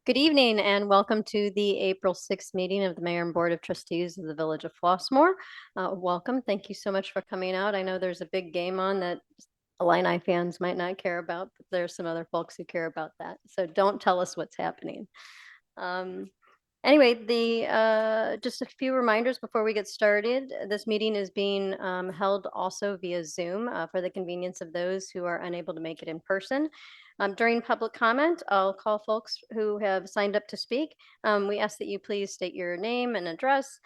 Good evening and welcome to the April 6th meeting of the Mayor and Board of Trustees of the Village of Flossmoor. Welcome. Thank you so much for coming out. I know there's a big game on that Illini fans might not care about, but there's some other folks who care about that. So don't tell us what's happening. Anyway, just a few reminders before we get started. This meeting is being held also via Zoom for the convenience of those who are unable to make it in person. During public comment, I'll call folks who have signed up to speak. We ask that you please state your name and address,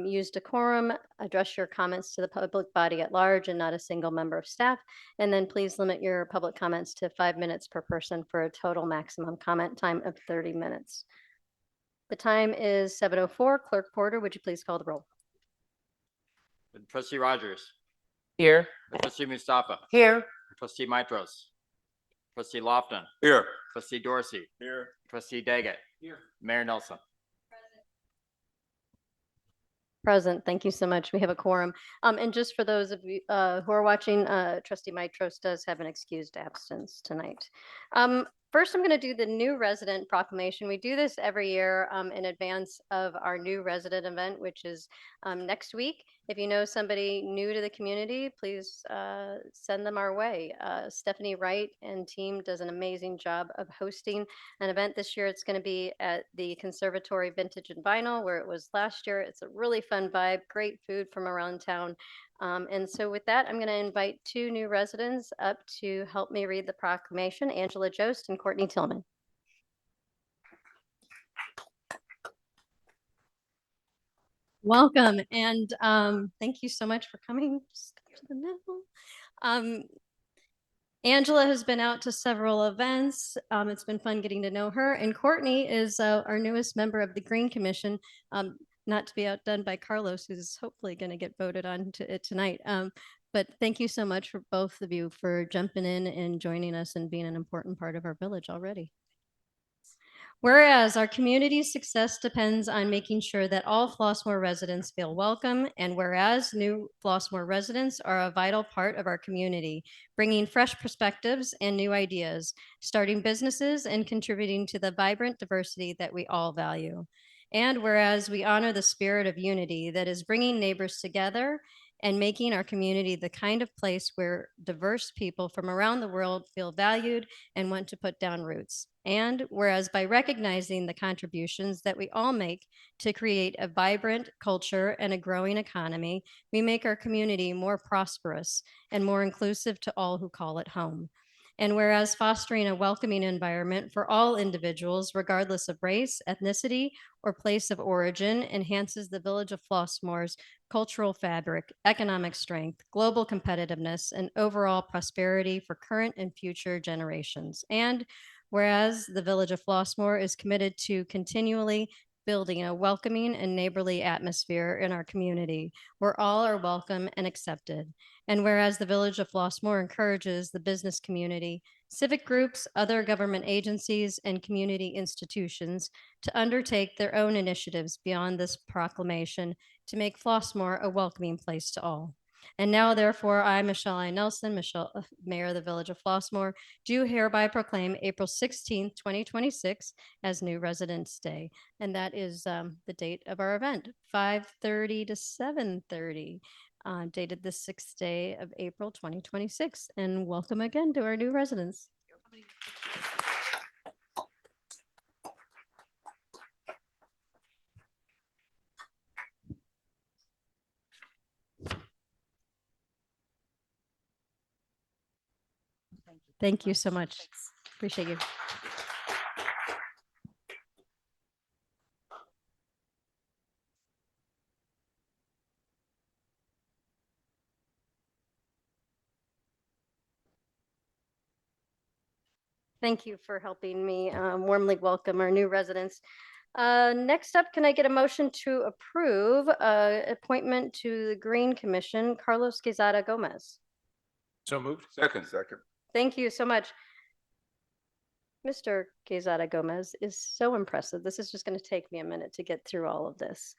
use decorum, address your comments to the public body at large and not a single member of staff, and then please limit your public comments to 5 minutes per person for a total maximum comment time of 30 minutes. The time is 7:04. Clerk Porter, would you please call the roll? Trustee Rogers. Here. Trustee Mustafa. Here. Trustee Mitros. Trustee Lofton. Here. Trustee Dorsey. Here. Trustee Daggett. Here. Mayor Nelson. Present. Thank you so much. We have a quorum. And just for those of you who are watching, Trustee Mitros does have an excused absence tonight. First, I'm going to do the new resident proclamation. We do this every year in advance of our new resident event, which is next week. If you know somebody new to the community, please send them our way. Stephanie Wright and team does an amazing job of hosting an event this year. It's going to be at the Conservatory Vintage and Vinyl, where it was last year. It's a really fun vibe, great food from around town. And so with that, I'm going to invite two new residents up to help me read the proclamation, Angela Jost and Courtney Tillman. Welcome, and thank you so much for coming. Just to the middle. Angela has been out to several events. It's been fun getting to know her. And Courtney is our newest member of the Green Commission, not to be outdone by Carlos, who's hopefully going to get voted on to it tonight. But thank you so much for both of you for jumping in and joining us and being an important part of our village already. Whereas our community's success depends on making sure that all Flossmoor residents feel welcome, and whereas new Flossmoor residents are a vital part of our community, bringing fresh perspectives and new ideas, starting businesses, and contributing to the vibrant diversity that we all value. And whereas we honor the spirit of unity that is bringing neighbors together and making our community the kind of place where diverse people from around the world feel valued and want to put down roots. And whereas by recognizing the contributions that we all make to create a vibrant culture and a growing economy, we make our community more prosperous and more inclusive to all who call it home. And whereas fostering a welcoming environment for all individuals, regardless of race, ethnicity, or place of origin, enhances the Village of Flossmoor's cultural fabric, economic strength, global competitiveness, and overall prosperity for current and future generations. And whereas the Village of Flossmoor is committed to continually building a welcoming and neighborly atmosphere in our community where all are welcome and accepted. And whereas the Village of Flossmoor encourages the business community, civic groups, other government agencies, and community institutions to undertake their own initiatives beyond this proclamation to make Flossmoor a welcoming place to all. And now, therefore, I, Michelle I. Nelson, Mayor of the Village of Flossmoor, do hereby proclaim April 16th, 2026 as New Residents Day. And that is the date of our event, 5:30 to 7:30. Dated the 6th day of April 2026. And welcome again to our new residents. Thank you so much. Appreciate you. Thank you for helping me warmly welcome our new residents. Next up, can I get a motion to approve appointment to the Green Commission, Carlos Quezada Gomez? So moved. Second. Thank you so much. Mr. Quezada Gomez is so impressive. This is just going to take me a minute to get through all of this.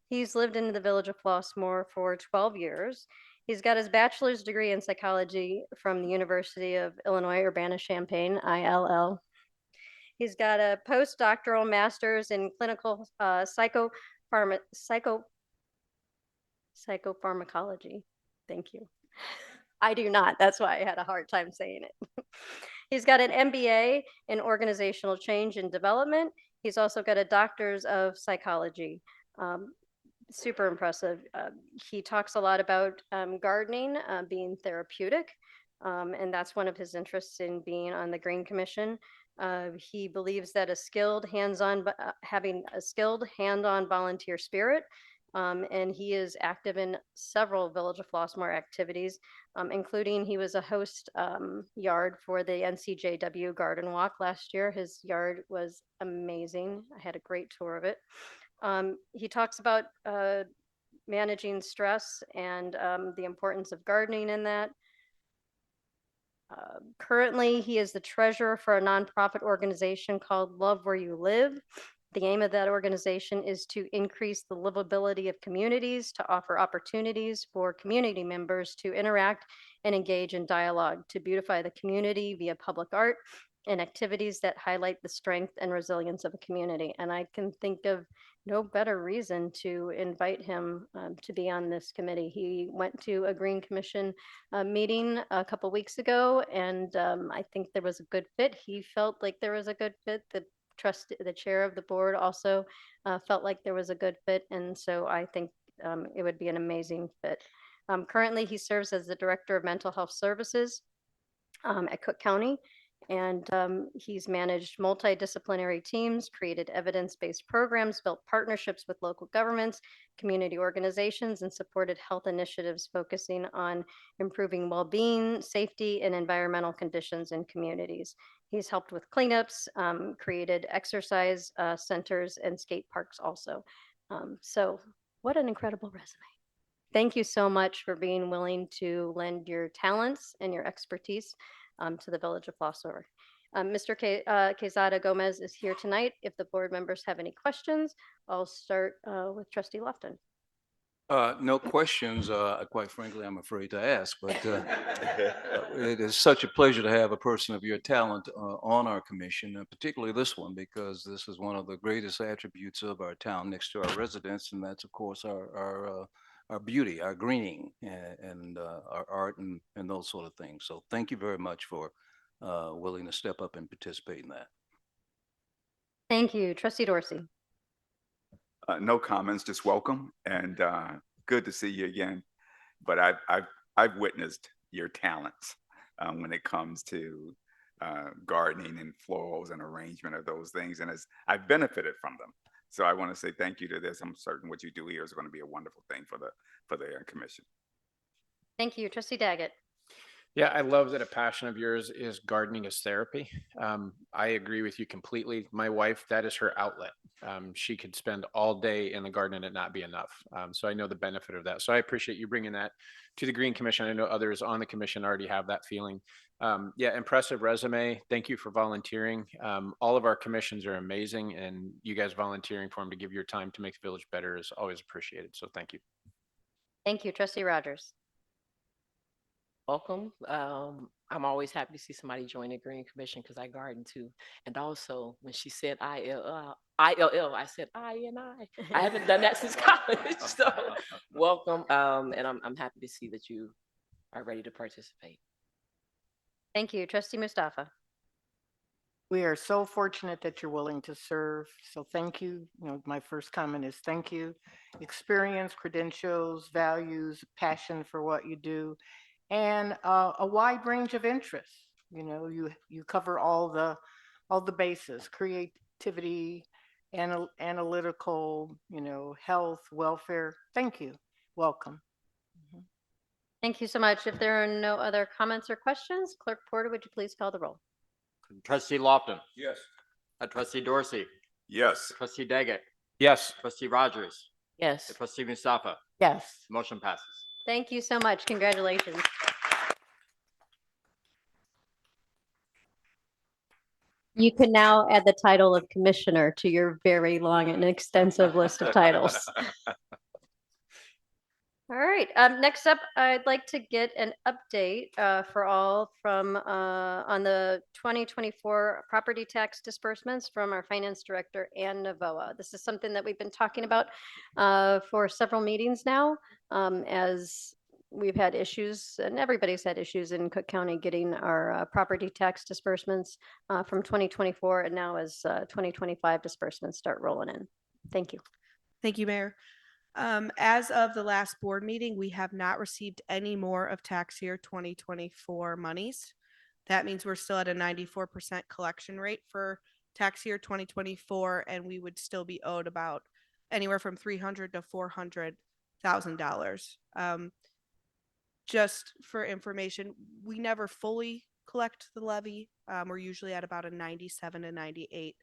He's lived in the Village of Flossmoor for 12 years. He's got his bachelor's degree in psychology from the University of Illinois Urbana-Champaign, ILL. He's got a postdoctoral master's in clinical psychopharmacology. Thank you. I do not. That's why I had a hard time saying it. He's got an MBA in organizational change and development. He's also got a doctor's of psychology. Super impressive. He talks a lot about gardening being therapeutic, and that's one of his interests in being on the Green Commission. He believes that having a skilled hand-on volunteer spirit, and he is active in several Village of Flossmoor activities, including he was a host yard for the NCJW Garden Walk last year. His yard was amazing. I had a great tour of it. He talks about managing stress and the importance of gardening in that. Currently, he is the treasurer for a nonprofit organization called Love Where You Live. The aim of that organization is to increase the livability of communities, to offer opportunities for community members to interact and engage in dialogue, to beautify the community via public art and activities that highlight the strength and resilience of a community. And I can think of no better reason to invite him to be on this committee. He went to a Green Commission meeting a couple weeks ago, and I think there was a good fit. He felt like there was a good fit. The chair of the board also felt like there was a good fit, and so I think it would be an amazing fit. Currently, he serves as the Director of Mental Health Services at Cook County, and he's managed multidisciplinary teams, created evidence-based programs, built partnerships with local governments, community organizations, and supported health initiatives focusing on improving well-being, safety, and environmental conditions in communities. He's helped with cleanups, created exercise centers and skate parks also. So what an incredible resume. Thank you so much for being willing to lend your talents and your expertise to the Village of Flossmoor. Mr. Quezada Gomez is here tonight. If the board members have any questions, I'll start with Trustee Lofton. No questions, quite frankly, I'm afraid to ask, but it is such a pleasure to have a person of your talent on our commission, and particularly this one, because this is one of the greatest attributes of our town next to our residents, and that's, of course, our beauty, our greening, and our art and those sort of things. So thank you very much for willing to step up and participate in that. Thank you. Trustee Dorsey. No comments, just welcome, and good to see you again. But I've witnessed your talents when it comes to gardening and florals and arrangement of those things, and I've benefited from them. So I want to say thank you to this. I'm certain what you do here is going to be a wonderful thing for the commission. Thank you. Trustee Daggett. Yeah, I love that a passion of yours is gardening as therapy. I agree with you completely. My wife, that is her outlet. She could spend all day in the garden and it not be enough. So I know the benefit of that. So I appreciate you bringing that to the Green Commission. I know others on the commission already have that feeling. Yeah, impressive resume. Thank you for volunteering. All of our commissions are amazing, and you guys volunteering for them to give your time to make the village better is always appreciated. So thank you. Thank you. Trustee Rogers. Welcome. I'm always happy to see somebody join the Green Commission because I garden too. And also, when she said ILL, I said I. I haven't done that since college. So welcome. And I'm happy to see that you are ready to participate. Thank you. Trustee Mustafa. We are so fortunate that you're willing to serve. So thank you. My first comment is thank you. Experience, credentials, values, passion for what you do, and a wide range of interests. You cover all the bases: creativity, analytical, health, welfare. Thank you. Welcome. Thank you so much. If there are no other comments or questions, Clerk Porter, would you please call the roll? Trustee Lofton. Yes. Trustee Dorsey. Yes. Trustee Daggett. Yes. Trustee Rogers. Yes. Trustee Mustafa. Yes. Motion passes. Thank you so much. Congratulations. You can now add the title of commissioner to your very long and extensive list of titles. All right. Next up, I'd like to get an update for all from on the 2024 property tax disbursements from our finance director and Navoa. This is something that we've been talking about for several meetings now, as we've had issues, and everybody's had issues in Cook County getting our property tax disbursements from 2024, and now as 2025 disbursements start rolling in. Thank you. Thank you, Mayor. As of the last board meeting, we have not received any more of tax year 2024 monies. That means we're still at a 94% collection rate for tax year 2024, and we would still be owed about anywhere from $300,000 to $400,000. Just for information, we never fully collect the levy. We're usually at about a 97 to 98%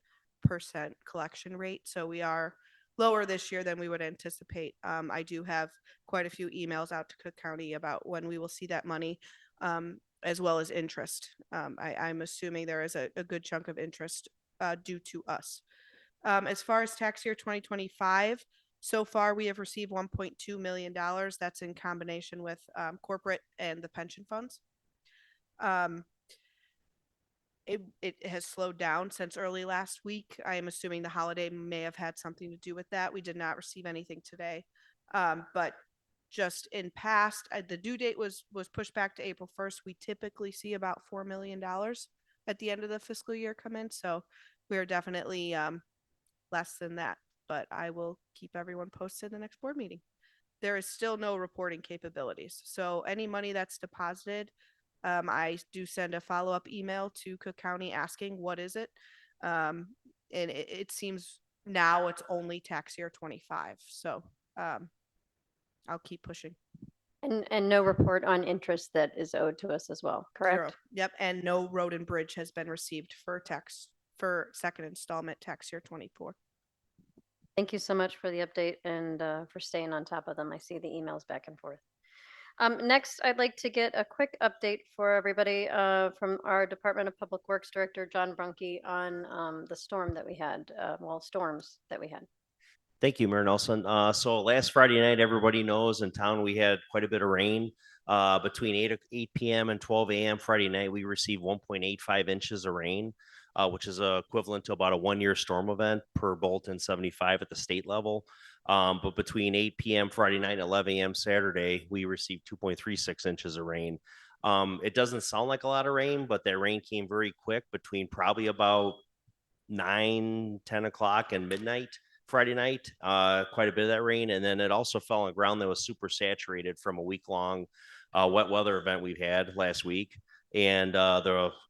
collection rate, so we are lower this year than we would anticipate. I do have quite a few emails out to Cook County about when we will see that money, as well as interest. I'm assuming there is a good chunk of interest due to us. As far as tax year 2025, so far we have received $1.2 million. That's in combination with corporate and the pension funds. It has slowed down since early last week. I am assuming the holiday may have had something to do with that. We did not receive anything today. But just in past, the due date was pushed back to April 1st. We typically see about $4 million at the end of the fiscal year come in. So we're definitely less than that. But I will keep everyone posted in the next board meeting. There is still no reporting capabilities. So any money that's deposited, I do send a follow-up email to Cook County asking what is it, and it seems now it's only tax year 25. So I'll keep pushing. And no report on interest that is owed to us as well, correct? Zero. Yep, and no road and bridge has been received for second installment tax year 24. Thank you so much for the update and for staying on top of them. I see the emails back and forth. Next, I'd like to get a quick update for everybody from our Department of Public Works Director, John Brunke, on the storm that we had, storms that we had. Thank you, Mayor Nelson. So last Friday night, everybody knows in town we had quite a bit of rain. Between 8 p.m. and 12 a.m. Friday night, we received 1.85 inches of rain, which is equivalent to about a one-year storm event per Bolton 75 at the state level. But between 8 p.m. Friday night and 11 a.m. Saturday, we received 2.36 inches of rain. It doesn't sound like a lot of rain, but that rain came very quick between probably about 9, 10 o'clock and midnight Friday night, quite a bit of that rain. And then it also fell on ground that was super saturated from a week-long wet weather event we've had last week. And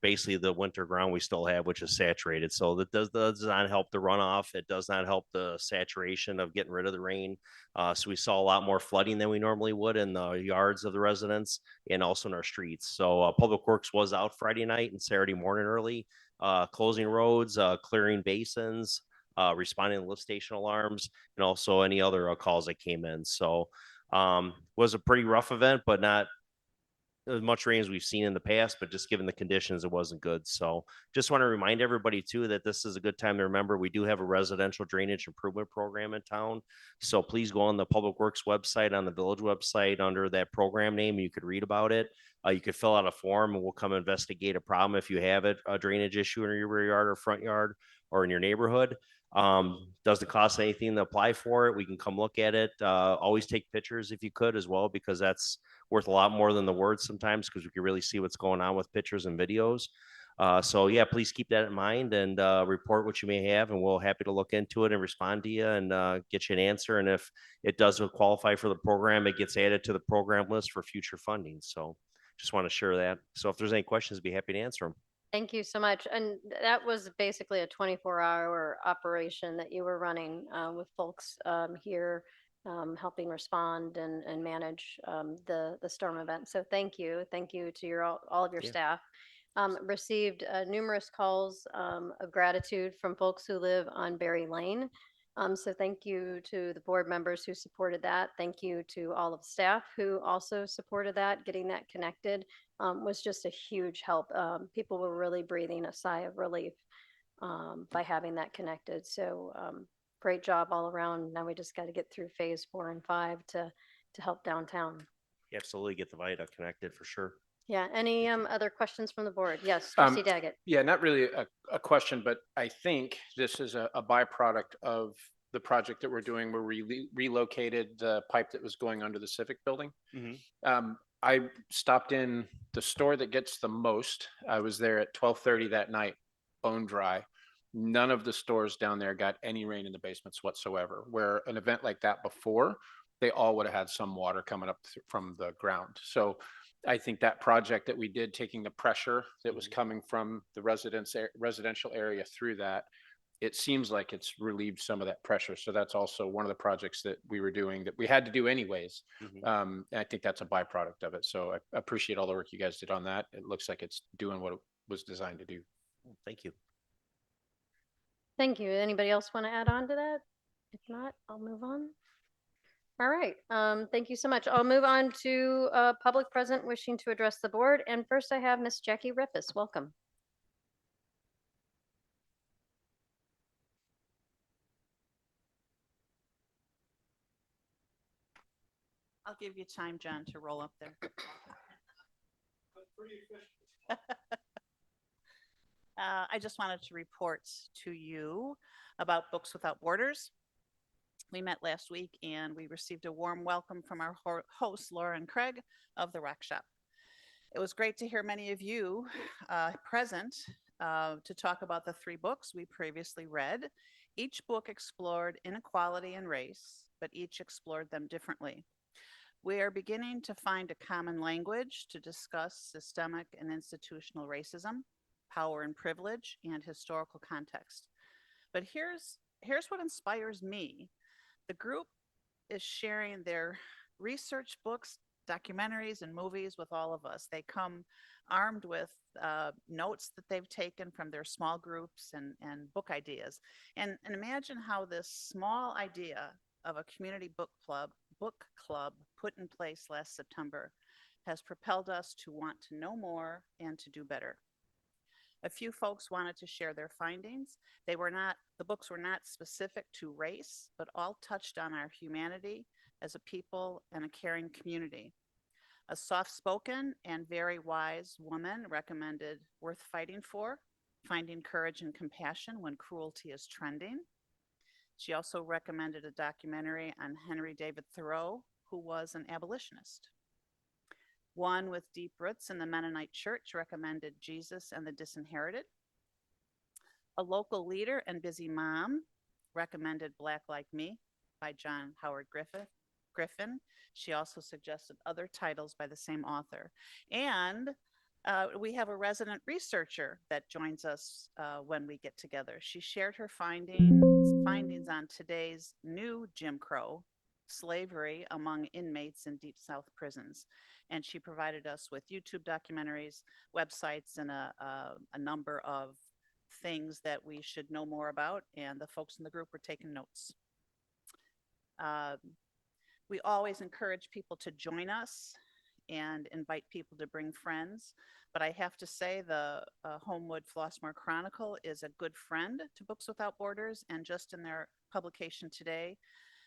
basically the winter ground we still have, which is saturated. So that does not help the runoff. It does not help the saturation of getting rid of the rain. So we saw a lot more flooding than we normally would in the yards of the residents and also in our streets. So Public Works was out Friday night and Saturday morning early, closing roads, clearing basins, responding to lift station alarms, and also any other calls that came in. So was a pretty rough event, but not as much rain as we've seen in the past, but just given the conditions, it wasn't good. So just want to remind everybody too, that this is a good time to remember, we do have a residential drainage improvement program in town. So please go on the Public Works website, on the village website, under that program name, you could read about it. You could fill out a form and we'll come investigate a problem if you have it, a drainage issue in your rear yard or front yard or in your neighborhood. Doesn't cost anything to apply for it. We can come look at it. Always take pictures if you could as well, because that's worth a lot more than the words sometimes, because we can really see what's going on with pictures and videos. So yeah, please keep that in mind and report what you may have, and we'll happy to look into it and respond to you and get you an answer. And if it does qualify for the program, it gets added to the program list for future funding. So just want to share that. So if there's any questions, I'd be happy to answer them. Thank you so much. And that was basically a 24-hour operation that you were running with folks here helping respond and manage the storm event. So thank you. Thank you to all of your staff. Received numerous calls of gratitude from folks who live on Berry Lane. So thank you to the board members who supported that. Thank you to all of the staff who also supported that. Getting that connected was just a huge help. People were really breathing a sigh of relief by having that connected. So great job all around. Now we just got to get through phase 4 and 5 to to help downtown. Absolutely get the Vita connected for sure. Yeah, any Thank you. other questions from the board? Yes, trustee Daggett. Yeah, not really a question, but I think this is a byproduct of the project that we're doing where we relocated the pipe that was going under the Civic building. I stopped in the store that gets the most. I was there at 12:30 that night, bone dry. None of the stores down there got any rain in the basements whatsoever, where an event like that before, they all would have had some water coming up from the ground. So I think that project that we did, taking the pressure that was coming from the residential area through that, it seems like it's relieved some of that pressure. So that's also one of the projects that we were doing that we had to do anyways. And I think that's a byproduct of it. So I appreciate all the work you guys did on that. It looks like it's doing what it was designed to do. Thank you. Thank you. Anybody else want to add on to that? If not, I'll move on. All right. Thank you so much. I'll move on to public present wishing to address the board. And first I have Miss Jackie Rippus. Welcome. I'll give you time, John, to roll up there. I just wanted to report to you about Books Without Borders. We met last week and we received a warm welcome from our hosts, Laura and Craig of the Rock Shop. It was great to hear many of you present to talk about the 3 books we previously read. Each book explored inequality and race, but each explored them differently. We are beginning to find a common language to discuss systemic and institutional racism, power and privilege, and historical context. But here's what inspires me. The group is sharing their research books, documentaries, and movies with all of us. They come armed with notes that they've taken from their small groups and book ideas. And imagine how this small idea of a community book club put in place last September has propelled us to want to know more and to do better. A few folks wanted to share their findings. The books were not specific to race, but all touched on our humanity as a people and a caring community. A soft-spoken and very wise woman recommended Worth Fighting For, Finding Courage and Compassion When Cruelty is Trending. She also recommended a documentary on Henry David Thoreau, who was an abolitionist. One with deep roots in the Mennonite Church recommended Jesus and the Disinherited. A local leader and busy mom recommended Black Like Me by John Howard Griffin. She also suggested other titles by the same author. And we have a resident researcher that joins us when we get together. She shared her findings on today's new Jim Crow, slavery among inmates in Deep South prisons. And she provided us with YouTube documentaries, websites, and a number of things that we should know more about. And the folks in the group were taking notes. We always encourage people to join us and invite people to bring friends. But I have to say the Homewood-Flossmoor Chronicle is a good friend to Books Without Borders. And just in their publication today,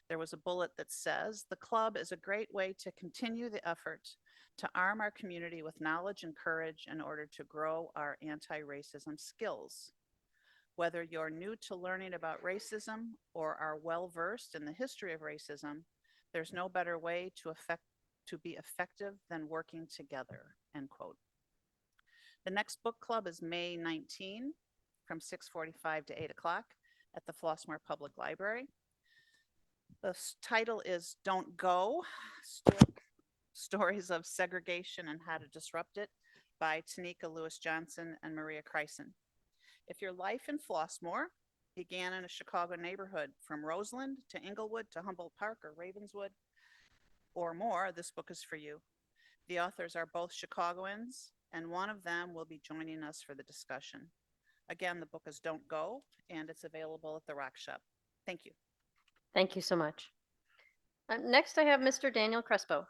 there was a bullet that says, the club is a great way to continue the effort to arm our community with knowledge and courage in order to grow our anti-racism skills. Whether you're new to learning about racism or are well-versed in the history of racism, there's no better way to be effective than working together, end quote. The next book club is May 19 from 6:45 to 8 o'clock at the Flossmoor Public Library. The title is Don't Go, Stories of Segregation and How to Disrupt It by Tanika Lewis-Johnson and Maria Kreisen. If your life in Flossmoor began in a Chicago neighborhood from Roseland to Inglewood to Humboldt Park or Ravenswood or more, this book is for you. The authors are both Chicagoans, and one of them will be joining us for the discussion. Again, the book is Don't Go, and it's available at the Rock Shop. Thank you. Thank you so much. Next, I have Mr. Daniel Crespo.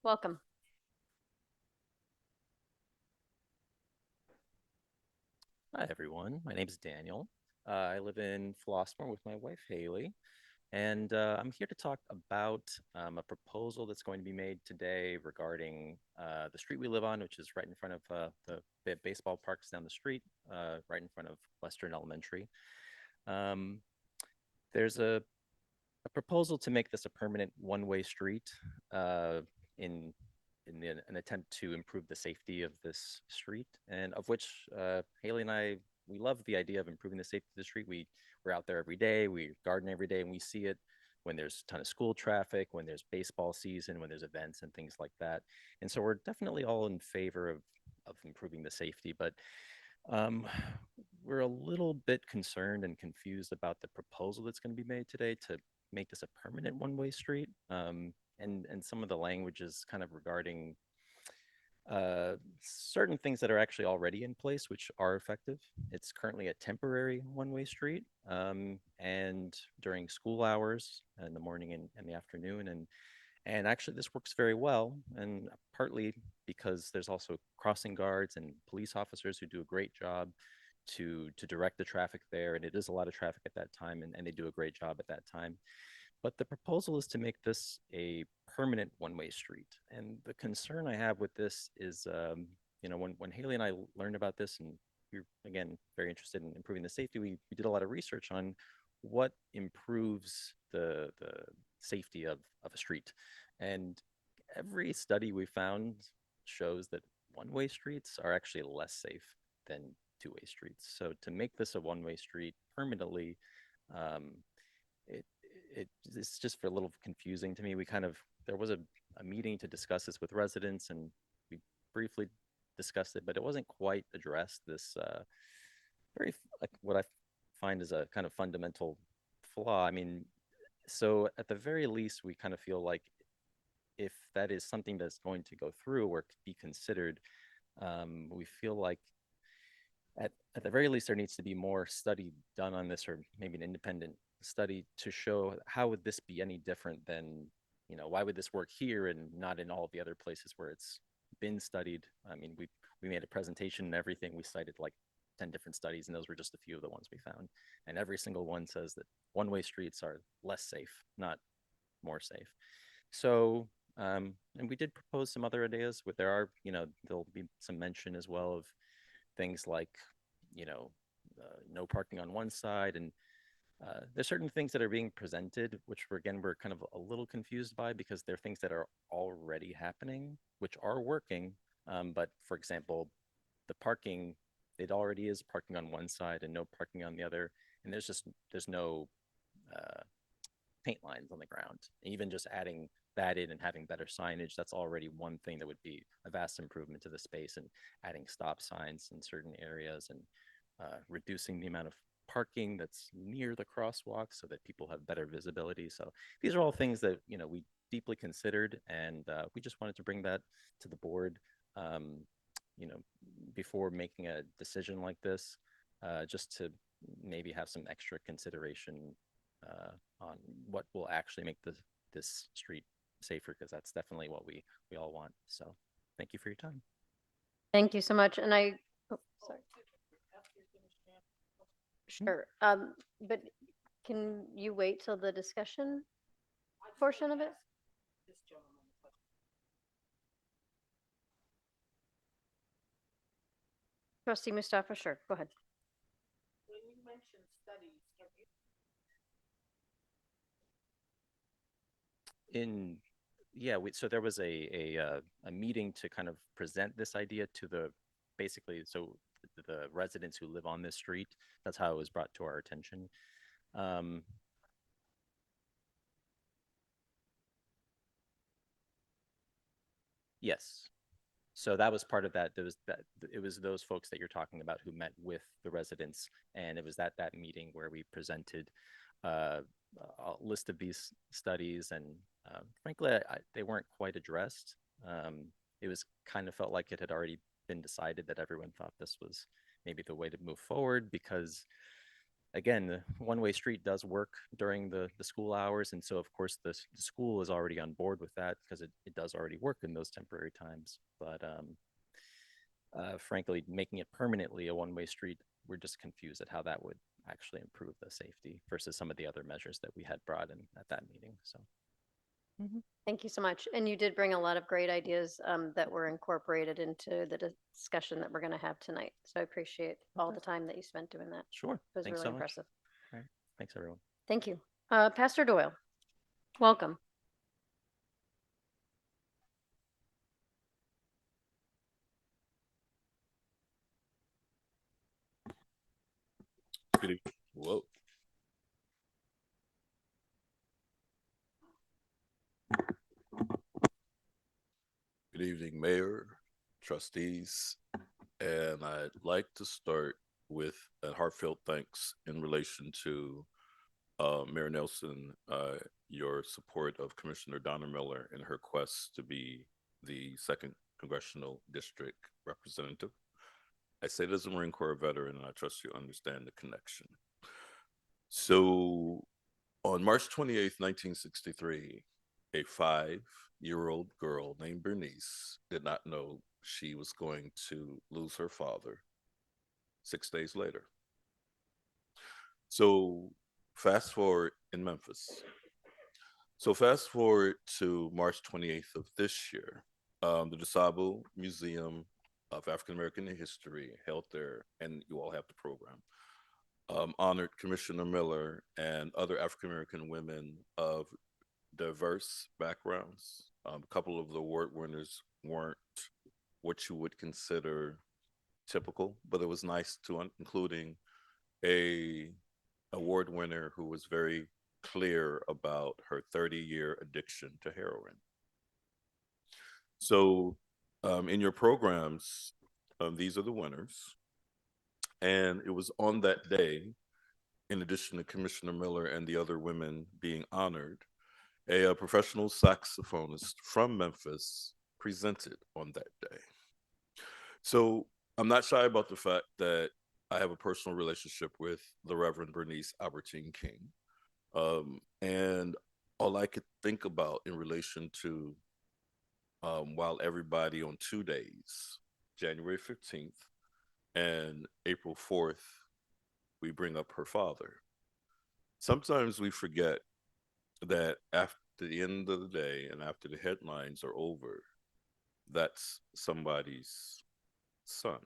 Welcome. Hi, everyone. My name is Daniel. I live in Flossmoor with my wife, Haley. And I'm here to talk about a proposal that's going to be made today regarding the street we live on, which is right in front of the baseball parks down the street, right in front of Western Elementary. Um, there's a proposal to make this a permanent one-way street in an attempt to improve the safety of this street, and of which Haley and I, we love the idea of improving the safety of the street. We're out there every day, we garden every day, and we see it when there's a ton of school traffic, when there's baseball season, when there's events and things like that. And so we're definitely all in favor of improving the safety, but um, we're a little bit concerned and confused about the proposal that's going to be made today to make this a permanent one-way street. And some of the language is kind of regarding certain things that are actually already in place, which are effective. It's currently a temporary one-way street, and during school hours in the morning and the afternoon, and actually this works very well, and partly because there's also crossing guards and police officers who do a great job to direct the traffic there, and it is a lot of traffic at that time, and they do a great job at that time. But the proposal is to make this a permanent one-way street. And the concern I have with this is, when Haley and I learned about this, and we are again very interested in improving the safety, we did a lot of research on what improves the safety of a street. And every study we found shows that one-way streets are actually less safe than two-way streets. So to make this a one-way street permanently, um, it it's just for a little confusing to me. There was a meeting to discuss this with residents, and we briefly discussed it, but it wasn't quite addressed. This very like what I find is a kind of fundamental flaw. I mean, so at the very least, we kind of feel like if that is something that's going to go through or be considered, we feel like at the very least there needs to be more study done on this, or maybe an independent study to show how would this be any different than, why would this work here and not in all the other places where it's been studied. I mean, we made a presentation and everything. We cited like 10 different studies, and those were just a few of the ones we found, and every single one says that one-way streets are less safe, not more safe. So and we did propose some other ideas with there'll be some mention as well of things like, you know, no parking on one side. And there's certain things that are being presented, which we're kind of a little confused by, because they're things that are already happening, which are working. But for example, the parking, it already is parking on one side and no parking on the other. And there's no paint lines on the ground. Even just adding that in and having better signage, that's already one thing that would be a vast improvement to the space, and adding stop signs in certain areas, and reducing the amount of parking that's near the crosswalk so that people have better visibility. So these are all things that, we deeply considered, and we just wanted to bring that to the board, um, before making a decision like this, just to maybe have some extra consideration on what will actually make this street safer, because that's definitely what we all want. So thank you for your time. Thank you so much. And sorry. Sure. But can you wait till the discussion portion of it? Trustee Mustafa, sure. Go ahead. When you mentioned studies, So there was a meeting to kind of present this idea to the residents who live on this street. That's how it was brought to our attention. Um, yes. So that was part of that. It was those folks that you're talking about who met with the residents, and it was that meeting where we presented uh, a list of these studies, and frankly, they weren't quite addressed. It was kind of felt like it had already been decided that everyone thought this was maybe the way to move forward, because again, the one-way street does work during the school hours. And so of course the school is already on board with that, because it does already work in those temporary times. But frankly, making it permanently a one-way street, we're just confused at how that would actually improve the safety versus some of the other measures that we had brought in at that meeting. So. Thank you so much. And you did bring a lot of great ideas that were incorporated into the discussion that we're going to have tonight. So I appreciate all the time that you spent doing that. Sure. It was Thanks really so much. impressive. All right. Thanks, everyone. Thank you. Pastor Doyle, welcome. Good evening. Whoa. Good evening, Mayor, trustees, and I'd like to start with a heartfelt thanks in relation to Mayor Nelson, your support of Commissioner Donna Miller in her quest to be the second congressional district representative. I say this as a Marine Corps veteran, and I trust you understand the connection. So on March 28th, 1963, a 5-year-old girl named Bernice did not know she was going to lose her father 6 days later. So fast forward in Memphis. So fast forward to March 28th of this year. The DeSable Museum of African American History held there, and you all have the program, honored Commissioner Miller and other African American women of diverse backgrounds. A couple of the award winners weren't what you would consider typical, but it was nice to including a award winner who was very clear about her 30-year addiction to heroin. So in your programs, these are the winners. And it was on that day, in addition to Commissioner Miller and the other women being honored, a professional saxophonist from Memphis presented on that day. So I'm not shy about the fact that I have a personal relationship with the Reverend Bernice Albertine King. And all I could think about in relation to while everybody on 2 days, January 15th and April 4th, we bring up her father. Sometimes we forget that after the end of the day and after the headlines are over, that's somebody's son.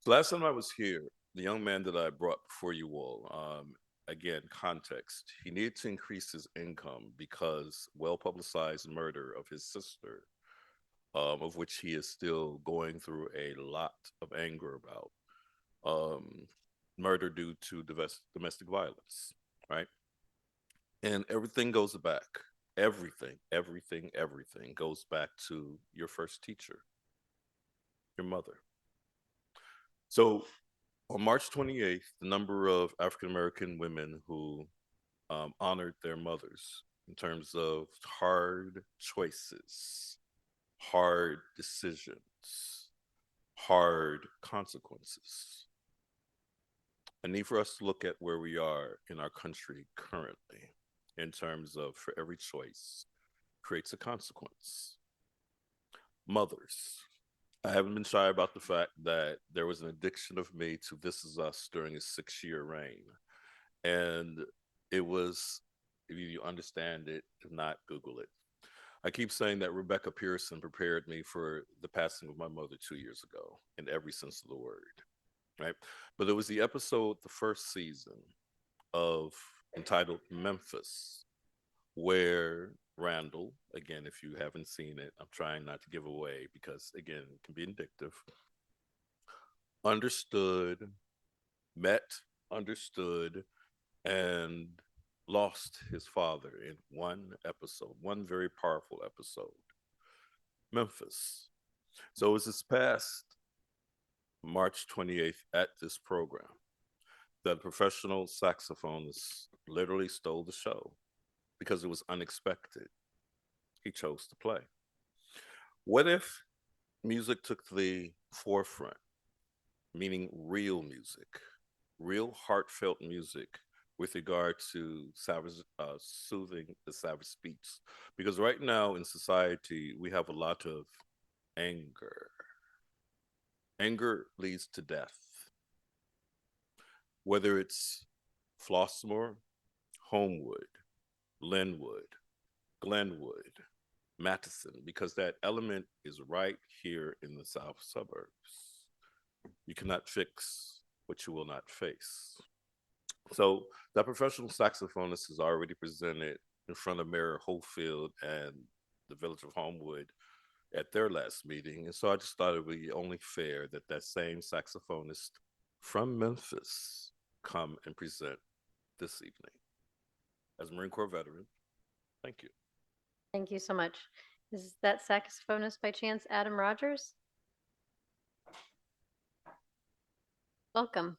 So last time I was here, the young man that I brought before you all, again, context, he needed to increase his income because well-publicized murder of his sister, of which he is still going through a lot of anger about, murder due to domestic violence, right? And everything goes back. Everything goes back to your first teacher, your mother. So on March 28th, the number of African American women who honored their mothers in terms of hard choices, hard decisions, hard consequences. A need for us to look at where we are in our country currently in terms of for every choice creates a consequence. Mothers. I haven't been shy about the fact that there was an addiction of me to This Is Us during his 6-year reign. And it was, if you understand it, if not, Google it. I keep saying that Rebecca Pearson prepared me for the passing of my mother 2 years ago in every sense of the word, right? But there was the episode, the first season of entitled Memphis, where Randall, again, if you haven't seen it, I'm trying not to give away because, again, it can be addictive, understood, and lost his father in one episode, one very powerful episode. Memphis. So it was this past March 28th at this program that a professional saxophonist literally stole the show because it was unexpected. He chose to play. What if music took the forefront, meaning real music, real heartfelt music with regard to soothing the savage speech? Because right now in society, we have a lot of anger. Anger leads to death. whether it's Flossmoor, Homewood, Linwood, Glenwood, Mattison, because that element is right here in the south suburbs. You cannot fix what you will not face. So that professional saxophonist is already presented in front of Mayor Hopefield and the village of Homewood at their last meeting. And so I just thought it would be only fair that that same saxophonist from Memphis come and present this evening. As a Marine Corps veteran, thank you. Thank you so much. Is that saxophonist by chance Adam Rogers? Welcome.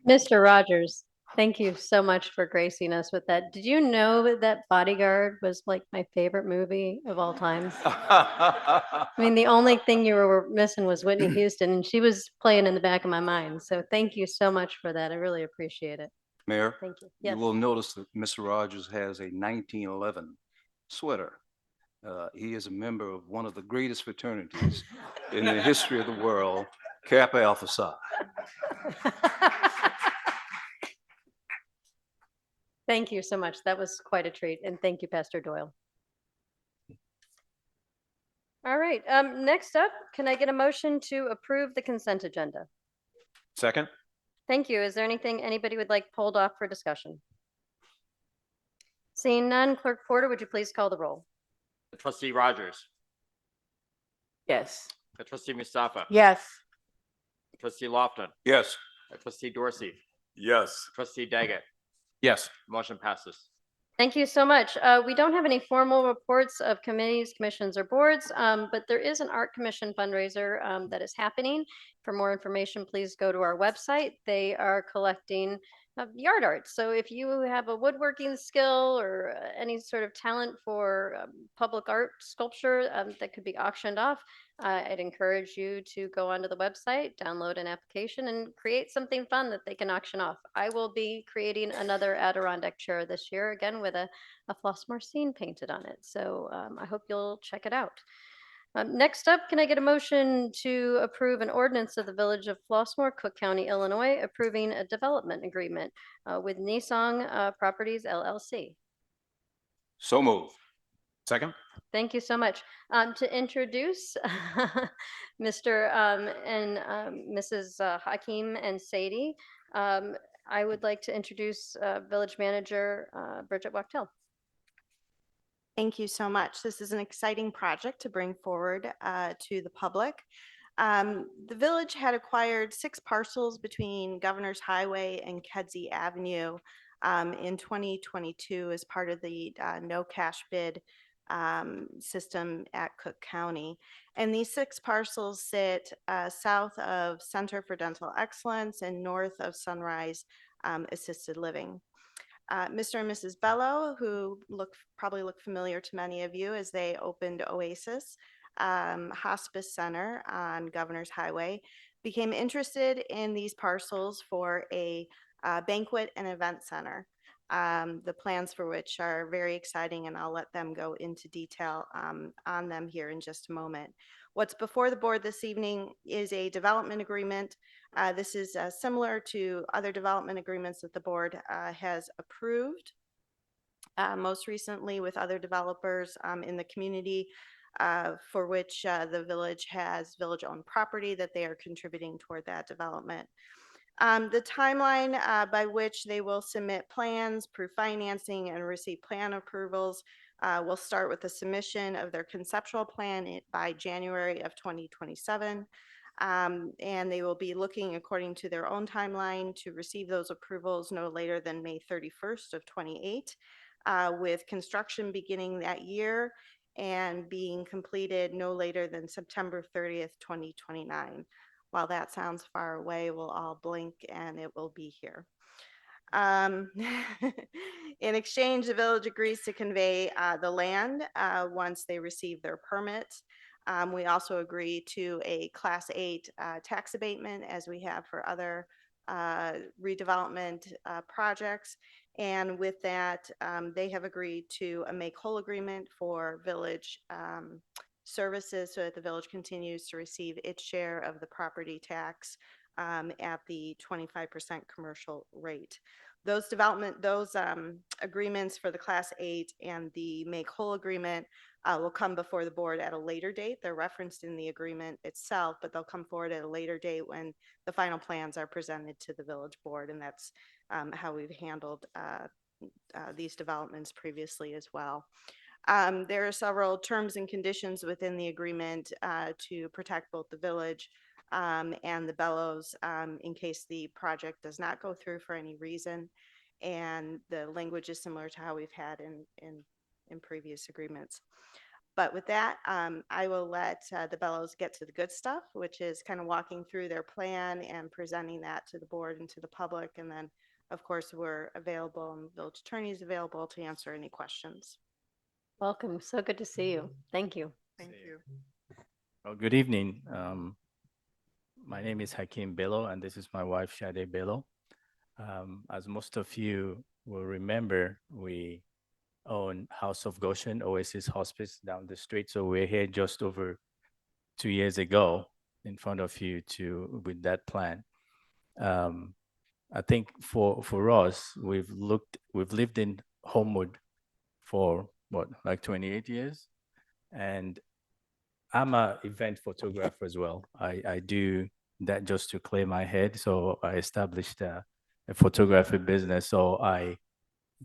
Mr. Rogers, thank you so much for gracing us with that. Did you know that Bodyguard was like my favorite movie of all time? I mean, the only thing you were missing was Whitney Houston, and she was playing in the back of my mind. So thank you so much for that. I really appreciate it. Mayor, Thank you. you Yes. will notice that Mr. Rogers has a 1911 sweater. He is a member of one of the greatest fraternities in the history of the world, Kappa Alpha Psi. Thank you so much. That was quite a treat. And thank you, Pastor Doyle. All right. Next up, can I get a motion to approve the consent agenda? Second? Thank you. Is there anything anybody would like pulled off for discussion? Seeing none, Clerk Porter, would you please call the roll? Trustee Rogers, Yes. Trustee Mustafa, Yes. Trustee Lofton, Yes. Trustee Dorsey, Yes. Trustee Daggett. Yes. Motion passes. Thank you so much. We don't have any formal reports of committees, commissions, or boards, but there is an art commission fundraiser that is happening For more information, please go to our website. They are collecting yard art. So if you have a woodworking skill or any sort of talent for public art sculpture that could be auctioned off, I'd encourage you to go onto the website, download an application, and create something fun that they can auction off. I will be creating another Adirondack chair this year, again with a Flossmoor scene painted on it. So I hope you'll check it out. Next up, can I get a motion to approve an ordinance of the Village of Flossmoor, Cook County, Illinois, approving a development agreement with Nisong Properties LLC? So move. Second? Thank you so much. To introduce Mr. And Mrs. Hakeem and Sadie, I would like to introduce Village Manager Bridget Wachtel. Thank you so much. This is an exciting project to bring forward to the public. The village had acquired 6 parcels between Governor's Highway and Kedzie Avenue in 2022 as part of the no cash bid system at Cook County. And these 6 parcels sit south of Center for Dental Excellence and north of Sunrise Assisted Living. Mr. and Mrs. Bello, who probably look familiar to many of you as they opened Oasis Hospice Center on Governor's Highway, became interested in these parcels for a banquet and event center. The plans for which are very exciting, and I'll let them go into detail on them here in just a moment. What's before the board this evening is a development agreement. This is similar to other development agreements that the board has approved, most recently with other developers in the community for which the village has village-owned property that they are contributing toward that development. The timeline by which they will submit plans, prove financing, and receive plan approvals will start with the submission of their conceptual plan by January of 2027. And they will be looking according to their own timeline to receive those approvals no later than May 31st of 28, with construction beginning that year and being completed no later than September 30th, 2029. While that sounds far away, we'll all blink and it will be here. In exchange, the village agrees to convey the land once they receive their permits. We also agree to a Class 8 tax abatement, as we have for other redevelopment projects. And with that, they have agreed to a make-whole agreement for village services so that the village continues to receive its share of the property tax at the 25% commercial rate. Those agreements for the Class 8 and the make-whole agreement will come before the board at a later date. They're referenced in the agreement itself, but they'll come forward at a later date when the final plans are presented to the village board, and that's how we've handled these developments previously as well. There are several terms and conditions within the agreement to protect both the village and the Bellows in case the project does not go through for any reason. And the language is similar to how we've had in previous agreements. But with that, I will let the Bellows get to the good stuff, which is kind of walking through their plan and presenting that to the board and to the public. And then, of course, we're available and the village attorney is available to answer any questions. Welcome. So good to see you. Thank you. Thank you. Well, good evening. My name is Hakeem Bello, and this is my wife, Shade Bello. As most of you will remember, we own House of Goshen Oasis Hospice down the street. So we're here just over 2 years ago in front of you with that plan. I think for us, we've lived in Homewood for like 28 years. And I'm an event photographer as well. I do that just to clear my head. So I established a photography business. So I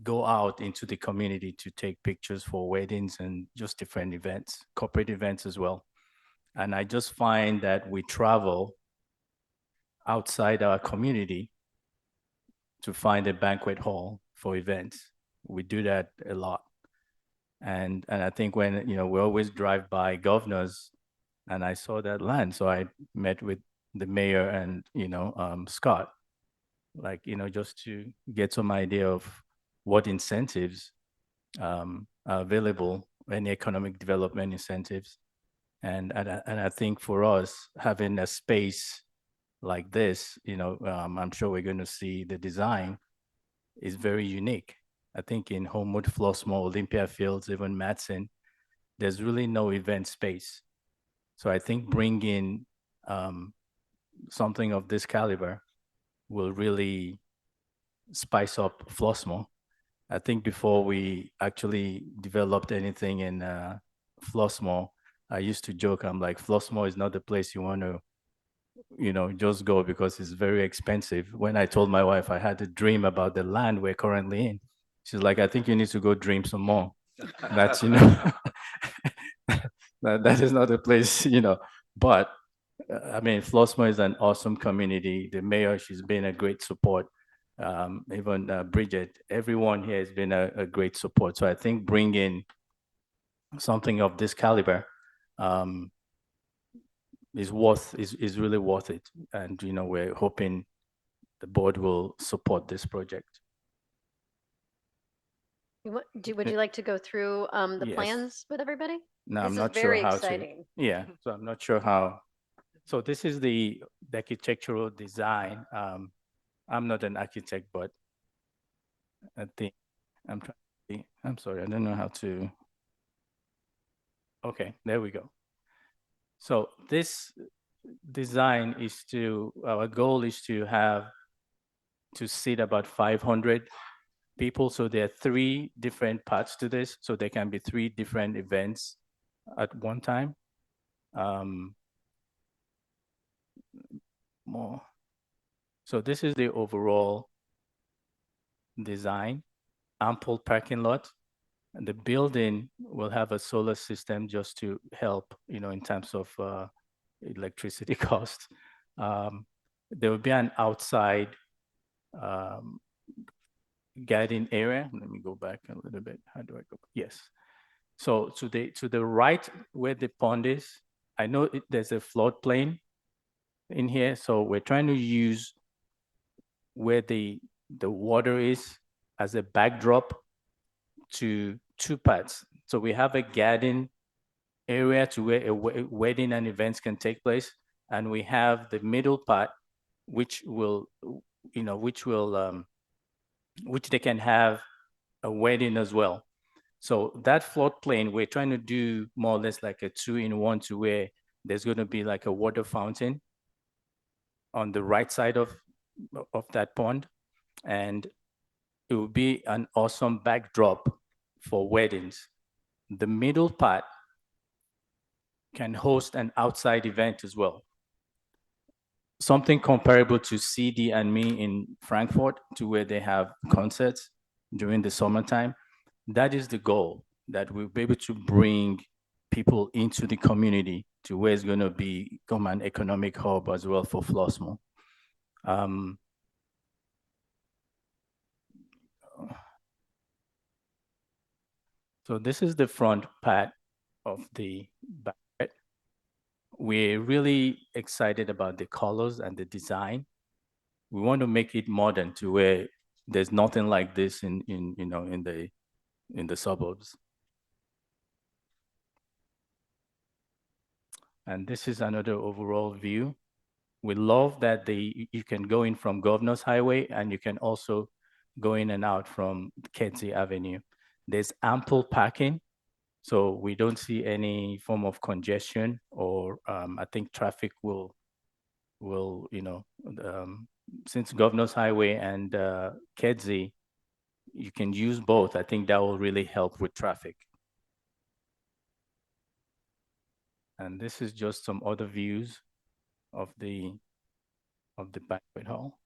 go out into the community to take pictures for weddings and just different events, corporate events as well. And I just find that we travel outside our community to find a banquet hall for events. We do that a lot. And I think when, we always drive by Governors, and I saw that land. So I met with the mayor and, Scott, like, just to get some idea of what incentives are available, any economic development incentives. And I think for us, having a space like this, I'm sure we're going to see the design is very unique. I think in Homewood-Flossmoor, Olympia Fields, even Matson, there's really no event space. So I think bringing something of this caliber will really spice up Flossmoor. I think before we actually developed anything in Flossmoor, I used to joke, I'm like, Flossmoor is not the place you want to, just go because it's very expensive. When I told my wife I had a dream about the land we're currently in, she's like, I think you need to go dream some more. That's, that is not the place, but I mean, Flossmoor is an awesome community. The mayor, she's been a great support. Even Bridget, everyone here has been a great support. So I think bringing something of this caliber is really worth it. And we're hoping the board will support this project. Would you like to go through the Yes. plans with everybody? No, This I'm is not sure very how exciting. to. Yeah, so I'm not sure how. So this is the architectural design. I'm not an architect, but I think I'm sorry, I don't know how to. Okay, there we go. So this design is our goal is to seat about 500 people. So there are 3 different parts to this. So there can be 3 different events at one time. More. So this is the overall design, ample parking lot. And the building will have a solar system just to help, in terms of electricity costs. There will be an outside garden area. Let me go back a little bit. How do I go? Yes. So to the right where the pond is, I know there's a floodplain in here. So we're trying to use where the water is as a backdrop to 2 parts. So we have a garden area to where a wedding and events can take place, and we have the middle part, which they can have a wedding as well. So that floodplain, we're trying to do more or less like a 2-in-1 to where there's going to be like a water fountain on the right side of that pond, and it will be an awesome backdrop for weddings. The middle part can host an outside event as well. Something comparable to CD and Me in Frankfurt, to where they have concerts during the summertime. That is the goal, that we'll be able to bring people into the community to where it's going to become an economic hub as well for Flossmoor. So this is the front part of the banquet. We're really excited about the colors and the design. We want to make it modern to where there's nothing like this in the suburbs. And this is another overall view. We love that you can go in from Governor's Highway, and you can also go in and out from Kedzie Avenue. There's ample parking, so we don't see any form of congestion, or I think traffic will since Governor's Highway and Kedzie, you can use both. I think that will really help with traffic. And this is just some other views of the banquet hall.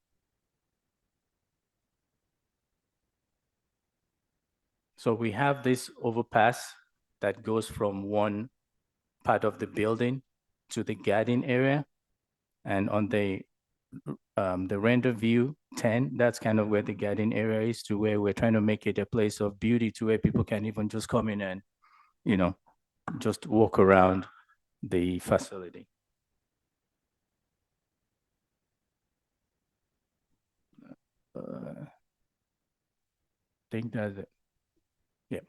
So we have this overpass that goes from one part of the building to the garden area. And on the render view 10, that's kind of where the garden area is, to where we're trying to make it a place of beauty, to where people can even just come in and, just walk around the facility. think that's it. Yeah.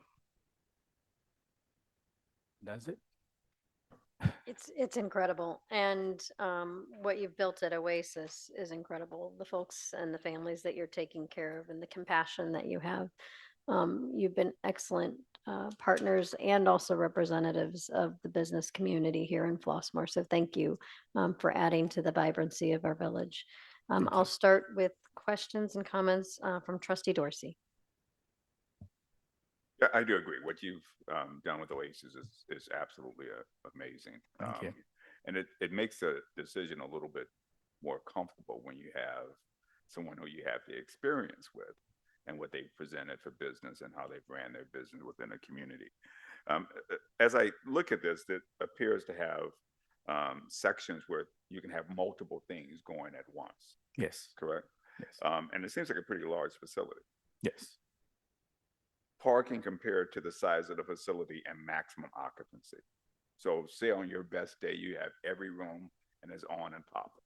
That's it. It's incredible. And what you've built at Oasis is incredible. The folks and the families that you're taking care of and the compassion that you have. You've been excellent partners and also representatives of the business community here in Flossmoor. So thank you for adding to the vibrancy of our village. I'll start with questions and comments from Trustee Dorsey. Yeah, I do agree. What you've done with Oasis is absolutely amazing. Thank you. And it makes the decision a little bit more comfortable when you have someone who you have the experience with and what they've presented for business and how they've ran their business within a community. As I look at this, it appears to have sections where you can have multiple things going at once, Yes. correct? Yes. And it seems like a pretty large facility. Yes. Parking compared to the size of the facility and maximum occupancy. So say on your best day, you have every room and it's on and popping,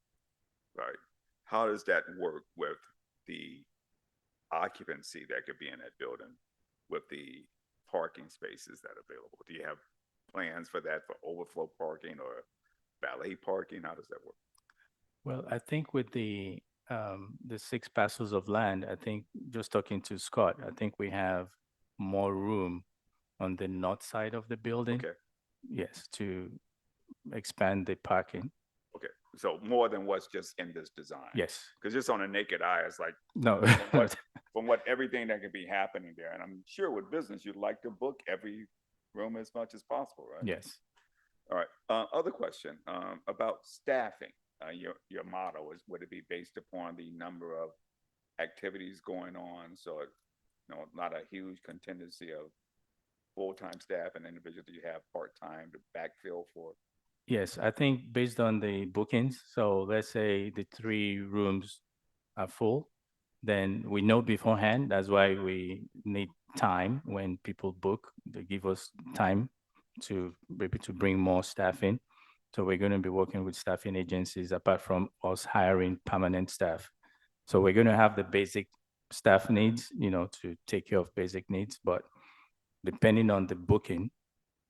right? How does that work with the occupancy that could be in that building with the parking spaces that are available? Do you have plans for that, for overflow parking or valet parking? How does that work? Well, I think with the 6 parcels of land, I think just talking to Scott, I think we have more room on the north side of the building. Okay. Yes, to expand the parking. Okay. So more than what's just in this design. Yes. Because just on a naked eye, it's like No. from what everything that could be happening there. And I'm sure with business, you'd like to book every room as much as possible, right? Yes. All right. Other question about staffing. Your motto is, would it be based upon the number of activities going on? So, not a huge contingency of full-time staff and individuals that you have part-time to backfill for. Yes, I think based on the bookings, so let's say the 3 rooms are full, then we know beforehand. That's why we need time when people book. They give us time to maybe to bring more staff in. So we're going to be working with staffing agencies apart from us hiring permanent staff. So we're going to have the basic staff needs, to take care of basic needs, but depending on the booking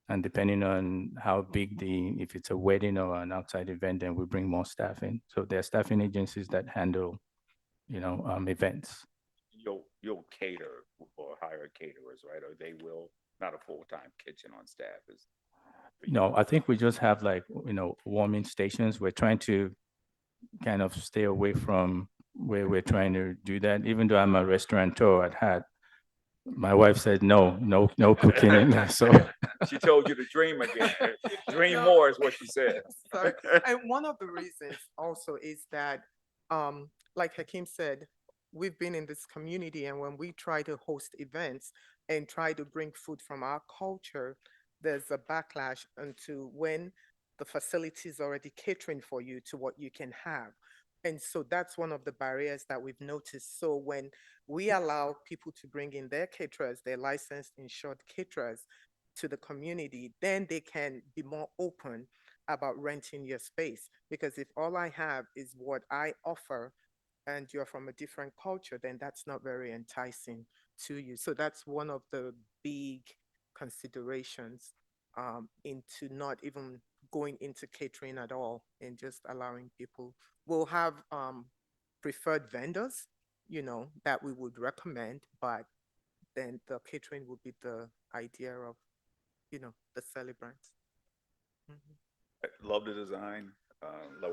and depending on how big if it's a wedding or an outside event, then we bring more staff in. So there are staffing agencies that handle, events. You'll cater or hire caterers, right? Or they will, not a full-time kitchen on staff is. No, I think we just have warming stations. We're trying to kind of stay away from where we're trying to do that. Even though I'm a restaurateur at heart, my wife said no cooking in there. So she told you to dream again. Dream more is what she said. Sorry. And one of the reasons also is that, like Hakeem said, we've been in this community, and when we try to host events and try to bring food from our culture, there's a backlash into when the facility is already catering for you to what you can have. And so that's one of the barriers that we've noticed. So when we allow people to bring in their caterers, their licensed insured caterers to the community, then they can be more open about renting your space. Because if all I have is what I offer and you're from a different culture, then that's not very enticing to you. So that's one of the big considerations into not even going into catering at all and just allowing people. We'll have preferred vendors, that we would recommend, but then the catering would be the idea of, the celebrants. I love the design. Love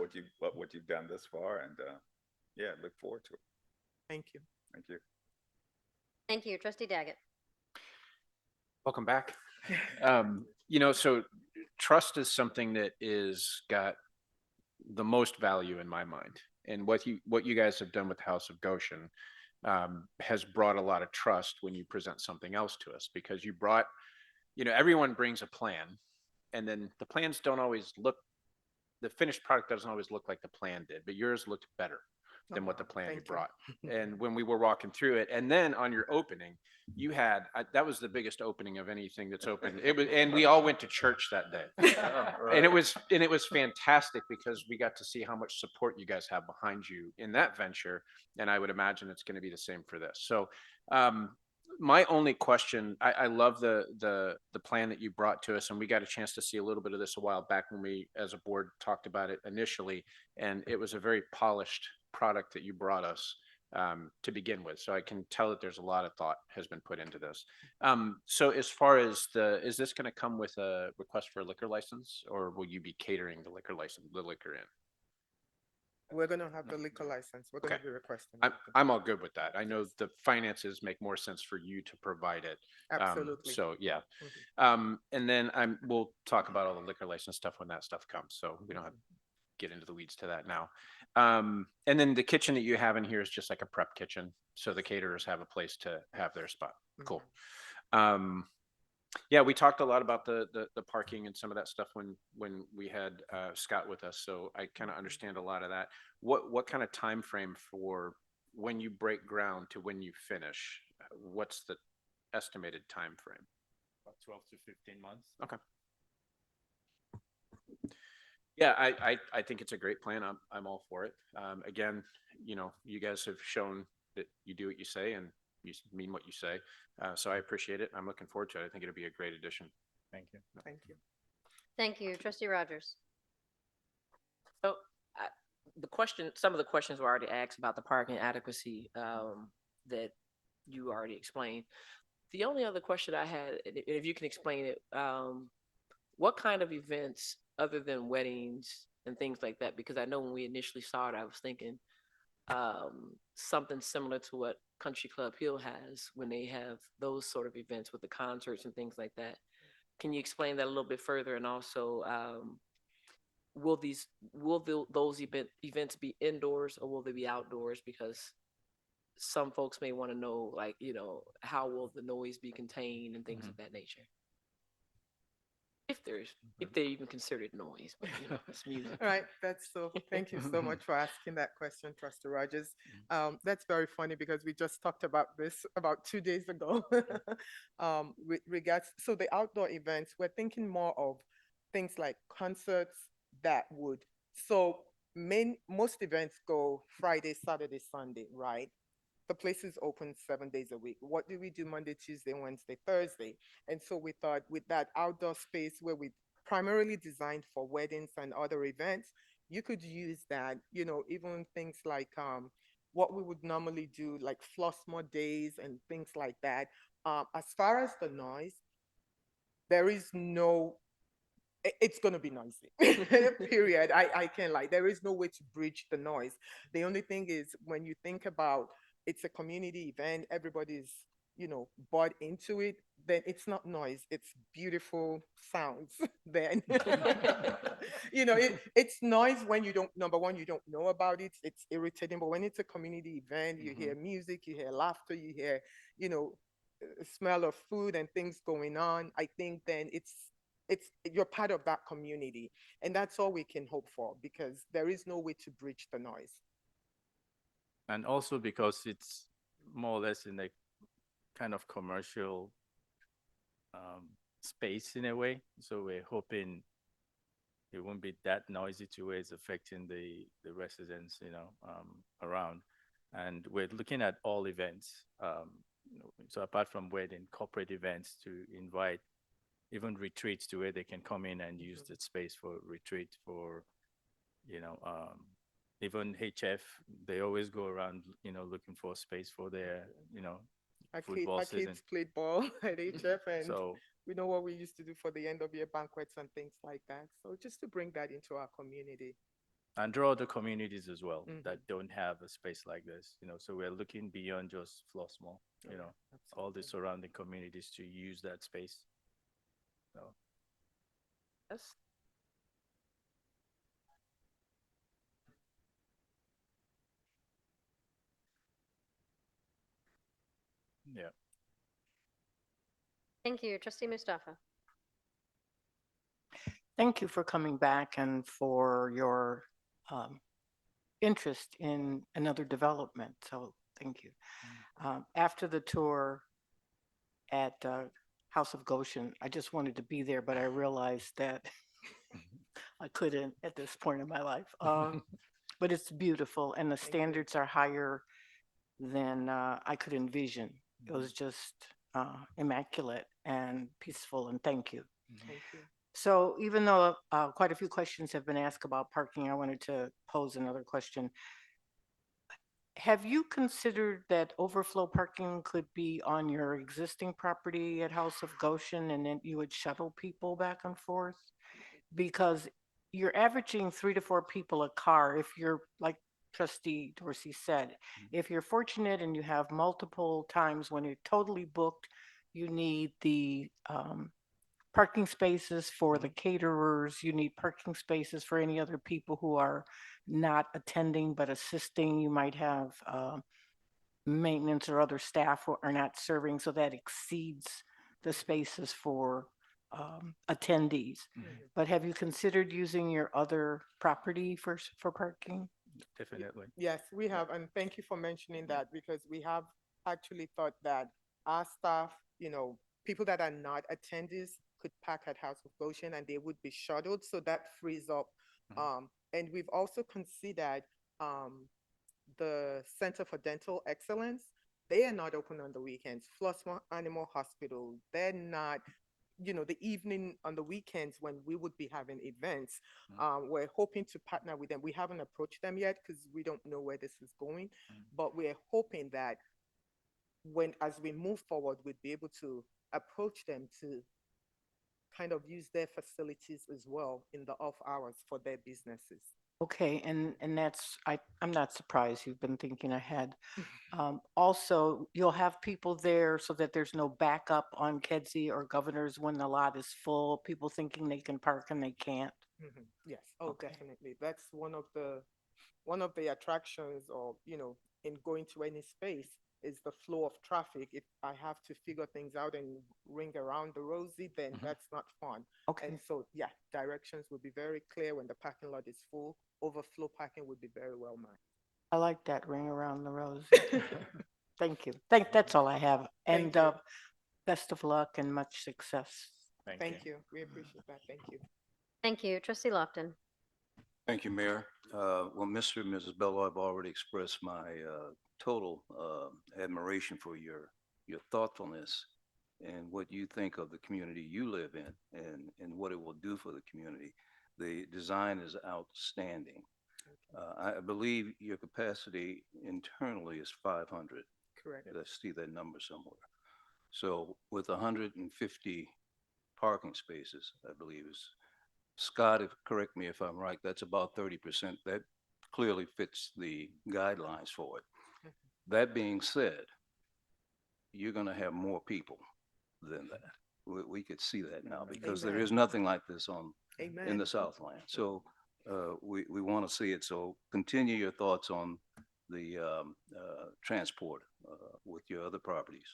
what you've done this far, and yeah, look forward to it. Thank you. Thank you. Thank you. Trustee Daggett. Welcome back. So trust is something that is got the most value in my mind. And what you guys have done with House of Goshen has brought a lot of trust when you present something else to us, because you brought, everyone brings a plan, and then the plans don't always the finished product doesn't always look like the plan did, but yours looked better than what the plan you brought. And when we were walking through it, and then on your opening, you had that was the biggest opening of anything that's open. It was, and we all went to church that day, and it was fantastic because we got to see how much support you guys have behind you in that venture. And I would imagine it's going to be the same for this. So My only question, I love the plan that you brought to us, and we got a chance to see a little bit of this a while back when we, as a board, talked about it initially, and it was a very polished product that you brought us to begin with. So I can tell that there's a lot of thought has been put into this. So as far as is this going to come with a request for a liquor license, or will you be catering the liquor in? We're gonna have the liquor license. We're gonna Okay. be requesting. I'm all good with that. I know the finances make more sense for you to provide it. Absolutely. So yeah. Mhm. And then we'll talk about all the liquor license stuff when that stuff comes. So we don't have to get into the weeds to that now. And then the kitchen that you have in here is just like a prep kitchen. So the caterers have a place to have their spot. Cool. Yeah, we talked a lot about the parking and some of that stuff when we had Scott with us. So I kind of understand a lot of that. What kind of time frame for when you break ground to when you finish? What's the estimated time frame? About 12 to 15 months. Okay. Yeah, I think it's a great plan. I'm all for it. Again, you guys have shown that you do what you say and you mean what you say. So I appreciate it. I'm looking forward to it. I think it'll be a great addition. Thank you. Thank you. Thank you. Trustee Rogers. So some of the questions were already asked about the parking adequacy that you already explained. The only other question I had, and if you can explain it, what kind of events other than weddings and things like that? Because I know when we initially saw it, I was thinking something similar to what Country Club Hill has when they have those sort of events with the concerts and things like that. Can you explain that a little bit further? And also, will those events be indoors or will they be outdoors? Because some folks may want to know, like, how will the noise be contained and things of that nature? If they're even considered noise, but it's music. All right, thank you so much for asking that question, Trustee Rogers. That's very funny because we just talked about this about 2 days ago. With regards, so the outdoor events, we're thinking more of things like concerts so most events go Friday, Saturday, Sunday, right? The place is open 7 days a week. What do we do Monday, Tuesday, Wednesday, Thursday? And so we thought with that outdoor space where we primarily designed for weddings and other events, you could use that, even things like what we would normally do, like Flossmoor days and things like that. As far as the noise, there is it's going to be noisy, period. I can't lie. There is no way to bridge the noise. The only thing is when you think about it's a community event, everybody's, bought into it, then it's not noise, it's beautiful sounds then. It's noise when number one, you don't know about it, it's irritating, but when it's a community event, you hear music, you hear laughter, you hear, smell of food and things going on. I think then you're part of that community, and that's all we can hope for because there is no way to bridge the noise. And also because it's more or less in a kind of commercial space in a way. So we're hoping it won't be that noisy to where it's affecting the residents, around. And we're looking at all events. So apart from wedding, corporate events to invite even retreats to where they can come in and use that space for retreat for, even HF, they always go around, looking for space for their, football season. Kids played ball at HF, and So we know what we used to do for the end of year banquets and things like that. So just to bring that into our community. and draw other communities as well that don't have a space like this, so we're looking beyond just Flossmoor, all the surrounding communities to use that space. So Yes. yeah. Thank you. Trustee Mustafa. Thank you for coming back and for your interest in another development. So thank you. After the tour at House of Goshen, I just wanted to be there, but I realized that I couldn't at this point in my life. But it's beautiful, and the standards are higher than I could envision. It was just immaculate and peaceful, and thank you. Thank you. So even though quite a few questions have been asked about parking, I wanted to pose another question. Have you considered that overflow parking could be on your existing property at House of Goshen and then you would shuttle people back and forth? Because you're averaging 3 to 4 people a car if you're, like trustee Dorsey said, if you're fortunate and you have multiple times when you're totally booked, you need the parking spaces for the caterers, you need parking spaces for any other people who are not attending but assisting. You might have maintenance or other staff who are not serving, so that exceeds the spaces for attendees. But have you considered using your other property for parking? Definitely. Yes, we have, and thank you for mentioning that because we have actually thought that our staff, people that are not attendees could park at House of Goshen and they would be shuttled, so that frees up. And we've also considered the Center for Dental Excellence. They are not open on the weekends. Flossmoor Animal Hospital, they're not, the evening on the weekends when we would be having events. We're hoping to partner with them. We haven't approached them yet because we don't know where this is going, but we're hoping that as we move forward, we'd be able to approach them to kind of use their facilities as well in the off hours for their businesses. Okay, and I'm not surprised you've been thinking ahead. Also, you'll have people there so that there's no backup on Kedzie or Governors when the lot is full, people thinking they can park and they can't. Yes, oh, Okay. definitely. That's one of the attractions or, in going to any space is the flow of traffic. If I have to figure things out and ring around the rosy, then that's not fun. Okay. And so, yeah, directions will be very clear when the parking lot is full. Overflow parking would be very well managed. I like that ring around the rosy. Thank you. That's all I have. And Thank you. best of luck and much success. Thank you. We appreciate that. Thank you. Thank you. Trustee Lofton. Thank you, Mayor. Well, Mr. and Mrs. Bello, I've already expressed my total admiration for your thoughtfulness and what you think of the community you live in and what it will do for the community. The design is outstanding. I believe your capacity internally is 500. Correct. I see that number somewhere. So with 150 parking spaces, I believe is Scott, correct me if I'm right, that's about 30%. That clearly fits the guidelines for it. That being said, you're going to have more people than that. We could see that now because there is nothing like this in the Southland. So we want to see it. So continue your thoughts on the transport with your other properties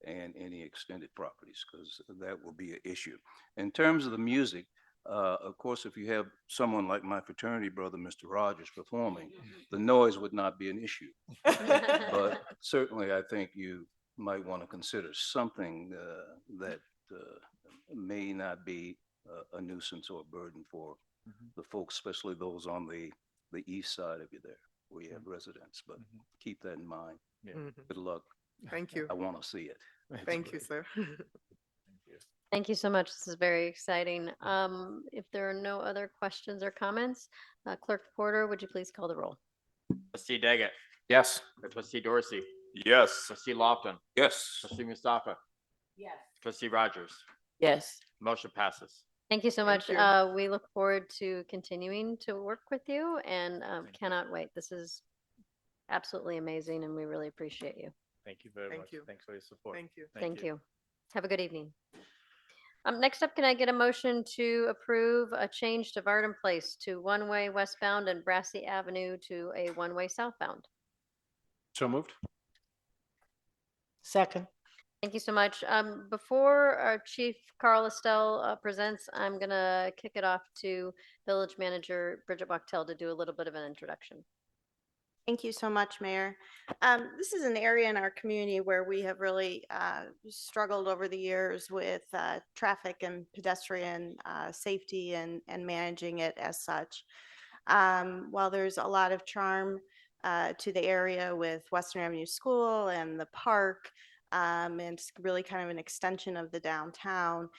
and any extended properties because that will be an issue. In terms of the music, of course, if you have someone like my fraternity brother, Mr. Rogers, performing, the noise would not be an issue. But certainly, I think you might want to consider something that may not be a nuisance or a burden for the folks, especially those on the east side of you there, where you have residents. But keep that in mind. Good luck. Thank you. I want to see it. Thank you, sir. Thank you so much. This is very exciting. If there are no other questions or comments, Clerk Porter, would you please call the roll? Trustee Daggett. Yes. Trustee Dorsey. Yes. Trustee Lofton. Yes. Trustee Mustafa. Yes. Trustee Rogers. Yes. Motion passes. Thank you so much. Thank you. We look forward to continuing to work with you and cannot wait. This is absolutely amazing and we really appreciate you. Thank you very Thank much. you. Thanks for your support. Thank you. Thank you. Have a good evening. Next up, can I get a motion to approve a change to Vardon Place to one-way westbound and Brassie Avenue to a one-way southbound? So moved. Second. Thank you so much. Before our Chief Carl Estelle presents, I'm gonna kick it off to Village Manager Bridget Wachtel to do a little bit of an introduction. Thank you so much, Mayor. This is an area in our community where we have really struggled over the years with traffic and pedestrian safety and managing it as such. While there's a lot of charm to the area with Western Avenue School and the park, and it's really kind of an extension of the downtown.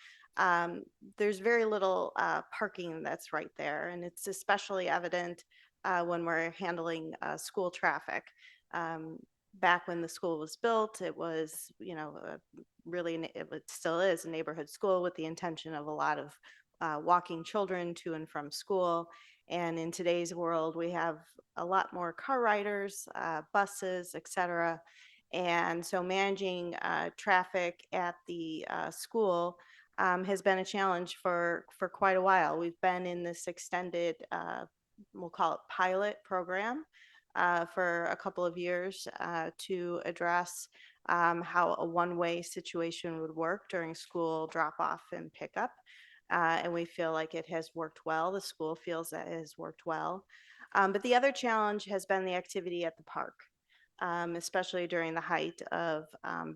There's very little parking that's right there, and it's especially evident when we're handling school traffic. Um, Back when the school was built, it was, really, it still is a neighborhood school with the intention of a lot of walking children to and from school. And in today's world, we have a lot more car riders, buses, et cetera. And so managing traffic at the school has been a challenge for quite a while. We've been in this extended, we'll call it pilot program, for a couple of years to address how a one-way situation would work during school drop-off and pickup. And we feel like it has worked well. The school feels that it has worked well. But the other challenge has been the activity at the park, especially during the height of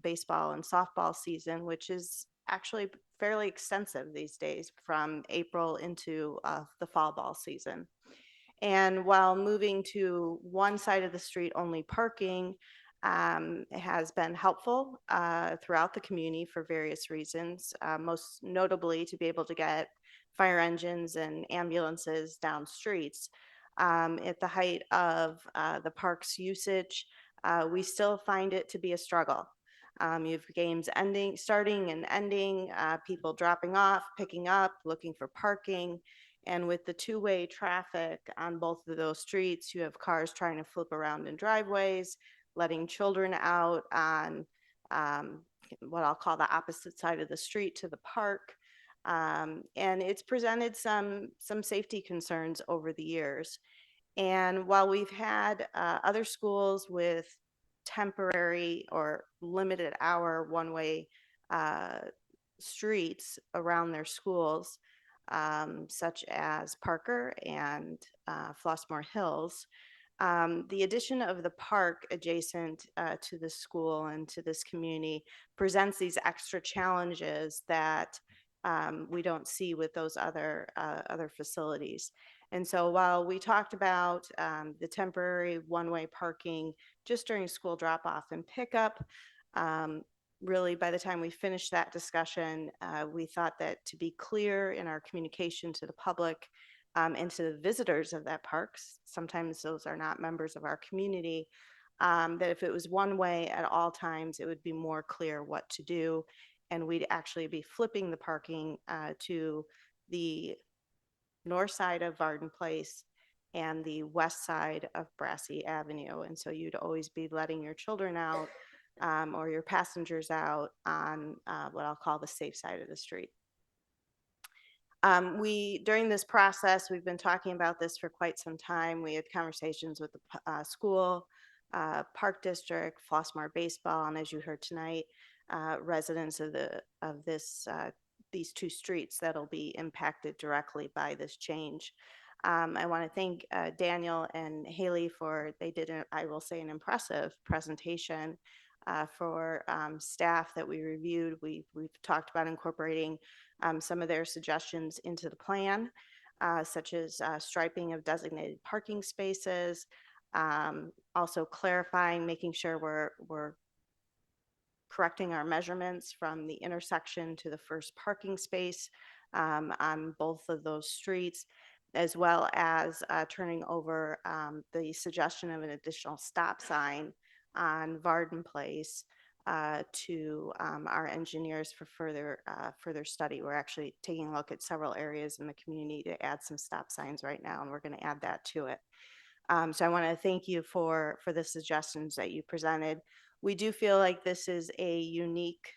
baseball and softball season, which is actually fairly extensive these days from April into the fall ball season. And while moving to one side of the street only parking has been helpful throughout the community for various reasons, most notably to be able to get fire engines and ambulances down streets. At the height of the park's usage, we still find it to be a struggle. You have games starting and ending, people dropping off, picking up, looking for parking. And with the two-way traffic on both of those streets, you have cars trying to flip around in driveways, letting children out on what I'll call the opposite side of the street to the park. And it's presented some safety concerns over the years. And while we've had other schools with temporary or limited hour one-way streets around their schools, such as Parker and Flossmoor Hills, the addition of the park adjacent to the school and to this community presents these extra challenges that we don't see with those other facilities. And so while we talked about the temporary one-way parking just during school drop-off and pickup, really by the time we finished that discussion, we thought that to be clear in our communication to the public and to the visitors of that park, sometimes those are not members of our community, that if it was one way at all times, it would be more clear what to do. And we'd actually be flipping the parking to the north side of Vardon Place and the west side of Brassie Avenue. And so you'd always be letting your children out or your passengers out on what I'll call the safe side of the street. During this process, we've been talking about this for quite some time. We had conversations with the school, park district, Flossmoor baseball, and as you heard tonight, residents of these two streets that'll be impacted directly by this change. I want to thank Daniel and Haley they did, I will say, an impressive presentation for staff that we reviewed. We've talked about incorporating some of their suggestions into the plan, such as striping of designated parking spaces, also clarifying, making sure we're correcting our measurements from the intersection to the first parking space on both of those streets, as well as turning over the suggestion of an additional stop sign on Vardon Place to our engineers for further study. We're actually taking a look at several areas in the community to add some stop signs right now, and we're going to add that to it. So I want to thank you for the suggestions that you presented. We do feel like this is a unique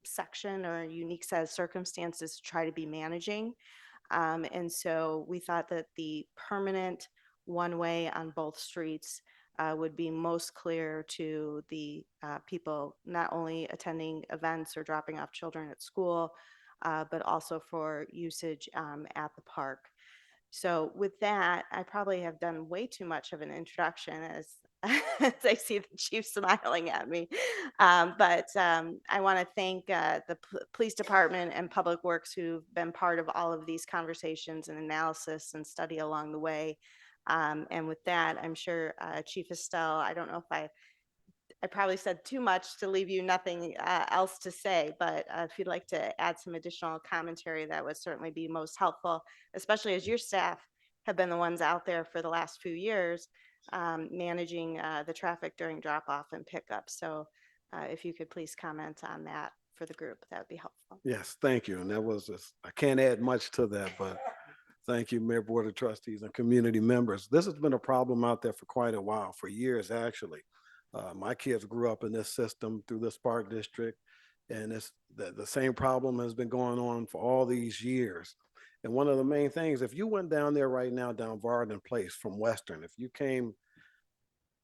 section or a unique set of circumstances to try to be managing. And so we thought that the permanent one-way on both streets would be most clear to the people not only attending events or dropping off children at school, but also for usage at the park. So with that, I probably have done way too much of an introduction as I see the chief smiling at me. But I want to thank the police department and public works who've been part of all of these conversations and analysis and study along the way. And with that, I'm sure Chief Estelle, I don't know if I I probably said too much to leave you nothing else to say, but if you'd like to add some additional commentary, that would certainly be most helpful, especially as your staff have been the ones out there for the last few years managing the traffic during drop off and pickup. So if you could please comment on that for the group, that would be helpful. Yes, thank you. And that was just, I can't add much to that, but thank you, Mayor, Board of Trustees, and community members. This has been a problem out there for quite a while, for years, actually. My kids grew up in this system through this park district, and it's the same problem has been going on for all these years. And one of the main things, if you went down there right now, down Vardon Place from Western, if you came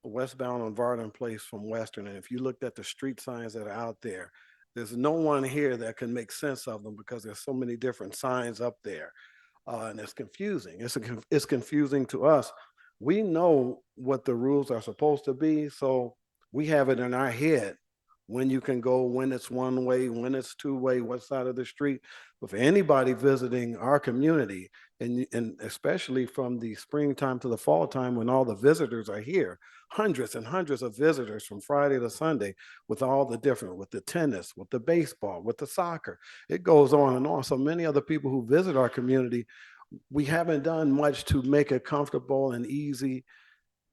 westbound on Vardon Place from Western, and if you looked at the street signs that are out there, there's no one here that can make sense of them because there's so many different signs up there. And it's confusing. It's confusing to us. We know what the rules are supposed to be, so we have it in our head when you can go, when it's one way, when it's two way, what side of the street. But for anybody visiting our community, and especially from the springtime to the fall time when all the visitors are here, hundreds and hundreds of visitors from Friday to Sunday with all the different, with the tennis, with the baseball, with the soccer, it goes on and on. So many other people who visit our community, we haven't done much to make it comfortable and easy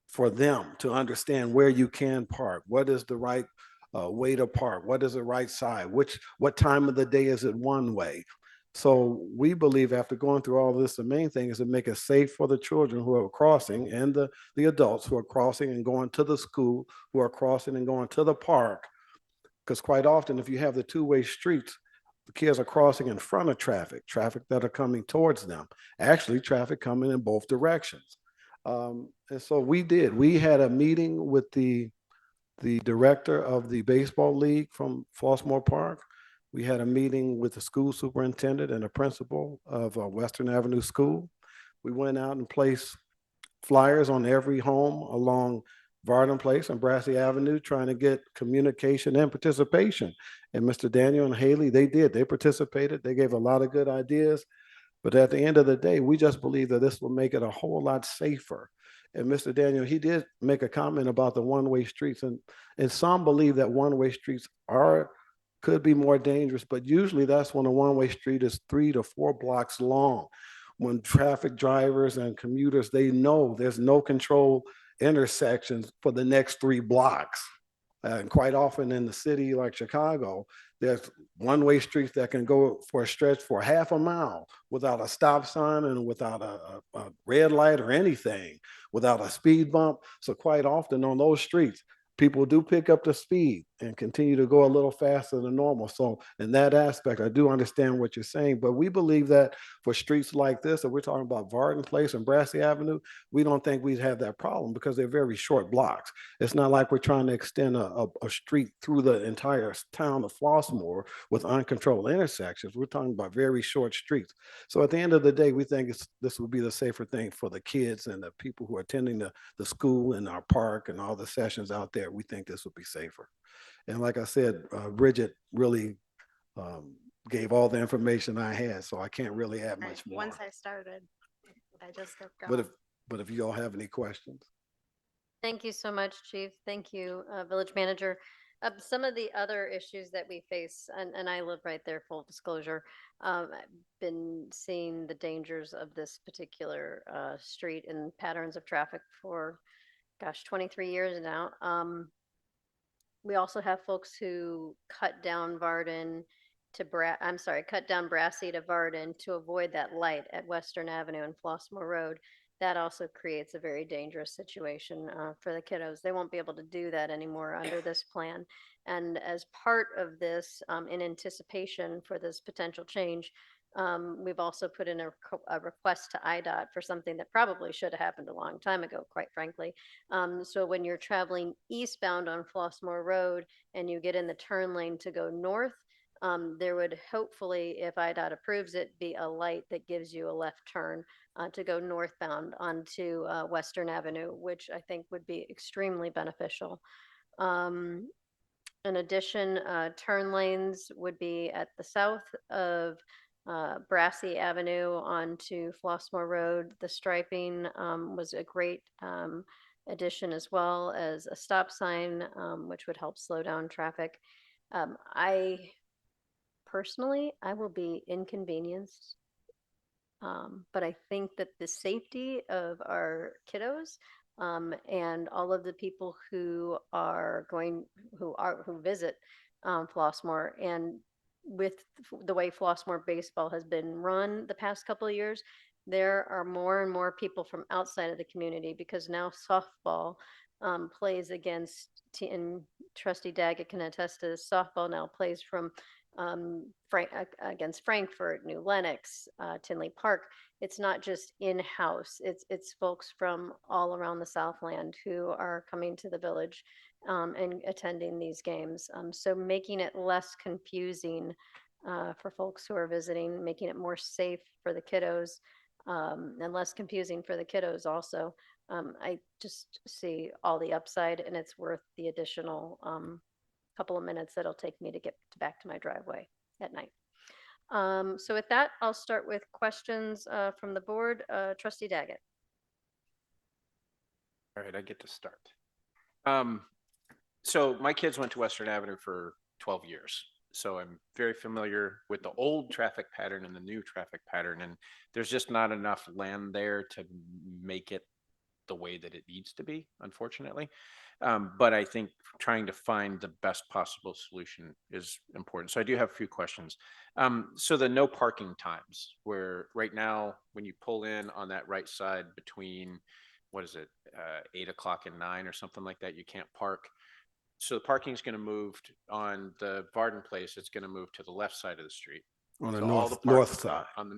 for them to understand where you can park, what is the right way to park, what is the right side, what time of the day is it one way. So we believe after going through all this, the main thing is to make it safe for the children who are crossing and the adults who are crossing and going to the school, who are crossing and going to the park. Because quite often, if you have the two-way streets, the kids are crossing in front of traffic that are coming towards them, actually traffic coming in both directions. And so we had a meeting with the director of the baseball league from Flossmoor Park. We had a meeting with the school superintendent and the principal of Western Avenue School. We went out and placed flyers on every home along Vardon Place and Brassie Avenue, trying to get communication and participation. And Mr. Daniel and Haley, they participated. They gave a lot of good ideas. But at the end of the day, we just believe that this will make it a whole lot safer. And Mr. Daniel, he did make a comment about the one-way streets, and some believe that one-way streets could be more dangerous, but usually that's when a one-way street is 3 to 4 blocks long. When traffic drivers and commuters, they know there's no control intersections for the next 3 blocks. And quite often in the city like Chicago, there's one-way streets that can go for a stretch for half a mile without a stop sign and without a red light or anything, without a speed bump. So quite often on those streets, people do pick up the speed and continue to go a little faster than normal. So in that aspect, I do understand what you're saying, but we believe that for streets like this, if we're talking about Vardon Place and Brassie Avenue, we don't think we'd have that problem because they're very short blocks. It's not like we're trying to extend a street through the entire town of Flossmoor with uncontrolled intersections. We're talking about very short streets. So at the end of the day, we think this would be the safer thing for the kids and the people who are attending the school and our park and all the sessions out there. We think this would be safer. And like I said, Bridget really gave all the information I had, so I can't really add much more. Once I started, I just kept going. But if you all have any questions. Thank you so much, Chief. Thank you, Village Manager. Some of the other issues that we face, and I live right there, full disclosure, I've been seeing the dangers of this particular street and patterns of traffic for, gosh, 23 years now. We also have folks who cut down Vardon cut down Brassie to Vardon to avoid that light at Western Avenue and Flossmoor Road. That also creates a very dangerous situation for the kiddos. They won't be able to do that anymore under this plan. And as part of this, in anticipation for this potential change, we've also put in a request to IDOT for something that probably should have happened a long time ago, quite frankly. So when you're traveling eastbound on Flossmoor Road and you get in the turn lane to go north, there would hopefully, if IDOT approves it, be a light that gives you a left turn to go northbound onto Western Avenue, which I think would be extremely beneficial. In addition, turn lanes would be at the south of Brassie Avenue onto Flossmoor Road. The striping was a great addition as well as a stop sign, which would help slow down traffic. I personally, I will be inconvenienced, but I think that the safety of our kiddos, and all of the people who are going, who visit, Flossmoor, and with the way Flossmoor baseball has been run the past couple of years, there are more and more people from outside of the community because now softball, plays against, and Trustee Daggett can attest to this, softball now plays from, against Frankfurt, New Lenox, Tinley Park. It's not just in-house. It's folks from all around the Southland who are coming to the village, and attending these games. So making it less confusing, for folks who are visiting, making it more safe for the kiddos, and less confusing for the kiddos also. I just see all the upside, and it's worth the additional, couple of minutes that it'll take me to get back to my driveway at night. So with that, I'll start with questions, from the board. Trustee Daggett. All right, I get to start. So my kids went to Western Avenue for 12 years. So I'm very familiar with the old traffic pattern and the new traffic pattern. And there's just not enough land there to make it the way that it needs to be, unfortunately. But I think trying to find the best possible solution is important. So I do have a few questions. So the no parking times, where right now, when you pull in on that right side between, what is it, 8 o'clock and 9 or something like that, you can't park. So the parking is going to move on the Vardon place. It's going to move to the left side of the street. On the So all north parking side. on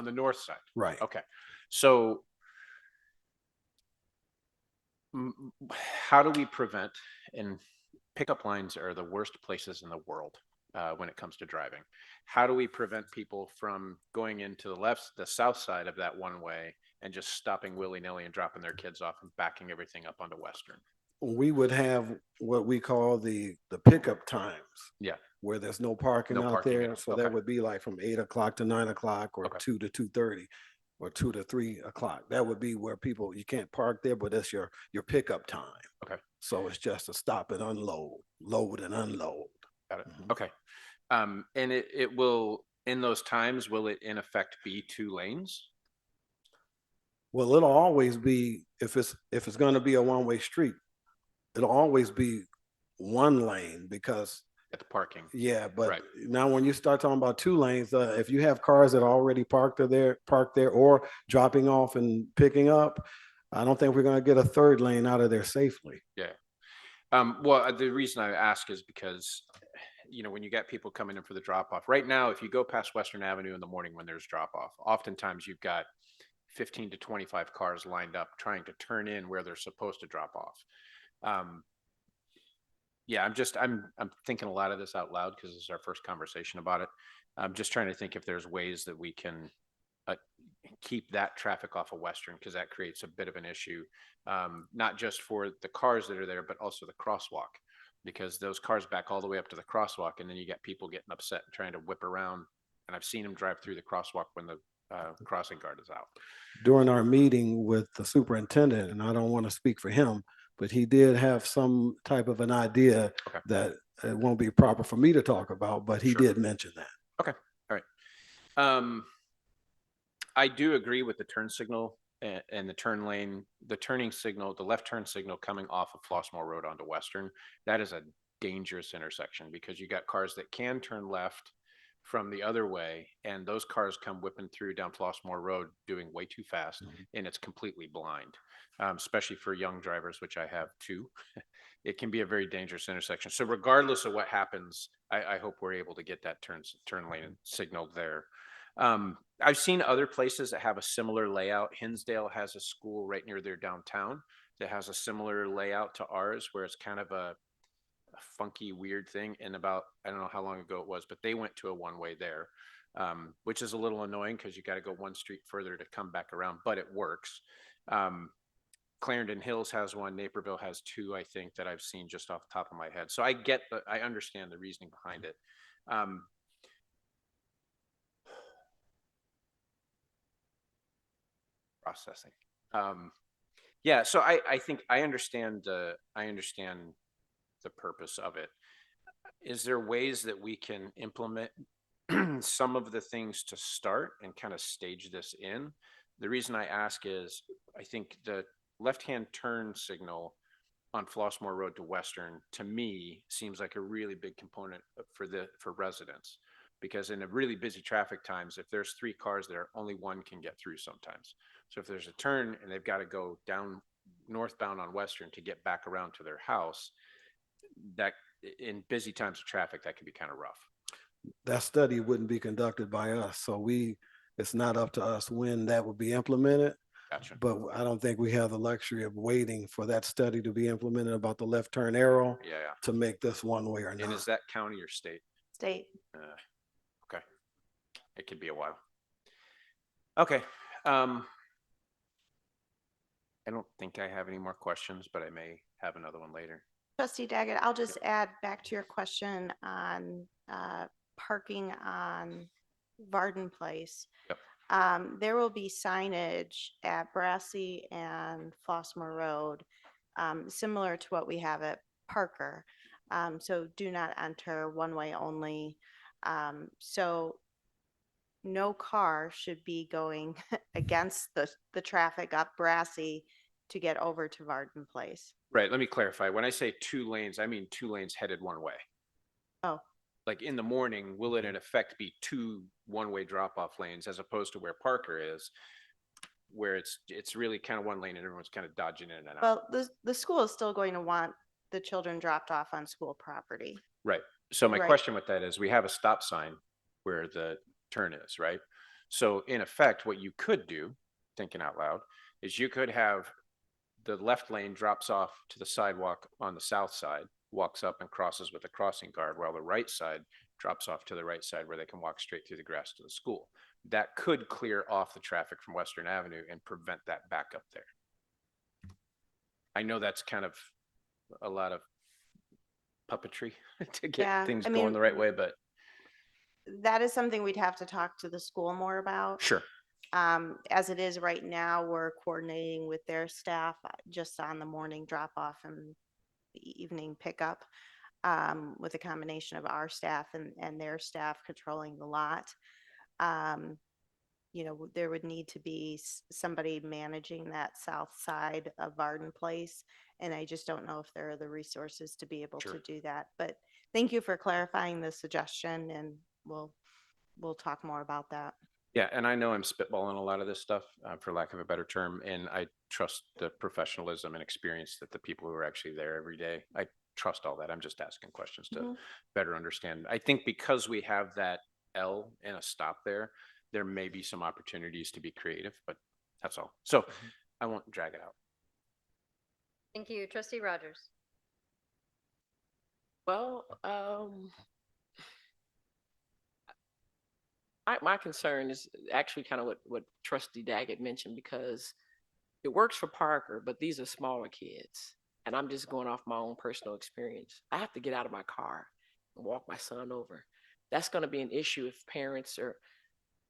the north side. Right. Okay. So how do we prevent, and pickup lines are the worst places in the world, when it comes to driving. How do we prevent people from going into the south side of that one way and just stopping willy-nilly and dropping their kids off and backing everything up onto Western? We would have what we call the pickup times. Yeah. Where there's no parking No out parking at there. all. So Okay. that would be like from 8 o'clock to 9 o'clock, or Okay. 2 to 2:30, or 2 to 3 o'clock. That would be where people, you can't park there, but that's your pickup time. Okay. So it's just to stop and unload, load and unload. Got it. Okay. And it will, in those times, will it in effect be 2 lanes? Well, it'll always be, if it's going to be a one-way street, it'll always be one lane, because At the parking. yeah, but Right. now when you start talking about 2 lanes, if you have cars that are already parked there, or dropping off and picking up, I don't think we're going to get a 3rd lane out of there safely. Yeah. Well, the reason I ask is because, when you get people coming in for the drop off right now, if you go past Western Avenue in the morning when there's drop off, oftentimes you've got 15 to 25 cars lined up trying to turn in where they're supposed to drop off. Yeah, I'm thinking a lot of this out loud because this is our first conversation about it. I'm just trying to think if there's ways that we can keep that traffic off of Western, because that creates a bit of an issue, not just for the cars that are there, but also the crosswalk, because those cars back all the way up to the crosswalk, and then you get people getting upset and trying to whip around. And I've seen them drive through the crosswalk when the crossing guard is out. During our meeting with the superintendent, and I don't want to speak for him, but he did have some type of an idea that it won't be proper for me to talk about, but he did mention that. Okay. All right. I do agree with the turn signal and the turn lane, the turning signal, the left turn signal coming off of Flossmoor Road onto Western. That is a dangerous intersection, because you got cars that can turn left from the other way, and those cars come whipping through down Flossmoor Road doing way too fast, and it's completely blind, especially for young drivers, which I have too. It can be a very dangerous intersection. So regardless of what happens, I hope we're able to get that turn lane signal there. I've seen other places that have a similar layout. Hinsdale has a school right near their downtown that has a similar layout to ours, where it's kind of a funky, weird thing. And about, I don't know how long ago it was, but they went to a one-way there, which is a little annoying because you got to go one street further to come back around, but it works. Clarendon Hills has one. Naperville has 2, I think, that I've seen just off the top of my head. So I understand the reasoning behind it. Processing. Yeah, so I think I understand the purpose of it. Is there ways that we can implement some of the things to start and kind of stage this in? The reason I ask is I think the left-hand turn signal on Flossmoor Road to Western, to me, seems like a really big component for residents. Because in a really busy traffic times, if there's 3 cars there, only one can get through sometimes. So if there's a turn and they've got to go down northbound on Western to get back around to their house, that in busy times of traffic, that can be kind of rough. That study wouldn't be conducted by us, so it's not up to us when that would be implemented. Gotcha. But I don't think we have the luxury of waiting for that study to be implemented about the left turn arrow Yeah, yeah. to make this one way or And not. is that county or state? State. Okay. It could be a while. Okay. I don't think I have any more questions, but I may have another one later. Trustee Daggett, I'll just add back to your question on parking on Vardon Place. Yep. There will be signage at Brassie and Flossmoor Road, similar to what we have at Parker. So do not enter, one way only. So no car should be going against the traffic up Brassie to get over to Vardon Place. Right. Let me clarify. When I say 2 lanes, I mean 2 lanes headed one way. Oh. Like in the morning, will it in effect be 2 one-way drop-off lanes as opposed to where Parker is, where it's really kind of 1 lane and everyone's kind of dodging in and out? Well, the school is still going to want the children dropped off on school property. Right. So my Right. question with that is we have a stop sign where the turn is, right? So in effect, what you could do, thinking out loud, is you could have the left lane drops off to the sidewalk on the south side, walks up and crosses with a crossing guard, while the right side drops off to the right side where they can walk straight through the grass to the school. That could clear off the traffic from Western Avenue and prevent that backup there. I know that's kind of a lot of puppetry to get Yeah, things I going mean, the right way, but that is something we'd have to talk to the school more about. sure. As it is right now, we're coordinating with their staff just on the morning drop off and the evening pickup, with a combination of our staff and their staff controlling the lot. You know, there would need to be somebody managing that south side of Vardon Place. And I just don't know if there are the resources to be able Sure. to do that. But thank you for clarifying the suggestion, and we'll talk more about that. Yeah, and I know I'm spitballing a lot of this stuff, for lack of a better term, and I trust the professionalism and experience that the people who are actually there every day. I trust all that. I'm just asking questions to Mhm. better understand. I think because we have that L and a stop there, there may be some opportunities to be creative, but that's all. So I won't drag it out. Thank you. Trustee Rogers. Well, my concern is actually kind of what Trustee Daggett mentioned, because it works for Parker, but these are smaller kids. And I'm just going off my own personal experience. I have to get out of my car and walk my son over. That's going to be an issue if parents are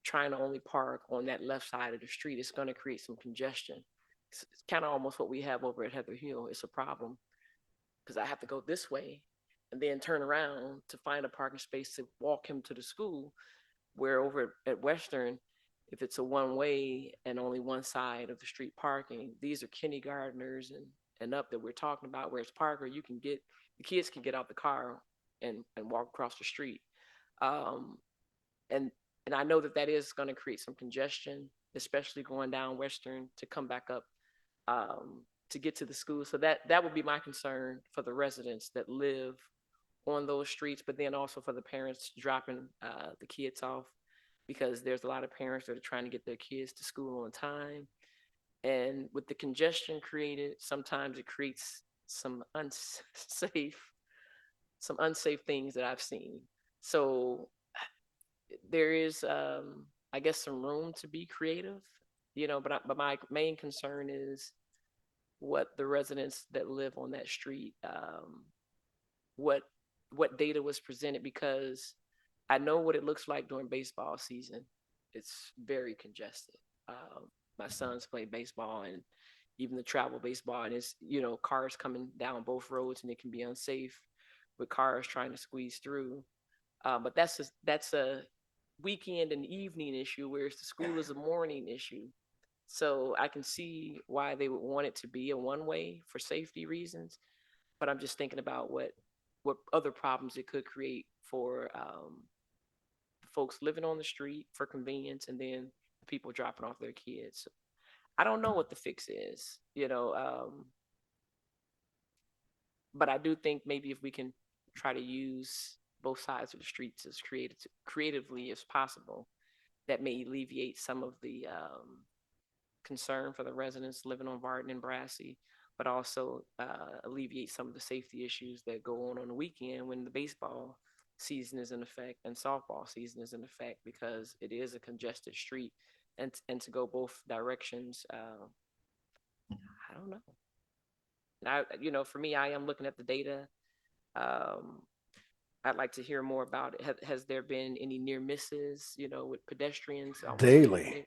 trying to only park on that left side of the street. It's going to create some congestion. It's kind of almost what we have over at Heather Hill. It's a problem because I have to go this way and then turn around to find a parking space to walk him to the school. Where over at Western, if it's a one way and only one side of the street parking, these are kindergartners and up that we're talking about. Whereas Parker, the kids can get out the car and walk across the street. And I know that is going to create some congestion, especially going down Western to come back up to get to the school. So that would be my concern for the residents that live on those streets, but then also for the parents dropping the kids off, because there's a lot of parents that are trying to get their kids to school on time. And with the congestion created, sometimes it creates some unsafe things that I've seen. So there is, I guess, some room to be creative, but my main concern is what the residents that live on that street, what data was presented, because I know what it looks like during baseball season. It's very congested. My sons play baseball, and even the travel baseball, and it's, cars coming down both roads and it can be unsafe with cars trying to squeeze through. But that's a weekend and evening issue, whereas the school is a morning issue. So I can see why they would want it to be a one way for safety reasons, but I'm just thinking about what other problems it could create for folks living on the street for convenience, and then the people dropping off their kids. I don't know what the fix is, but I do think maybe if we can try to use both sides of the streets as creatively as possible, that may alleviate some of the concern for the residents living on Vardon and Brassie, but also alleviate some of the safety issues that go on the weekend when the baseball season is in effect and softball season is in effect, because it is a congested street, and to go both directions, I don't know. Now, for me, I am looking at the data. I'd like to hear more about it. Has there been any near misses, with pedestrians? Daily.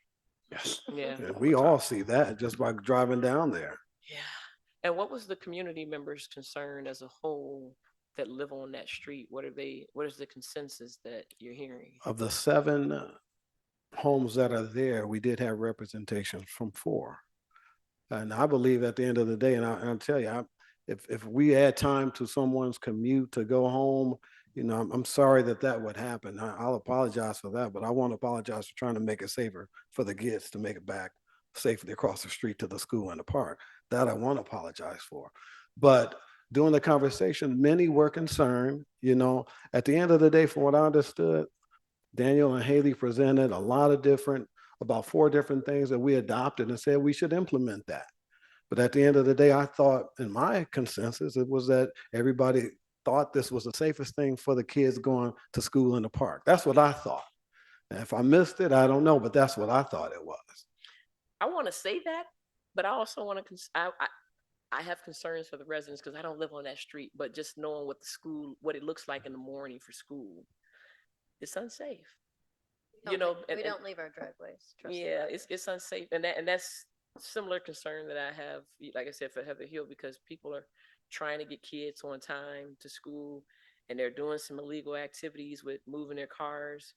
Yes. Yeah. And we all see that just by driving down there. Yeah. And what was the community members' concern as a whole that live on that street? What is the consensus that you're hearing? Of the 7 homes that are there, we did have representation from 4. And I believe at the end of the day, and I'll tell you, if we add time to someone's commute to go home, I'm sorry that would happen. I'll apologize for that, but I want to apologize for trying to make it safer for the kids to make it back safely across the street to the school and the park. That I want to apologize for. But during the conversation, many were concerned. At the end of the day, from what I understood, Daniel and Haley presented a lot of about 4 different things that we adopted and said we should implement that. But at the end of the day, I thought in my consensus, it was that everybody thought this was the safest thing for the kids going to school in the park. That's what I thought. And if I missed it, I don't know, but that's what I thought it was. I want to say that, but I also want to, I have concerns for the residents because I don't live on that street, but just knowing what it looks like in the morning for school, it's unsafe. We don't leave our driveways. Trust me. Yeah, it's unsafe, and that's similar concern that I have, like I said, for Heather Hill, because people are trying to get kids on time to school, and they're doing some illegal activities with moving their cars,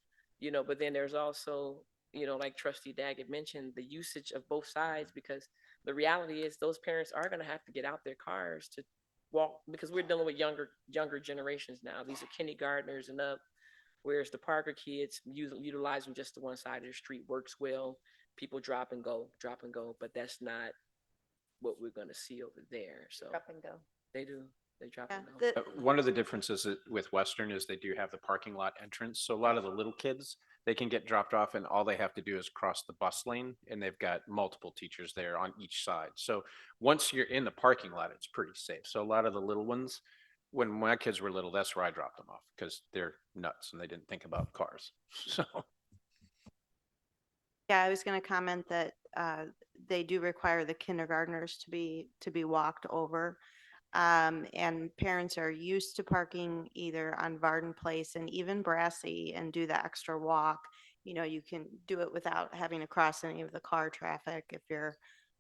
but then there's also, like Trustee Daggett mentioned, the usage of both sides, because the reality is those parents are going to have to get out their cars to walk, because we're dealing with younger generations now. These are kindergartners and up, whereas the Parker kids utilizing just the one side of the street works well. People drop and go, but that's not what we're going to see over there. So Drop and go. They do. They drop Yeah, and go. One of the differences with Western is they do have the parking lot entrance. So a lot of the little kids, they can get dropped off and all they have to do is cross the bus lane, and they've got multiple teachers there on each side. So once you're in the parking lot, it's pretty safe. So a lot of the little ones, when my kids were little, that's where I dropped them off because they're nuts and they didn't think about cars. So. Yeah, I was going to comment that they do require the kindergartners to be walked over. And parents are used to parking either on Vardon Place and even Brassie and do the extra walk. You can do it without having to cross any of the car traffic if you're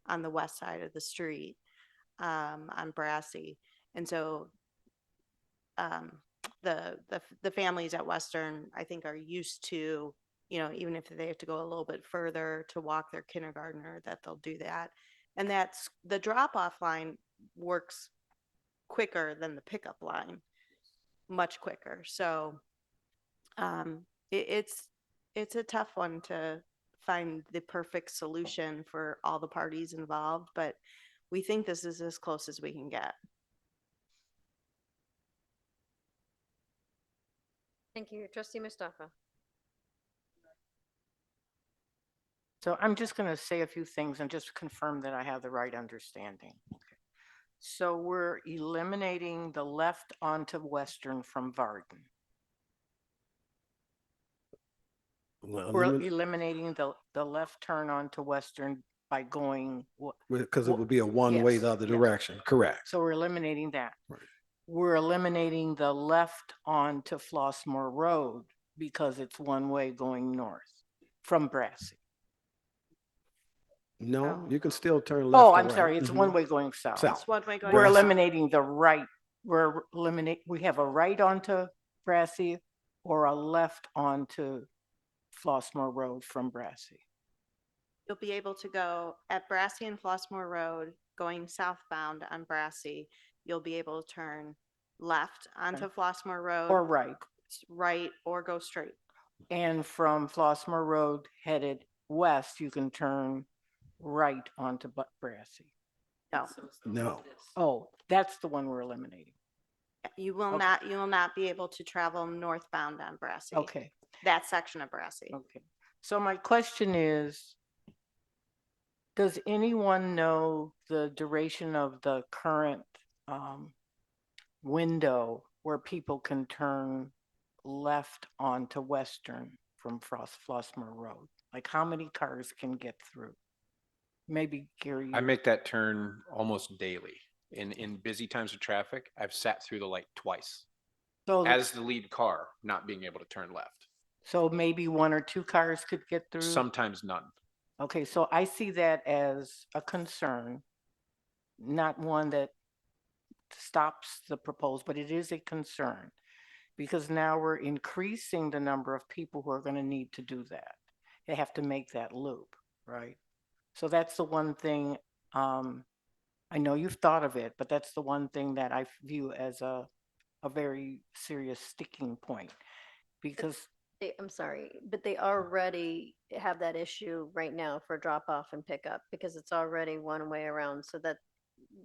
on the west side of the street on Brassie. And so the families at Western, I think, are used to, even if they have to go a little bit further to walk their kindergartner, that they'll do that. And that's the drop-off line works quicker than the pickup line, much quicker. So it's a tough one to find the perfect solution for all the parties involved, but we think this is as close as we can get. Thank you. Trustee Mustafa. So I'm just going to say a few things and just confirm that I have the right understanding. So we're eliminating the left onto Western from Vardon. We're eliminating the left turn onto Western by going. Because it would be a one-way Yes, the other yes. direction, correct? So we're eliminating that. Right. We're eliminating the left onto Flossmoor Road because it's one way going north from Brassie. No, you can still turn left. Oh, or I'm right. sorry, it's Mhm. one way going south. South. It's one way going. We're Brassie. eliminating the right, we have a right onto Brassie or a left onto Flossmoor Road from Brassie. You'll be able to go at Brassie and Flossmoor Road, going southbound on Brassie. You'll be able to turn left onto Flossmoor Road. Or right. Right, or go straight. And from Flossmoor Road headed west, you can turn right onto Brassie. No, No. Oh, that's the one we're eliminating. you will Okay. not, you will not be able to travel northbound on Brassie. Okay, That section of Brassie. okay. So my question is, does anyone know the duration of the current window where people can turn left onto Western from Flossmoor Road? Like how many cars can get through? Maybe Gary. I make that turn almost daily. In busy times of traffic, I've sat through the light twice So, as the lead car, not being able to turn left. so maybe one or two cars could get through? Sometimes none. Okay, so I see that as a concern, not one that stops the proposed, but it is a concern. Because now we're increasing the number of people who are going to need to do that. They have to make that loop, right? So that's the one thing, I know you've thought of it, but that's the one thing that I view as a very serious sticking point. Because I'm sorry, but they already have that issue right now for drop off and pickup because it's already one way around, so that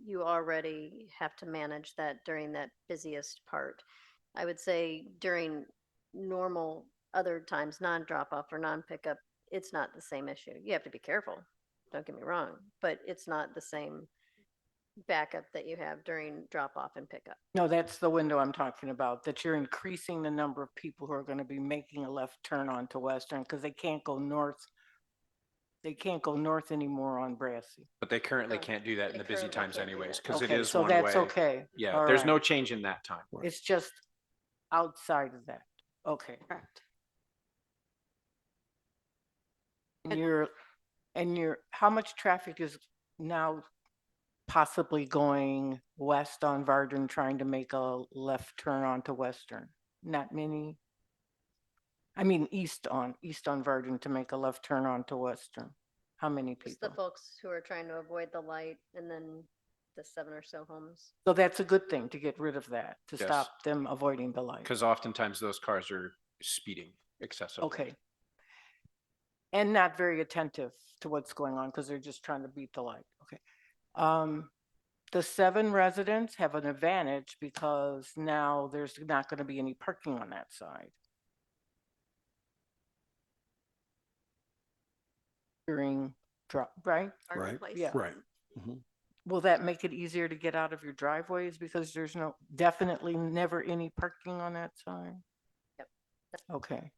you already have to manage that during that busiest part. I would say during normal other times, non-drop off or non-pickup, it's not the same issue. You have to be careful, don't get me wrong, but it's not the same backup that you have during drop off and pickup. no, that's the window I'm talking about, that you're increasing the number of people who are going to be making a left turn onto Western because they can't go north. They can't go north anymore on Brassie. But they currently Correct. can't do that in They the busy currently times can't do anyways, that. because it Okay, is so one that's way. okay. Yeah, All there's no right. change in that time. It's just outside of that. Okay. Correct. And how much traffic is now possibly going west on Vardon trying to make a left turn onto Western? Not many. I mean, east on Vardon to make a left turn onto Western. How many Just the people? folks who are trying to avoid the light and then the 7 or so homes. So that's a good thing to get rid of that, to Yes. stop them avoiding the light. Because oftentimes those cars are speeding excessively. Okay. And not very attentive to what's going on because they're just trying to beat the light. Okay. The 7 residents have an advantage because now there's not going to be any parking on that side. During drop, right? Martin Right. Place. Yeah. Right. Mhm. Will that make it easier to get out of your driveways because there's definitely never any parking on that side? Yep. Okay.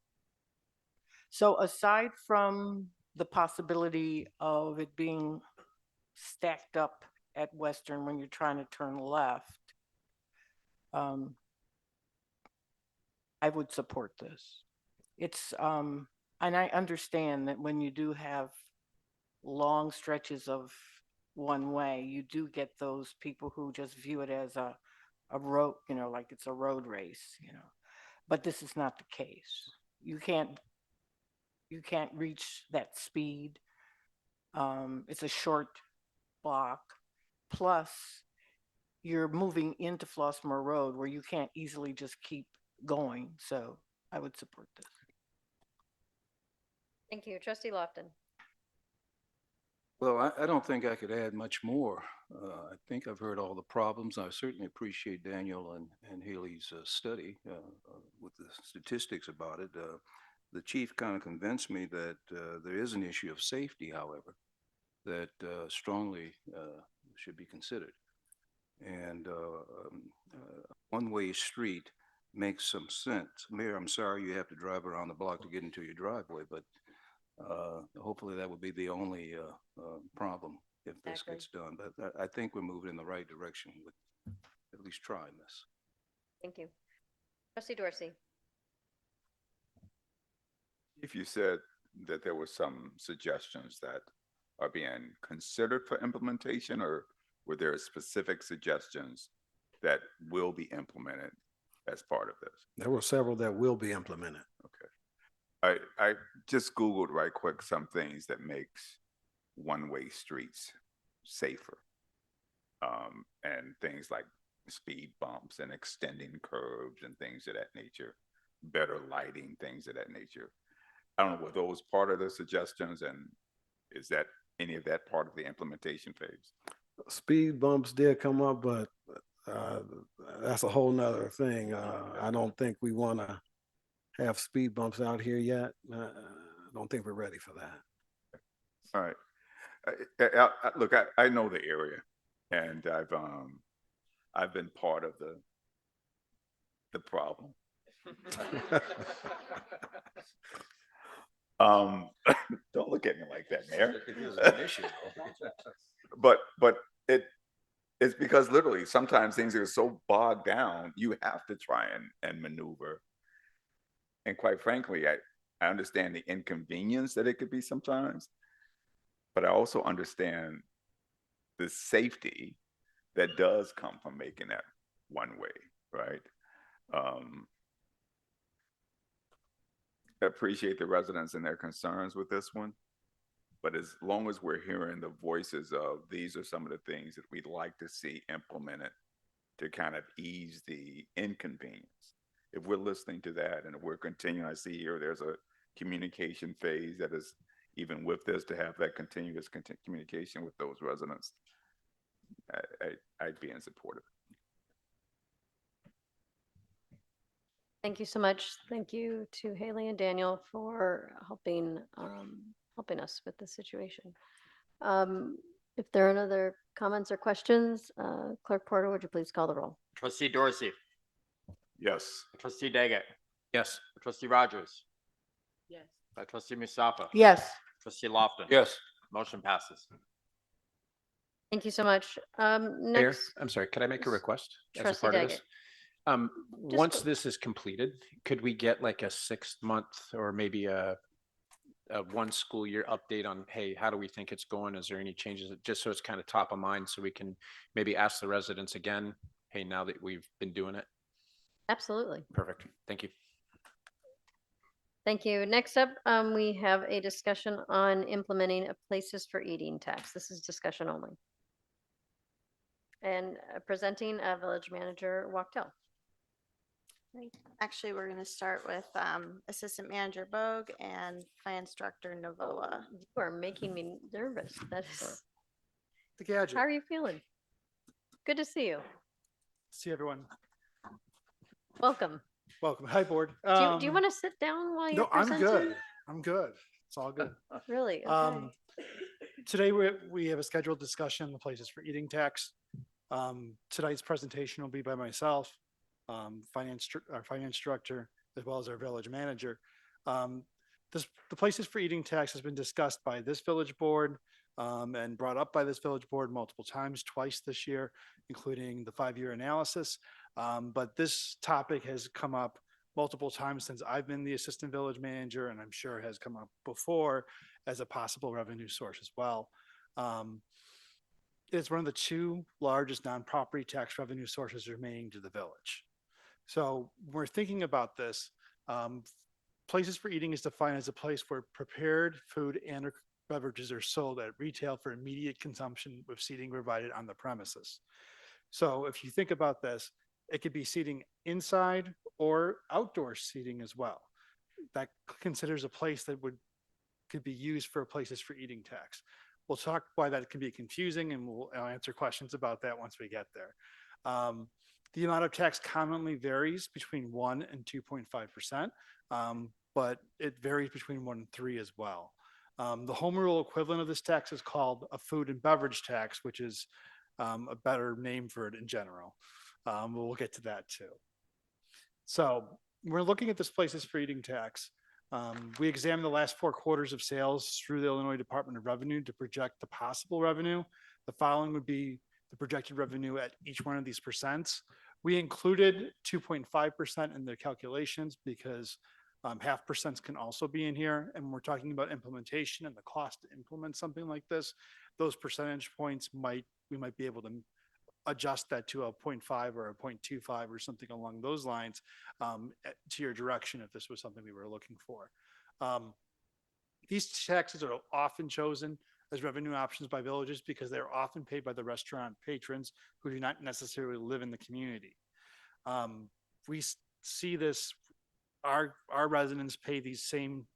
So aside from the possibility of it being stacked up at Western when you're trying to turn left, I would support this. It's, and I understand that when you do have long stretches of one way, you do get those people who just view it as a road, like it's a road race, but this is not the case. You can't reach that speed. It's a short block. Plus, you're moving into Flossmoor Road where you can't easily just keep going. So I would support this. Thank you. Trustee Lofton. Well, I don't think I could add much more. I think I've heard all the problems. I certainly appreciate Daniel and Haley's study with the statistics about it. The chief kind of convinced me that there is an issue of safety, however, that strongly should be considered. And one-way street makes some sense. Mayor, I'm sorry you have to drive around the block to get into your driveway, but hopefully that would be the only problem if this gets done. But I think we're moving in the right direction with at least trying this. Thank you. Trustee Dorsey. If you said that there were some suggestions that are being considered for implementation, or were there specific suggestions that will be implemented as part of this? There were several that will be implemented. I just Googled right quick some things that makes one-way streets safer. And things like speed bumps and extending curbs and things of that nature, better lighting, things of that nature. I don't know, were those part of the suggestions, and is that any of that part of the implementation phase? Speed bumps did come up, but that's a whole nother thing. I don't think we want to have speed bumps out here yet. I don't think we're ready for that. All right. Look, I know the area, and I've been part of the problem. Don't look at me like that, Mayor. But it's because literally sometimes things are so bogged down, you have to try and maneuver. And quite frankly, I understand the inconvenience that it could be sometimes, but I also understand the safety that does come from making that one way, right? I appreciate the residents and their concerns with this one, but as long as we're hearing the voices of these are some of the things that we'd like to see implemented to kind of ease the inconvenience. If we're listening to that and if we're continuing, I see here there's a communication phase that is even with this to have that continuous communication with those residents. I'd be in support of it. Thank you so much. Thank you to Haley and Daniel for helping us with this situation. If there are no other comments or questions, Clerk Porter, would you please call the roll? Trustee Dorsey. Yes. Trustee Daggett. Yes. Trustee Rogers. Yes. By Trustee Mustafa. Yes. Trustee Lofton. Yes. Motion passes. Thank you so much. Mayor, Next, I'm sorry, could I make a request as a Trustee part of this? Daggett. Once this is completed, could we get like a 6-month or maybe a 1 school year update on, hey, how do we think it's going? Is there any changes? Just so it's kind of top of mind so we can maybe ask the residents again, hey, now that we've been doing it. Absolutely. Perfect. Thank you. Thank you. Next up, we have a discussion on implementing a places for eating tax. This is discussion only. And presenting Village Manager Wachtel. Great. Actually, we're going to start with Assistant Manager Bogue and Finance Director Novoa. You are making me nervous. That is. The gadget. How are you feeling? Good to see you. See everyone. Welcome. Welcome. Hi, board. Do you want to sit down while you're No, I'm presenting? good. I'm good. It's all good. Really? Okay. Today we have a scheduled discussion on the places for eating tax. Tonight's presentation will be by myself, our finance director, as well as our village manager. The places for eating tax has been discussed by this village board and brought up by this village board multiple times, twice this year, including the 5-year analysis. But this topic has come up multiple times since I've been the assistant village manager, and I'm sure it has come up before as a possible revenue source as well. It's one of the 2 largest non-property tax revenue sources remaining to the village. So we're thinking about this. Places for eating is defined as a place where prepared food and beverages are sold at retail for immediate consumption with seating provided on the premises. So if you think about this, it could be seating inside or outdoor seating as well. That considers a place that could be used for places for eating tax. We'll talk why that can be confusing, and I'll answer questions about that once we get there. The amount of tax commonly varies between 1 and 2.5%, but it varies between 1 and 3 as well. The home rule equivalent of this tax is called a food and beverage tax, which is a better name for it in general. We'll get to that too. So we're looking at this places for eating tax. We examined the last 4 quarters of sales through the Illinois Department of Revenue to project the possible revenue. The following would be the projected revenue at each one of these percents. We included 2.5% in the calculations because Half percents can also be in here. And when we're talking about implementation and the cost to implement something like this, those percentage points we might be able to adjust that to a 0.5 or a 0.25 or something along those lines to your direction if this was something we were looking for. These taxes are often chosen as revenue options by villages because they're often paid by the restaurant patrons who do not necessarily live in the community. We see this, our residents pay these same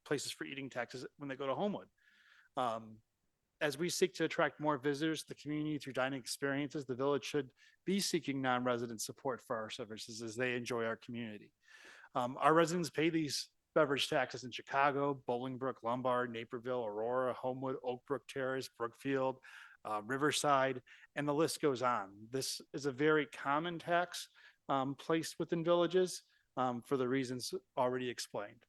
places for eating taxes when they go to Homewood. As we seek to attract more visitors to the community through dining experiences, the village should be seeking non-resident support for our services as they enjoy our community. Our residents pay these beverage taxes in Chicago, Bolingbrook, Lombard, Naperville, Aurora, Homewood, Oak Brook Terrace, Brookfield, Riverside, and the list goes on. This is a very common tax placed within villages for the reasons already explained.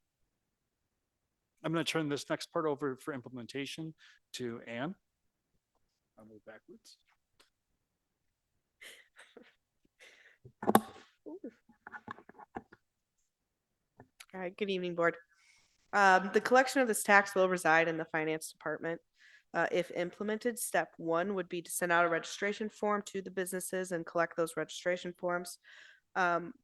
I'm going to turn this next part over for implementation to Anne. I'll move backwards. All right, good evening, board. The collection of this tax will reside in the finance department. If implemented, step one would be to send out a registration form to the businesses and collect those registration forms.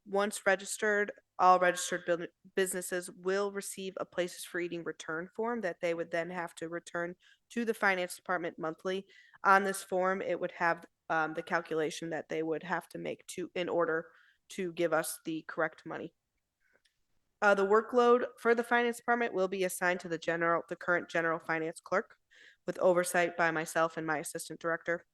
Once registered, all registered businesses will receive a places for eating return form that they would then have to return to the finance department monthly. On this form, it would have the calculation that they would have to make in order to give us the correct money. The workload for the finance department will be assigned to the current general finance clerk with oversight by myself and my assistant director.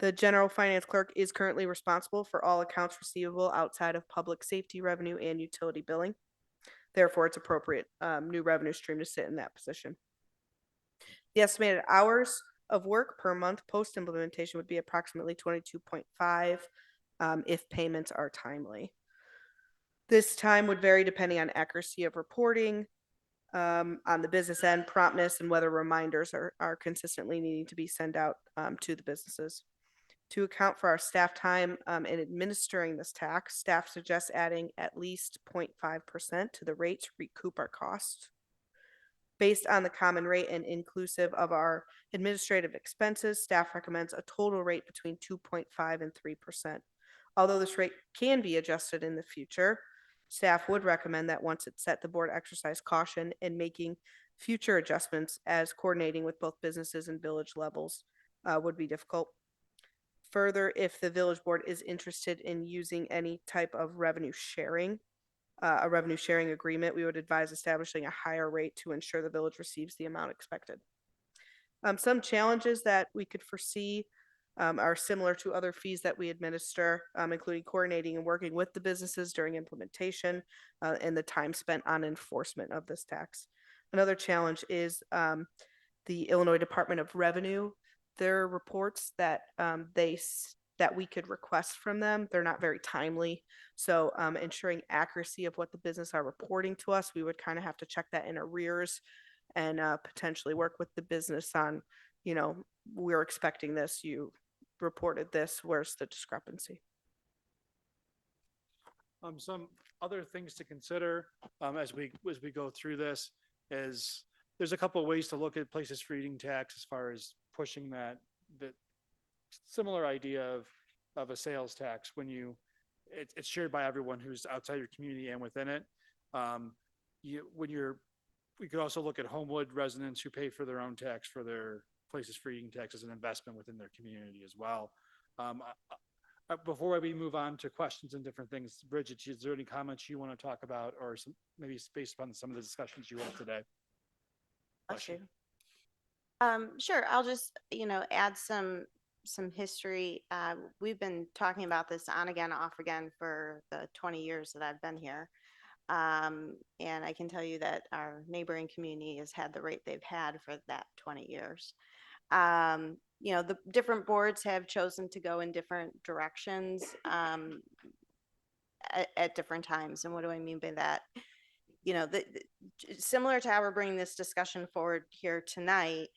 The general finance clerk is currently responsible for all accounts receivable outside of public safety revenue and utility billing. Therefore, it's appropriate new revenue stream to sit in that position. The estimated hours of work per month post implementation would be approximately 22.5 if payments are timely. This time would vary depending on accuracy of reporting, on the business end, promptness, and whether reminders are consistently needing to be sent out to the businesses. To account for our staff time in administering this tax, staff suggests adding at least 0.5% to the rate to recoup our costs. Based on the common rate and inclusive of our administrative expenses, staff recommends a total rate between 2.5 and 3%. Although this rate can be adjusted in the future, staff would recommend that once it's set, the board exercise caution in making future adjustments as coordinating with both businesses and village levels would be difficult. Further, if the village board is interested in using any type of revenue sharing, a revenue sharing agreement, we would advise establishing a higher rate to ensure the village receives the amount expected. Some challenges that we could foresee are similar to other fees that we administer, including coordinating and working with the businesses during implementation and the time spent on enforcement of this tax. Another challenge is the Illinois Department of Revenue. Their reports that that we could request from them, they're not very timely. So ensuring accuracy of what the business are reporting to us, we would kind of have to check that in arrears and potentially work with the business on, we're expecting this, you reported this, where's the discrepancy? Some other things to consider as we go through this is there's a couple of ways to look at places for eating tax as far as pushing that similar idea of a sales tax when it's shared by everyone who's outside your community and within it. We could also look at Homewood residents who pay for their own tax for their places for eating tax as an investment within their community as well. Before we move on to questions and different things, Bridget, is there any comments you want to talk about or maybe based upon some of the discussions you had today? Bless you. Sure. I'll just, add some history. We've been talking about this on again, off again for the 20 years that I've been here. And I can tell you that our neighboring community has had the rate they've had for that 20 years. The different boards have chosen to go in different directions at different times. And what do I mean by that? Similar to how we're bringing this discussion forward here tonight,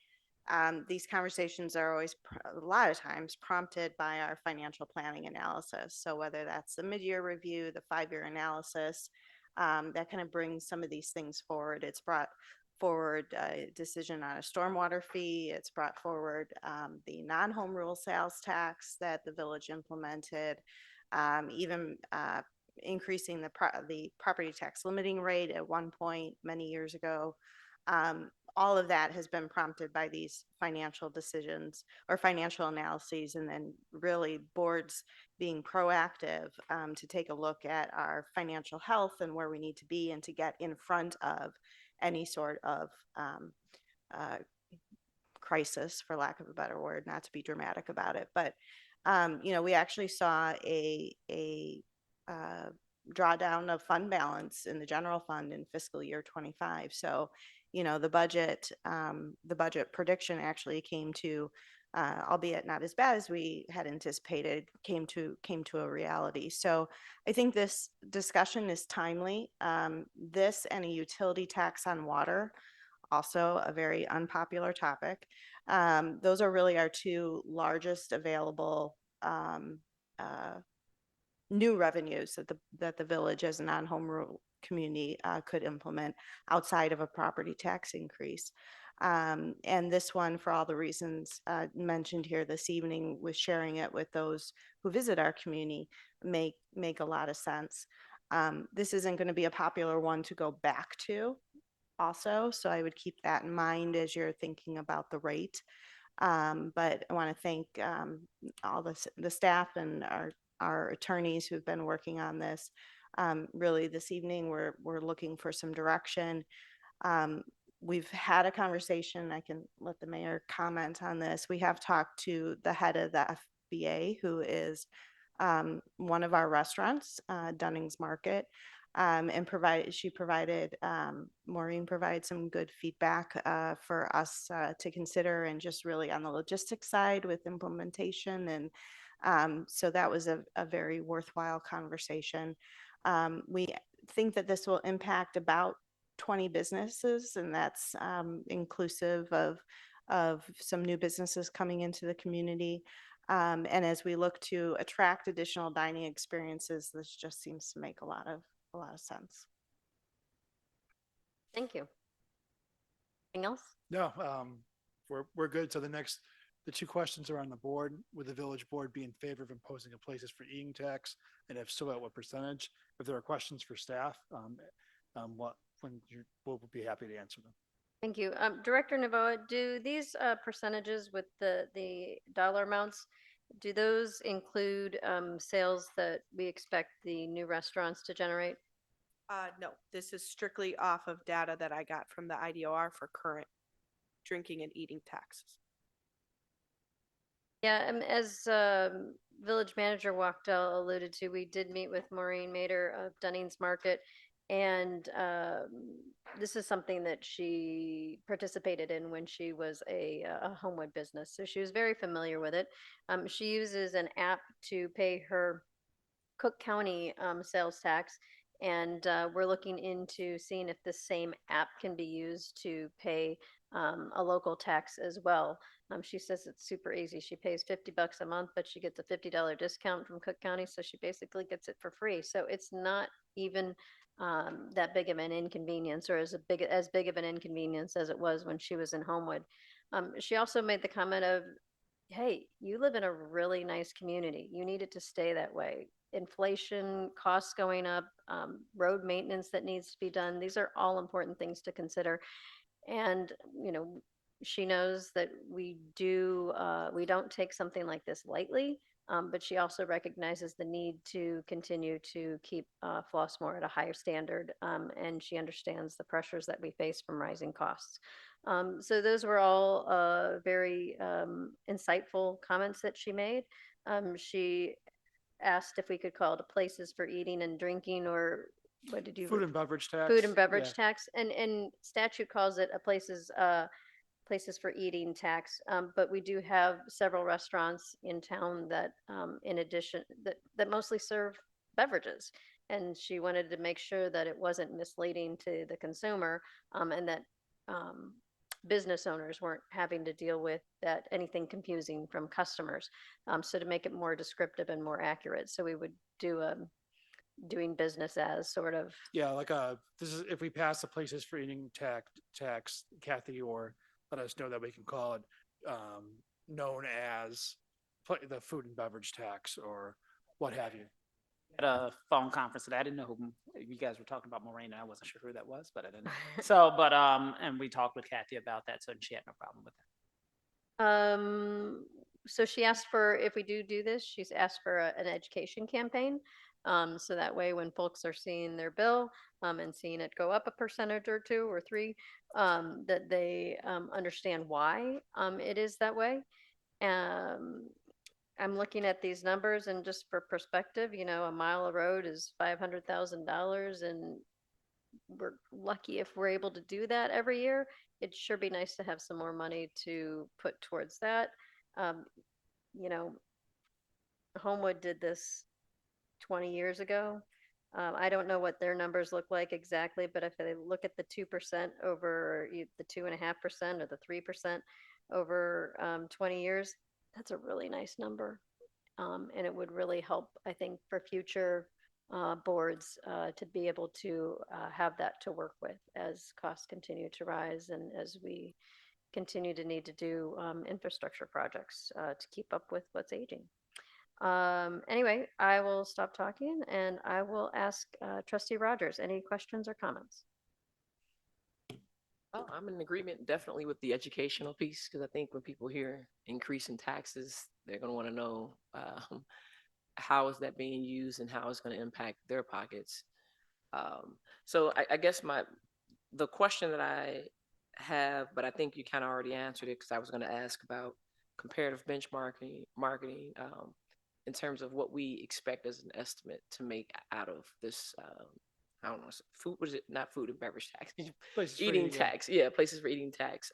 these conversations are always a lot of times prompted by our financial planning analysis. So whether that's the mid-year review, the 5-year analysis, that kind of brings some of these things forward. It's brought forward a decision on a stormwater fee. It's brought forward the non-home rule sales tax that the village implemented, even increasing the property tax limiting rate at one point many years ago. All of that has been prompted by these financial decisions or financial analyses, and then really boards being proactive to take a look at our financial health and where we need to be and to get in front of any sort of crisis, for lack of a better word, not to be dramatic about it. But, we actually saw a drawdown of fund balance in the general fund in fiscal year 25. So, the budget prediction actually came to, albeit not as bad as we had anticipated, came to a reality. So I think this discussion is timely. This and a utility tax on water, also a very unpopular topic. Those are really our two largest available new revenues that the village as a non-home rule community could implement outside of a property tax increase. And this one, for all the reasons mentioned here this evening, with sharing it with those who visit our community, make a lot of sense. This isn't going to be a popular one to go back to also, so I would keep that in mind as you're thinking about the rate. But I want to thank all the staff and our attorneys who've been working on this. Really, this evening, we're looking for some direction. We've had a conversation. I can let the mayor comment on this. We have talked to the head of the FBA, who is one of our restaurants, Dunning's Market, and Maureen provided some good feedback for us to consider, and just really on the logistics side with implementation. And so that was a very worthwhile conversation. We think that this will impact about 20 businesses, and that's inclusive of some new businesses coming into the community. And as we look to attract additional dining experiences, this just seems to make a lot of sense. Thank you. Anything else? No, we're good. So the two questions are on the board. Would the village board be in favor of imposing a places for eating tax? And if so, at what percentage? If there are questions for staff, we'll be happy to answer them. Thank you. Director Novoa, do these percentages with the dollar amounts, do those include sales that we expect the new restaurants to generate? No, this is strictly off of data that I got from the IDOR for current drinking and eating taxes. Yeah, as village manager Wachtel alluded to, we did meet with Maureen Mader of Dunning's Market, and this is something that she participated in when she was a Homewood business, so she was very familiar with it. She uses an app to pay her Cook County sales tax, and we're looking into seeing if the same app can be used to pay a local tax as well. She says it's super easy. She pays $50 a month, but she gets a $50 discount from Cook County, so she basically gets it for free. So it's not even that big of an inconvenience, or as big of an inconvenience as it was when she was in Homewood. She also made the comment of, hey, you live in a really nice community. You need it to stay that way. Inflation, costs going up, road maintenance that needs to be done. These are all important things to consider. And, she knows that we don't take something like this lightly, but she also recognizes the need to continue to keep Flossmoor at a higher standard. And she understands the pressures that we face from rising costs. So those were all very insightful comments that she made. She asked if we could call it a places for eating and drinking, or what did you? Food and beverage tax. Food and beverage Yeah. tax, and statute calls it a places for eating tax. But we do have several restaurants in town that, in addition, that mostly serve beverages. And she wanted to make sure that it wasn't misleading to the consumer, and that business owners weren't having to deal with anything confusing from customers. So to make it more descriptive and more accurate. So we would do doing business as sort of. Yeah, like this is if we pass the places for eating tax, Kathy, or let us know that we can call it known as the food and beverage tax or what have you. At a phone conference today. I didn't know who you guys were talking about. Morena. I wasn't sure who that was, but I didn't know. So, but and we talked with Kathy about that, so she had no problem with that. So she asked for, if we do this, she's asked for an education campaign. So that way when folks are seeing their bill, and seeing it go up a percentage or two or three, that they, understand why, it is that way. Um, I'm looking at these numbers and just for perspective, a mile of road is $500,000, and we're lucky if we're able to do that every year. It'd sure be nice to have some more money to put towards that. Um, you know, Homewood did this 20 years ago. I don't know what their numbers look like exactly, but if they look at the 2% over the 2.5% or the 3% over 20 years, that's a really nice number. And it would really help, I think, for future boards to be able to have that to work with as costs continue to rise and as we continue to need to do infrastructure projects to keep up with what's aging. Anyway, I will stop talking and I will ask Trustee Rogers, any questions or comments? Oh, I'm in agreement definitely with the educational piece, because I think when people hear increase in taxes, they're going to want to know how is that being used and how it's going to impact their pockets. So I guess the question that I have, but I think you kind of already answered it, because I was going to ask about comparative benchmarking, marketing, in terms of what we expect as an estimate to make out of this. I don't know, food, what is it? Not food and beverage tax, Places for eating eating, yeah. tax. Yeah, places for eating tax.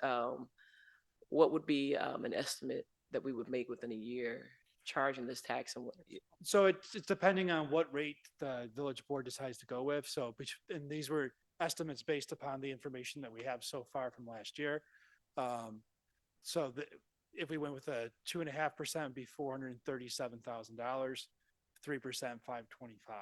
What would be an estimate that we would make within a year charging this tax, and what? So it's depending on what rate the village board decides to go with. So, and these were estimates based upon the information that we have so far from last year. So if we went with a 2.5%, be $437,000, 3%, 525.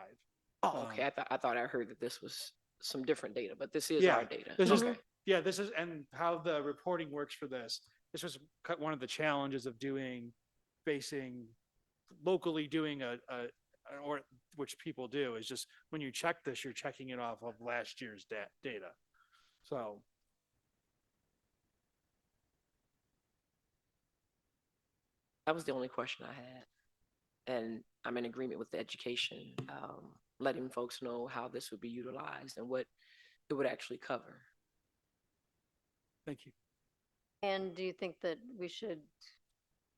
Oh, okay. I thought I heard that this was some different data, but this is Yeah, our data. this is Okay. this is and how the reporting works for this. This was one of the challenges of locally doing or which people do is just when you check this, you're checking it off of last year's data. So That was the only question I had. And I'm in agreement with the education, letting folks know how this would be utilized and what it would actually cover. thank you. And do you think that we should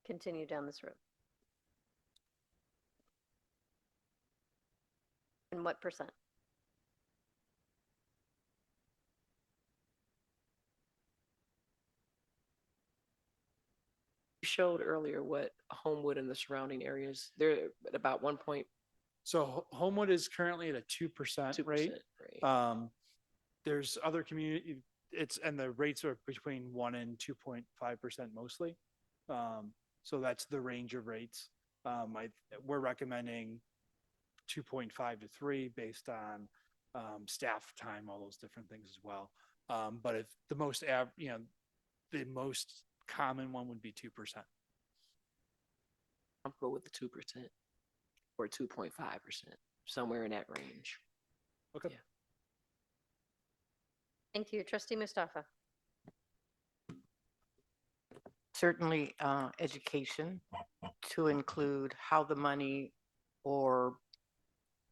continue down this road? And what percent? You showed earlier what Homewood and the surrounding areas, they're at about 1 point. So Homewood is currently at a 2% rate. There's other community, and the rates are between 1 and 2.5% mostly. So that's the range of rates. We're recommending 2.5 to 3 based on staff time, all those different things as well. But if the most the most common one would be 2%. I'm cool with the 2% or 2.5%, somewhere in that range. Okay. Yeah. Thank you. Trustee Mustafa. Certainly, education to include how the money or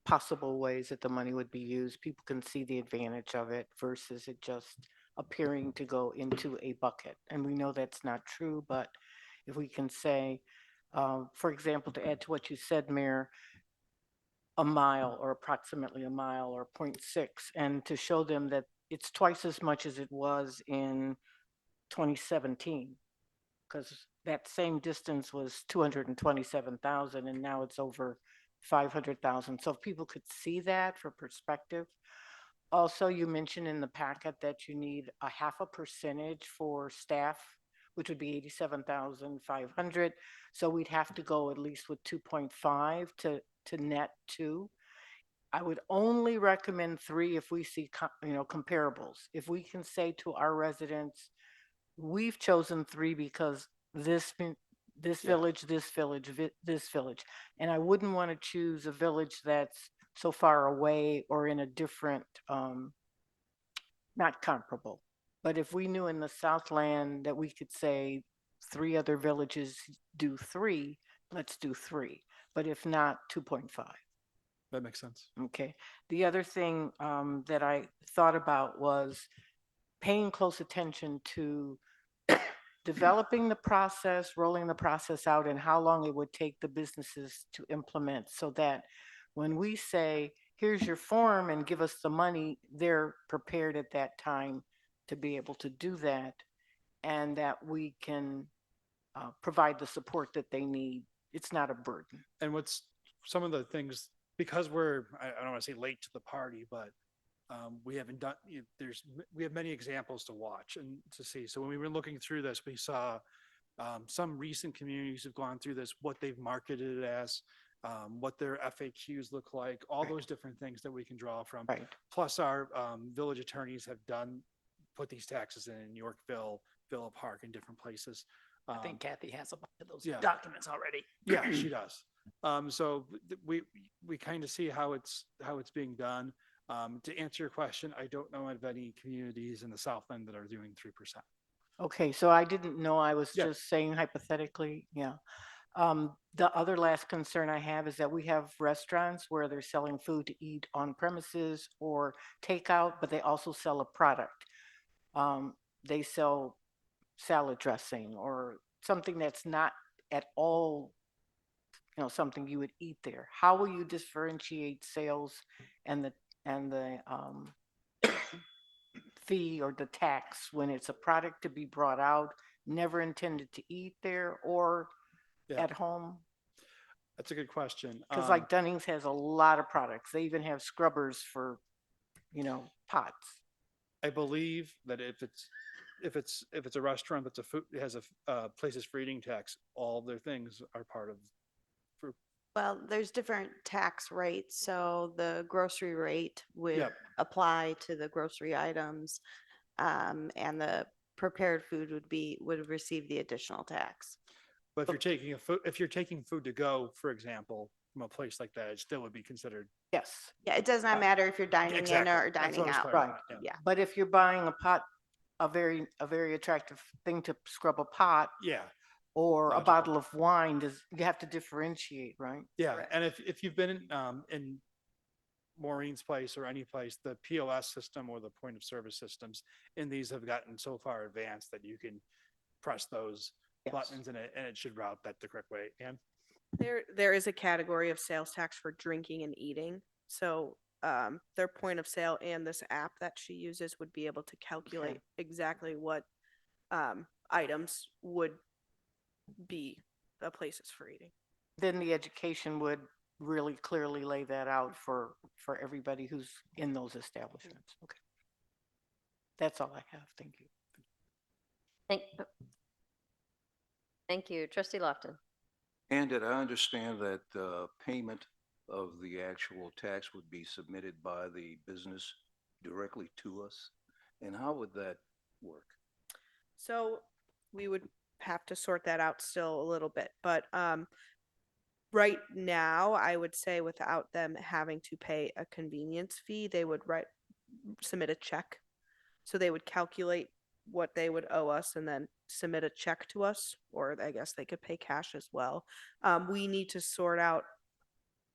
possible ways that the money would be used. People can see the advantage of it versus it just appearing to go into a bucket. And we know that's not true, but if we can say, for example, to add to what you said, Mayor, a mile or approximately a mile or 0.6, and to show them that it's twice as much as it was in 2017, because that same distance was 227,000 and now it's over 500,000. So if people could see that for perspective. Also, you mentioned in the packet that you need a 0.5% for staff, which would be 87,500. So we'd have to go at least with 2.5 to net 2. I would only recommend 3 if we see, comparables. If we can say to our residents, we've chosen 3 because this village, this village, this village. And I wouldn't want to choose a village that's so far away or in a different, not comparable. But if we knew in the Southland that we could say 3 other villages do 3, let's do 3. But if not, 2.5. That makes sense. Okay. The other thing that I thought about was paying close attention to developing the process, rolling the process out, and how long it would take the businesses to implement, so that when we say, here's your form and give us the money, they're prepared at that time to be able to do that, and that we can provide the support that they need. It's not a burden. And what's some of the things, because I don't want to say late to the party, but we haven't done, we have many examples to watch and to see. So when we were looking through this, we saw some recent communities have gone through this, what they've marketed it as, what their FAQs look like, all those different things that we can draw from. Right. Plus our village attorneys have put these taxes in Yorkville, Villa Park, and different places. I think Kathy has a bunch of those yeah. documents already. Yeah, she does. So we kind of see how it's being done. To answer your question, I don't know of any communities in the South End that are doing 3%. Okay, so I didn't know, I was Yeah. just saying hypothetically, yeah. The other last concern I have is that we have restaurants where they're selling food to eat on premises or takeout, but they also sell a product. They sell salad dressing or something that's not at all, something you would eat there. How will you differentiate sales and the fee or the tax when it's a product to be brought out, never intended to eat there or Yeah. at home? That's a good question. Because like Dunning's has a lot of products. They even have scrubbers for, pots. I believe that if it's a restaurant that's has a places for eating tax, all their things are part of. Well, there's different tax rates, so the grocery rate would Yep. apply to the grocery items, and the prepared food would receive the additional tax. But if you're taking food to go, for example, from a place like that, it still would be considered. Yes. Yeah, it does not matter if you're dining Exactly. in or That's what I dining was out. clarifying, Right. yeah. Yeah. But if you're buying a pot, a very attractive thing to scrub a pot, Yeah. or a Logical. bottle of wine, you have to differentiate, right? Yeah. Correct. And if you've been in Maureen's place or any place, the POS system or the point of service systems in these have gotten so far advanced that you can press those Yes. buttons and it should route that the correct way. And There is a category of sales tax for drinking and eating. So their point of sale and this app that she uses would be able to calculate exactly what items would be the places for eating. Then the education would really clearly lay that out for everybody who's in those establishments. Okay. That's all I have. Thank you. Thank you. Trustee Lofton. And did I understand that payment of the actual tax would be submitted by the business directly to us? And how would that work? So we would have to sort that out still a little bit, but right now, I would say without them having to pay a convenience fee, they would submit a check. So they would calculate what they would owe us and then submit a check to us, or I guess they could pay cash as well. We need to sort out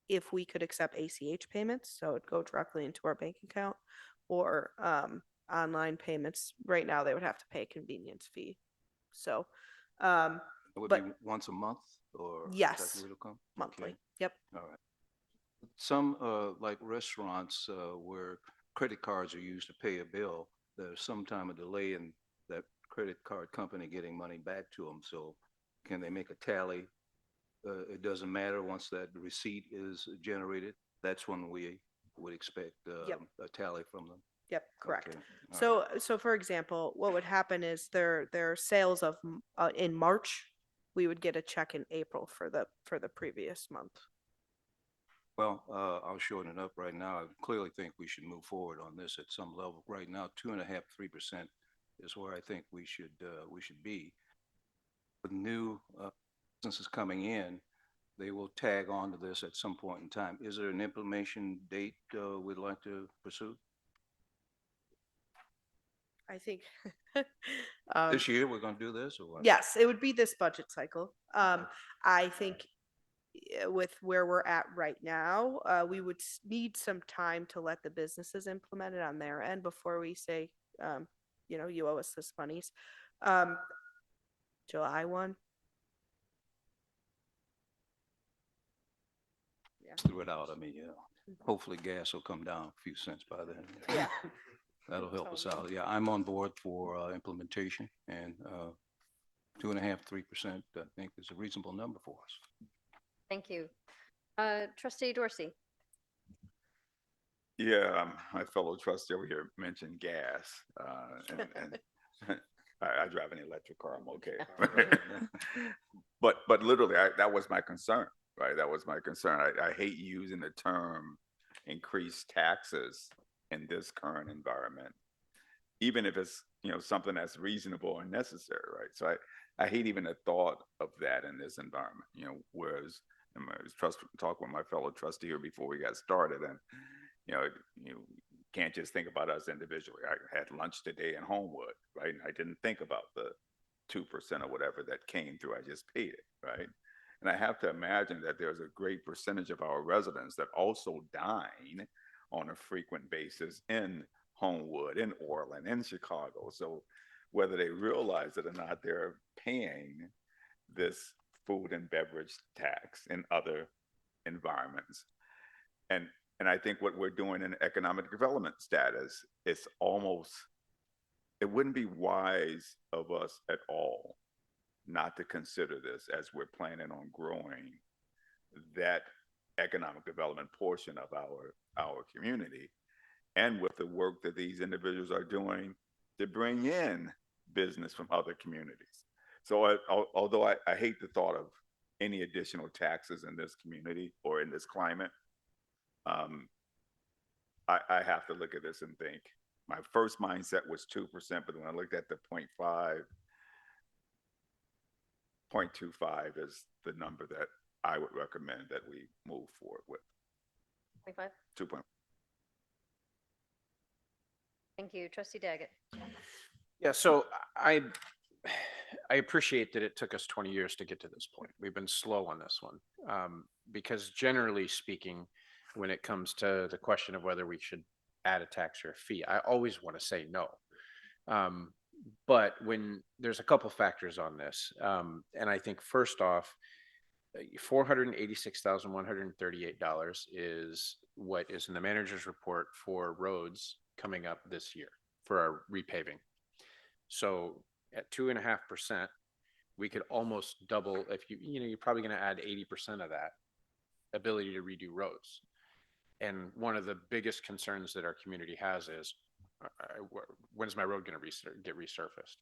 if we could accept ACH payments, so it'd go directly into our bank account, or online payments. Right now, they would have to pay a convenience fee. So, It would but be once a month or? Yes. Is that the way it'll come? monthly. Okay. Yep. All right. Some, like restaurants, where credit cards are used to pay a bill, there's sometime a delay in that credit card company getting money back to them. So can they make a tally? It doesn't matter once that receipt is generated. That's when we would expect Yep. a tally from them. Yep, correct. Okay, all right. So for example, what would happen is their sales of in March, we would get a check in April for the previous month. Well, I'll shorten it up right now. I clearly think we should move forward on this at some level. Right now, 2.5%, 3% is where I think we should be. With new businesses coming in, they will tag on to this at some point in time. Is there an implementation date we'd like to pursue? I think. This year, we're going to do this or what? Yes, it would be this budget cycle. I think with where we're at right now, we would need some time to let the businesses implement it on their end before we say, you owe us this monies. July 1. Threw it out. I mean, hopefully gas will come down a few cents by then. Yeah. That'll help us out. Yeah, I'm on board for implementation, and 2.5%, 3%, I think is a reasonable number for us. Thank you. Trustee Dorsey. Yeah, my fellow trustee over here mentioned gas, and I drive an electric car. I'm okay. But literally, that was my concern, right? That was my concern. I hate using the term increased taxes in this current environment, even if it's something that's reasonable and necessary, right? So I hate even the thought of that in this environment. Whereas I was talking with my fellow trustee here before we got started, and you can't just think about us individually. I had lunch today in Homewood, right? And I didn't think about the 2% or whatever that came through. I just paid it, right? And I have to imagine that there's a great percentage of our residents that also dine on a frequent basis in Homewood, in Orland, in Chicago. So whether they realize it or not, they're paying this food and beverage tax in other environments. And I think what we're doing in economic development status, it wouldn't be wise of us at all not to consider this as we're planning on growing that economic development portion of our community, and with the work that these individuals are doing to bring in business from other communities. So although I hate the thought of any additional taxes in this community or in this climate, I have to look at this and think. My first mindset was 2%, but when I looked at the 0.5, 0.25 is the number that I would recommend that we move forward with. 0.5. 2. Thank you. Trustee Daggett. Yeah, so I appreciate that it took us 20 years to get to this point. We've been slow on this one, because generally speaking, when it comes to the question of whether we should add a tax or a fee, I always want to say no. But when there's a couple factors on this, and I think first off, $486,138 is what is in the manager's report for roads coming up this year for our repaving. So at 2.5%, we could almost double. If you're probably going to add 80% of that ability to redo roads. And one of the biggest concerns that our community has is, when's my road going to get resurfaced?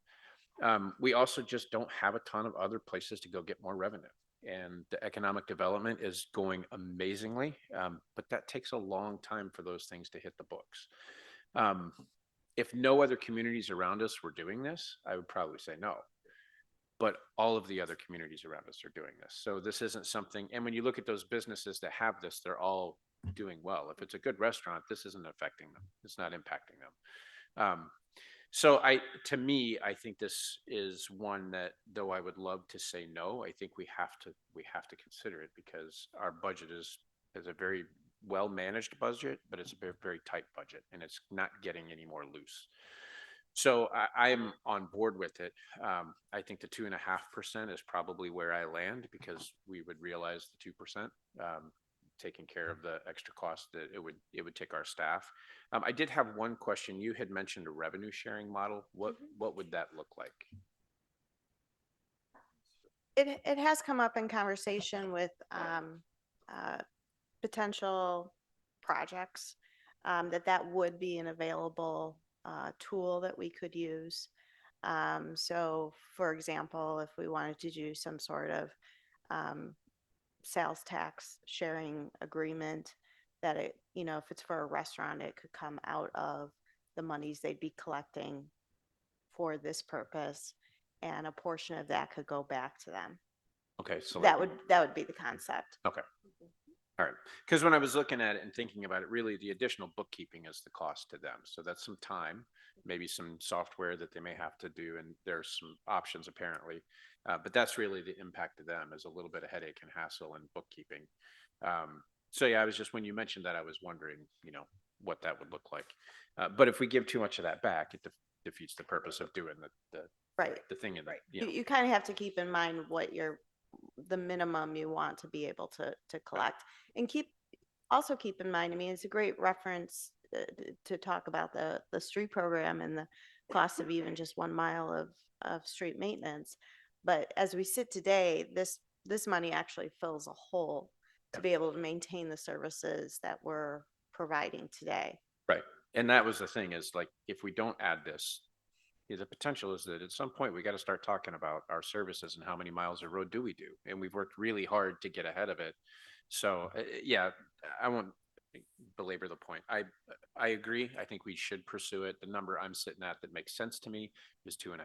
We also just don't have a ton of other places to go get more revenue. And the economic development is going amazingly, but that takes a long time for those things to hit the books. If no other communities around us were doing this, I would probably say no. But all of the other communities around us are doing this. So this isn't something, and when you look at those businesses that have this, they're all doing well. If it's a good restaurant, this isn't affecting them. It's not impacting them. So to me, I think this is one that, though I would love to say no, I think we have to consider it, because our budget is a very well managed budget, but it's a very, very tight budget, and it's not getting any more loose. So I'm on board with it. I think the 2.5% is probably where I land, because we would realize the 2%, taking care of the extra cost that it would take our staff. I did have one question. You had mentioned a revenue sharing model. What would that look like? It has come up in conversation with potential projects, that would be an available tool that we could use. So for example, if we wanted to do some sort of sales tax sharing agreement that it, if it's for a restaurant, it could come out of the monies they'd be collecting for this purpose, and a portion of that could go back to them. Okay, so That would be the concept. okay. All right, because when I was looking at it and thinking about it, really the additional bookkeeping is the cost to them. So that's some time, maybe some software that they may have to do, and there's some options apparently. But that's really the impact to them, is a little bit of headache and hassle and bookkeeping. So yeah, I was just, when you mentioned that, I was wondering, what that would look like. But if we give too much of that back, it defeats the purpose of doing Right. the thing in that. You kind of have to keep in mind what the minimum you want to be able to collect, and also keep in mind, I mean, it's a great reference to talk about the street program and the cost of even just 1 mile of street maintenance. But as we sit today, this money actually fills a hole to be able to maintain the services that we're providing today. Right. And that was the thing, is like, if we don't add this, the potential is that at some point we got to start talking about our services and how many miles of road do we do. And we've worked really hard to get ahead of it. So yeah, I won't belabor the point. I agree. I think we should pursue it. The number I'm sitting at that makes sense to me is 2.5%.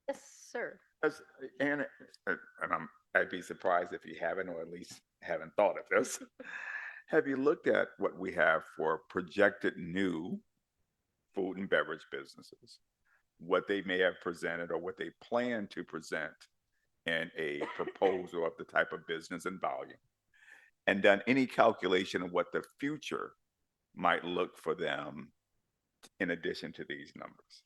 Yes, sir. And I'd be surprised if you haven't, or at least haven't thought of this. Have you looked at what we have for projected new food and beverage businesses, what they may have presented or what they plan to present in a proposal of the type of business and volume, and done any calculation of what the future might look for them in addition to these numbers?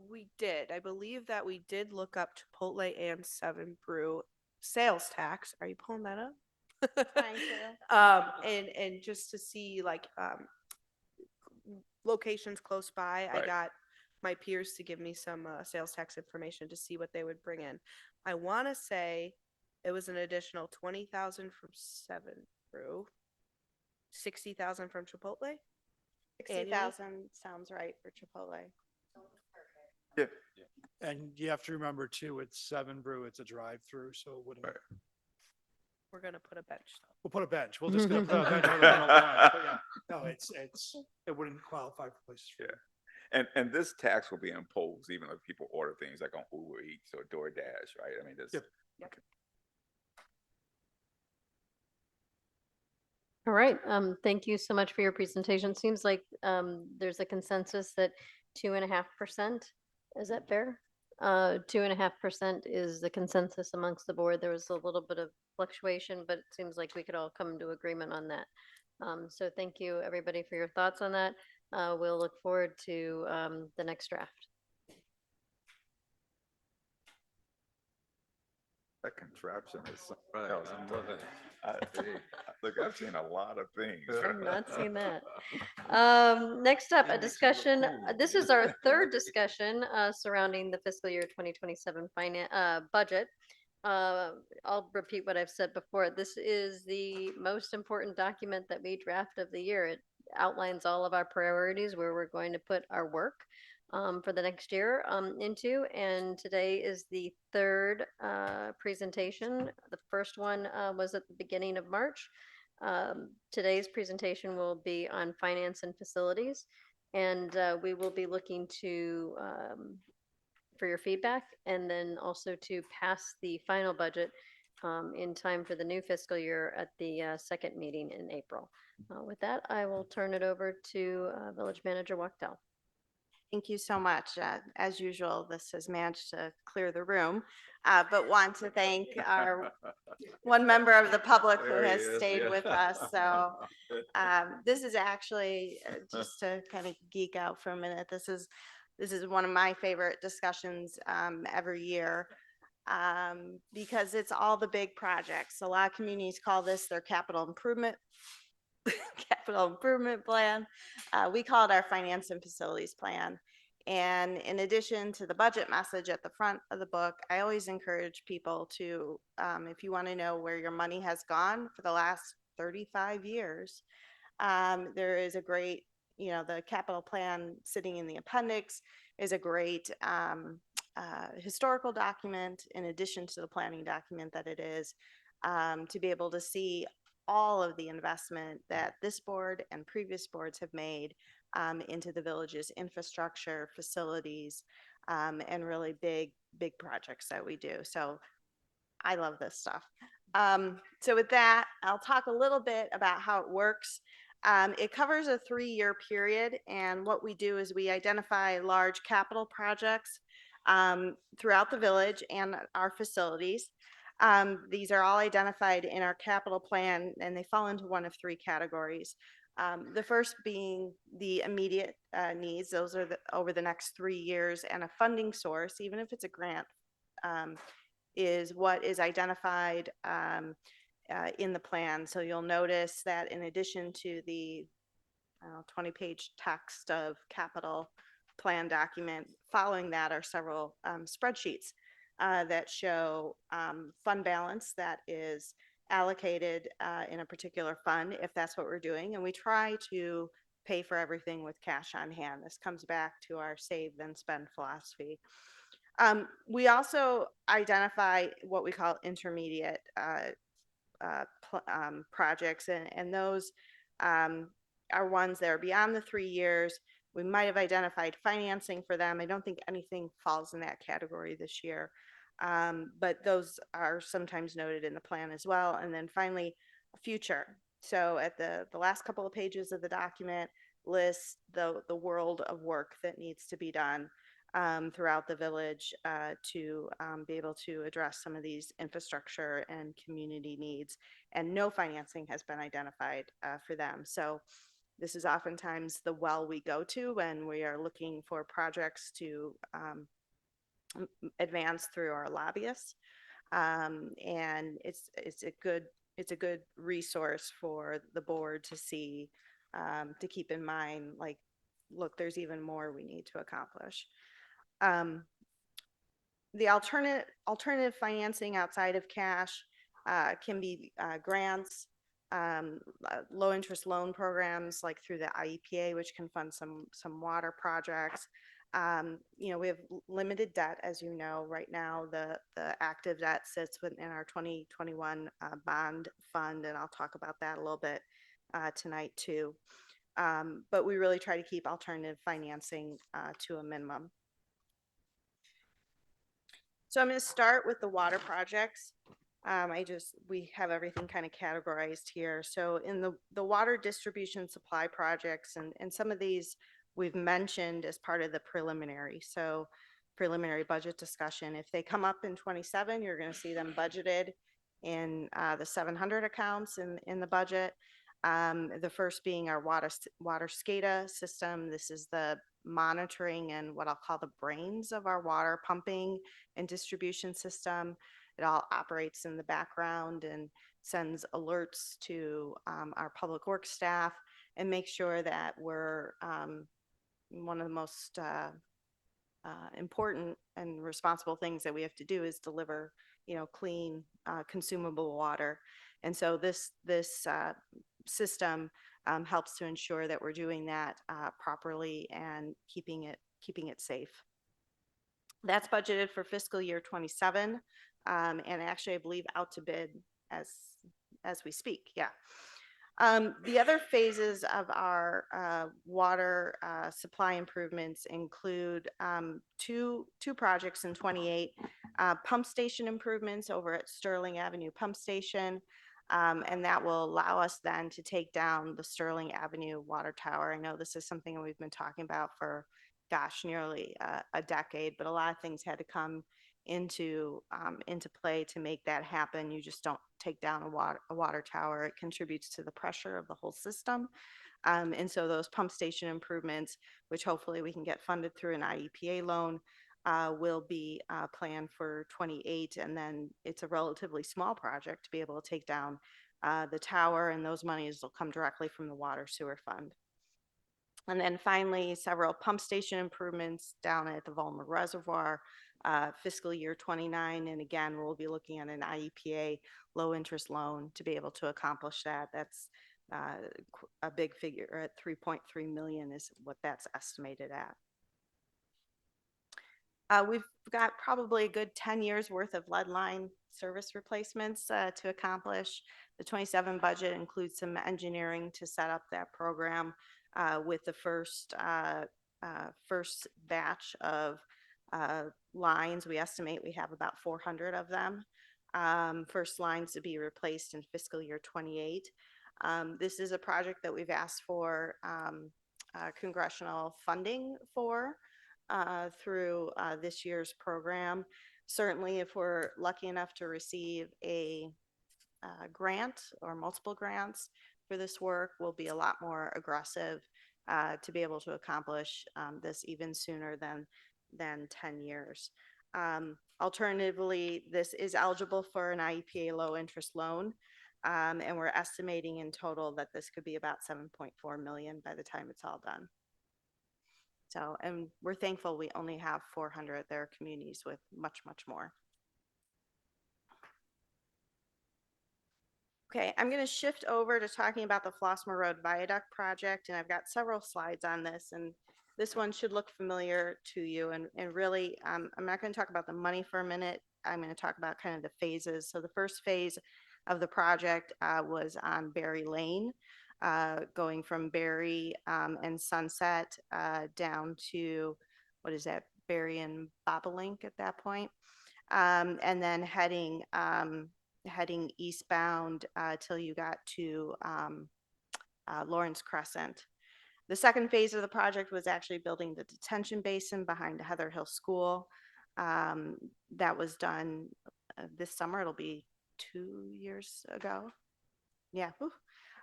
We did. I believe that we did look up Chipotle and Seven Brew sales tax. Are you pulling that up? Trying to. And just to see locations close by. Right. I got my peers to give me some sales tax information to see what they would bring in. I want to say it was an additional 20,000 from Seven Brew, 60,000 from Chipotle. 60,000 sounds right for Chipotle. Yeah. And you have to remember too, it's Seven Brew, it's a drive-through, so it wouldn't. Right. We're gonna put a bench. We'll put a bench. We'll just put a bench on the middle line. But yeah, no, it wouldn't qualify for places. Yeah. And this tax will be imposed even if people order things like on Uber Eats or DoorDash, right? I mean, this. Yep. Okay. All right. Thank you so much for your presentation. Seems like there's a consensus that 2.5%. Is that fair? 2.5% is the consensus amongst the board. There was a little bit of fluctuation, but it seems like we could all come to agreement on that. So thank you, everybody, for your thoughts on that. We'll look forward to the next draft. That contraption is something else. Look, I've seen a lot of things. I've not seen that. Next up, a discussion. This is our third discussion surrounding the fiscal year 2027 budget. I'll repeat what I've said before. This is the most important document that we draft of the year. It outlines all of our priorities, where we're going to put our work for the next year into. And today is the third presentation. The first one was at the beginning of March. Today's presentation will be on finance and facilities, and we will be looking to for your feedback, and then also to pass the final budget in time for the new fiscal year at the second meeting in April. With that, I will turn it over to Village Manager Wachtel. Thank you so much. As usual, this has managed to clear the room, but want to thank our one member of the public who has stayed with us. So this is actually, just to kind of geek out for a minute, this is one of my favorite discussions every year, because it's all the big projects. A lot of communities call this their capital improvement plan. We call it our finance and facilities plan. And in addition to the budget message at the front of the book, I always encourage people to, if you want to know where your money has gone for the last 35 years, there is a great, the capital plan sitting in the appendix is a great historical document in addition to the planning document that it is, to be able to see all of the investment that this board and previous boards have made into the village's infrastructure, facilities, and really big projects that we do. So I love this stuff. So with that, I'll talk a little bit about how it works. It covers a 3-year period, and what we do is we identify large capital projects throughout the village and our facilities. These are all identified in our capital plan, and they fall into one of 3 categories. The first being the immediate needs. Those are over the next 3 years, and a funding source, even if it's a grant, is what is identified in the plan. So you'll notice that in addition to the 20-page text of capital plan document, following that are several spreadsheets that show fund balance that is allocated in a particular fund, if that's what we're doing. And we try to pay for everything with cash on hand. This comes back to our save then spend philosophy. We also identify what we call intermediate projects, and those are ones that are beyond the 3 years. We might have identified financing for them. I don't think anything falls in that category this year, but those are sometimes noted in the plan as well. And then finally, future. So at the last couple of pages of the document lists the world of work that needs to be done throughout the village to be able to address some of these infrastructure and community needs. And no financing has been identified for them. So this is oftentimes the well we go to when we are looking for projects to advance through our lobbyists. And it's a good resource for the board to see, to keep in mind, like, look, there's even more we need to accomplish. The alternative financing outside of cash can be grants, low interest loan programs like through the IEPA, which can fund some water projects. We have limited debt, as you know, right now. The active debt sits within our 2021 bond fund, and I'll talk about that a little bit tonight too. But we really try to keep alternative financing to a minimum. So I'm going to start with the water projects. We have everything kind of categorized here. So in the water distribution supply projects, and some of these we've mentioned as part of the preliminary. So preliminary budget discussion, if they come up in 27, you're going to see them budgeted in the 700 accounts in the budget. The first being our water SCADA system. This is the monitoring and what I'll call the brains of our water pumping and distribution system. It all operates in the background and sends alerts to our public works staff and makes sure that we're one of the most important and responsible things that we have to do is deliver, clean, consumable water. And so this system helps to ensure that we're doing that properly and keeping it safe. That's budgeted for fiscal year 27, and actually, I believe out to bid as we speak. Yeah. The other phases of our water supply improvements include two projects in 28, pump station improvements over at Sterling Avenue Pump Station. And that will allow us then to take down the Sterling Avenue water tower. I know this is something we've been talking about for, nearly a decade, but a lot of things had to come into play to make that happen. You just don't take down a water tower. It contributes to the pressure of the whole system. And so those pump station improvements, which hopefully we can get funded through an IEPA loan, will be planned for 28, and then it's a relatively small project to be able to take down the tower, and those monies will come directly from the water sewer fund. And then finally, several pump station improvements down at the Vollmer Reservoir, fiscal year 29, and again, we'll be looking at an IEPA low interest loan to be able to accomplish that. That's a big figure at 3.3 million is what that's estimated at. We've got probably a good 10 years worth of lead line service replacements to accomplish. The 27 budget includes some engineering to set up that program with the first batch of lines. We estimate we have about 400 of them. First lines to be replaced in fiscal year 28. This is a project that we've asked for congressional funding for through this year's program. Certainly, if we're lucky enough to receive a grant or multiple grants for this work, we'll be a lot more aggressive to be able to accomplish this even sooner than 10 years. Alternatively, this is eligible for an IEPA low interest loan. And we're estimating in total that this could be about 7.4 million by the time it's all done. So, and we're thankful we only have 400. There are communities with much, much more. Okay, I'm going to shift over to talking about the Flossmoor Road Viaduct project, and I've got several slides on this, and this one should look familiar to you. And really, I'm not going to talk about the money for a minute. I'm going to talk about kind of the phases. So the first phase of the project was on Berry Lane, going from Berry and Sunset down to, what is that, Berry and Bobolink at that point. And then heading eastbound till you got to Lawrence Crescent. The second phase of the project was actually building the detention basin behind Heather Hill School. That was done this summer. It'll be 2 years ago. Yeah.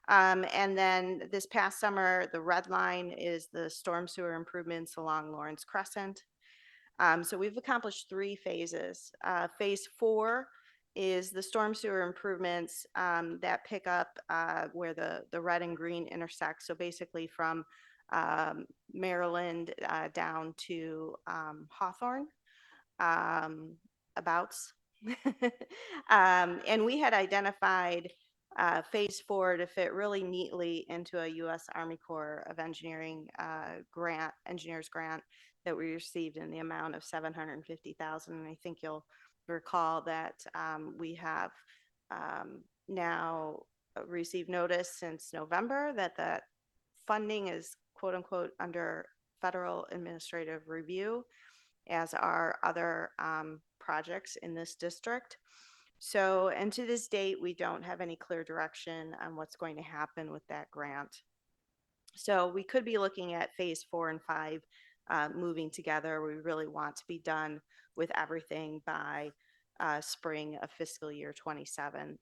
And then this past summer, the red line is the storm sewer improvements along Lawrence Crescent. So we've accomplished 3 phases. Phase 4 is the storm sewer improvements that pick up where the red and green intersect. So basically from Maryland down to Hawthorne, abouts. And we had identified phase 4 to fit really neatly into a U.S. Army Corps of Engineering engineers grant that we received in the amount of $750,000. And I think you'll recall that we have now received notice since November that that funding is quote unquote under federal administrative review, as are other projects in this district. So, and to this date, we don't have any clear direction on what's going to happen with that grant. So we could be looking at phase 4 and 5 moving together. We really want to be done with everything by spring of fiscal year 27.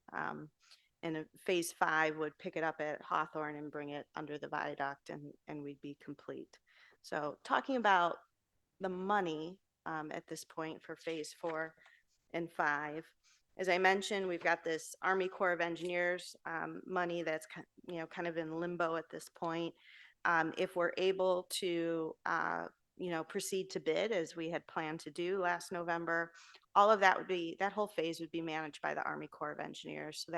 And phase 5 would pick it up at Hawthorne and bring it under the viaduct, and we'd be complete. So talking about the money at this point for phase 4 and 5, as I mentioned, we've got this Army Corps of Engineers money that's kind of in limbo at this point. If we're able to proceed to bid as we had planned to do last November, all of that whole phase would be managed by the Army Corps of Engineers. So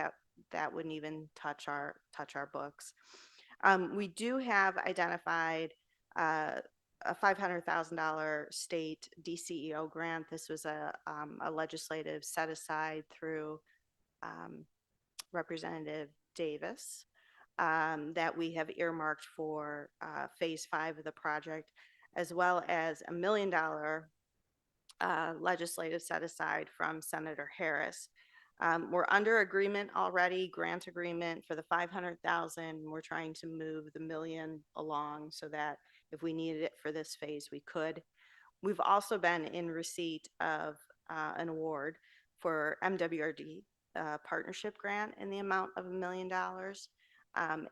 that wouldn't even touch our books. We do have identified a $500,000 state DCEO grant. This was a legislative set aside through Representative Davis that we have earmarked for phase 5 of the project, as well as $1 million legislative set aside from Senator Harris. We're under agreement already, grant agreement for the $500,000. We're trying to move the $1 million along so that if we needed it for this phase, we could. We've also been in receipt of an award for MWRD partnership grant in the amount of $1 million.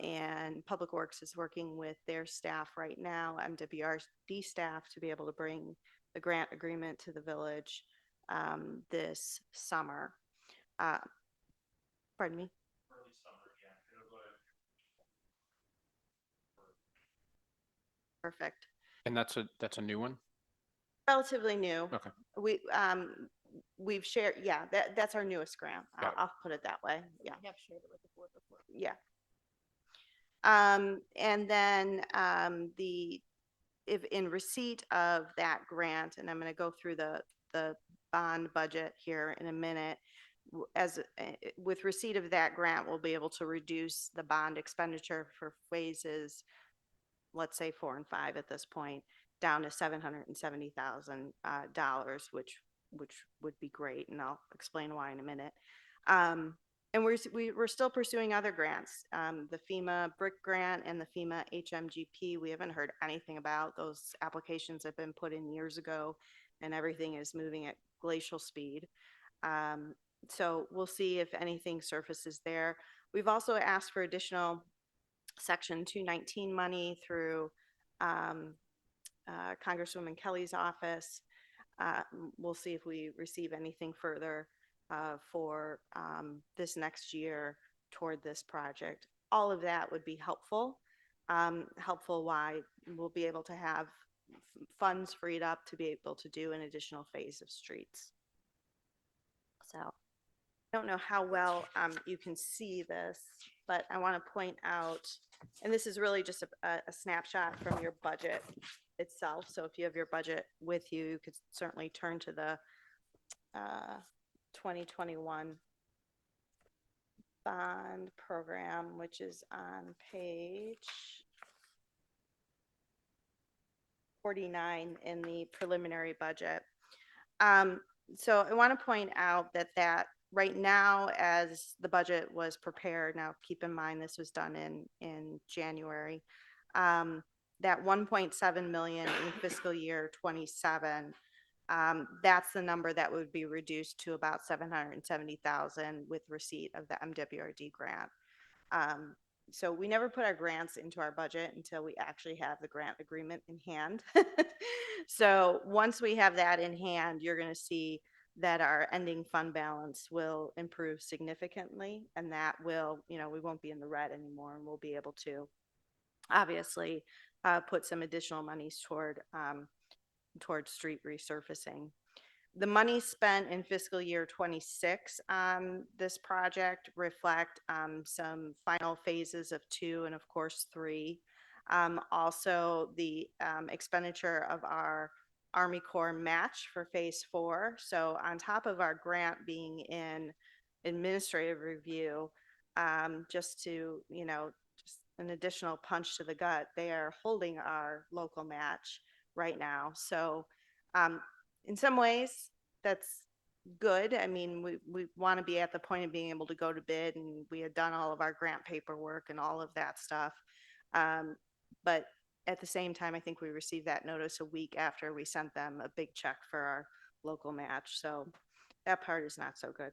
And Public Works is working with their staff right now, MWRD staff, to be able to bring the grant agreement to the village this summer. Pardon me? Early summer, yeah. Perfect. And that's a new one? Relatively new. Okay. We've shared, yeah, that's our newest grant. I'll put it that way. Yeah. We have shared it with the board before. Yeah. And then if in receipt of that grant, and I'm going to go through the bond budget here in a minute, with receipt of that grant, we'll be able to reduce the bond expenditure for phases, let's say 4 and 5 at this point, down to $770,000, which would be great, and I'll explain why in a minute. And we're still pursuing other grants, the FEMA BRIC grant and the FEMA HMGP. We haven't heard anything about those. Applications have been put in years ago, and everything is moving at glacial speed. So we'll see if anything surfaces there. We've also asked for additional Section 219 money through Congresswoman Kelly's office. We'll see if we receive anything further for this next year toward this project. All of that would be helpful. Why we'll be able to have funds freed up to be able to do an additional phase of streets. So I don't know how well you can see this, but I want to point out, and this is really just a snapshot from your budget itself. So if you have your budget with you, you could certainly turn to the 2021 bond program, which is on page 49 in the preliminary budget. So I want to point out that right now, as the budget was prepared, now keep in mind this was done in January, that 1.7 million in fiscal year 27, that's the number that would be reduced to about 770,000 with receipt of the MWRD grant. So we never put our grants into our budget until we actually have the grant agreement in hand. So once we have that in hand, you're going to see that our ending fund balance will improve significantly, and that will, we won't be in the red anymore, and we'll be able to obviously put some additional monies toward street resurfacing. The money spent in fiscal year 26 on this project reflect some final phases of 2 and of course 3. Also the expenditure of our Army Corps match for phase 4. So on top of our grant being in administrative review, just to, just an additional punch to the gut, they are holding our local match right now. So in some ways, that's good. I mean, we want to be at the point of being able to go to bid, and we had done all of our grant paperwork and all of that stuff. But at the same time, I think we received that notice a week after we sent them a big check for our local match. So that part is not so good.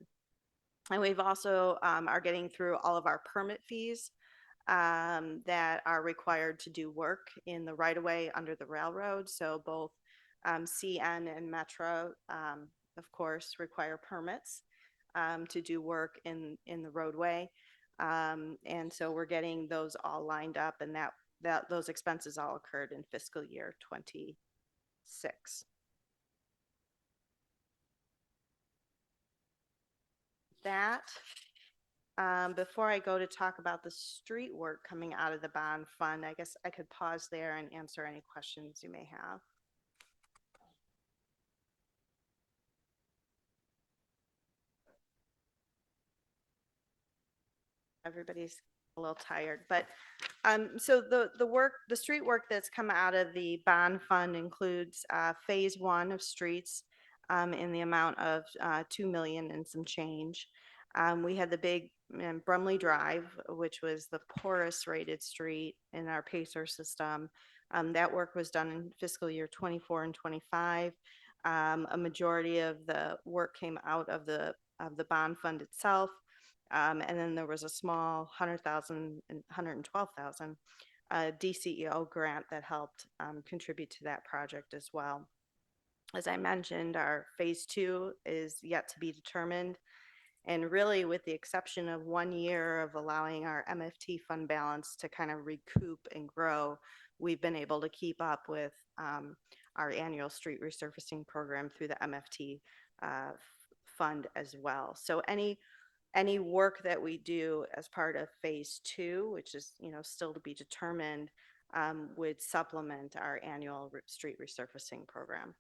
And we've also are getting through all of our permit fees that are required to do work in the right-of-way under the railroad. So both CN and Metro, of course, require permits to do work in the roadway. And so we're getting those all lined up, and those expenses all occurred in fiscal year 26. That, before I go to talk about the street work coming out of the bond fund, I guess I could pause there and answer any questions you may have. Everybody's a little tired, but so the street work that's come out of the bond fund includes phase 1 of streets in the amount of 2 million and some change. We had the big Brumley Drive, which was the poorest rated street in our PACER system. That work was done in fiscal year 24 and 25. A majority of the work came out of the bond fund itself. And then there was a small 100,000 and 112,000 DCEO grant that helped contribute to that project as well. As I mentioned, our phase 2 is yet to be determined. And really, with the exception of 1 year of allowing our MFT fund balance to kind of recoup and grow, we've been able to keep up with our annual street resurfacing program through the MFT fund as well. So any work that we do as part of phase 2, which is still to be determined, would supplement our annual street resurfacing program.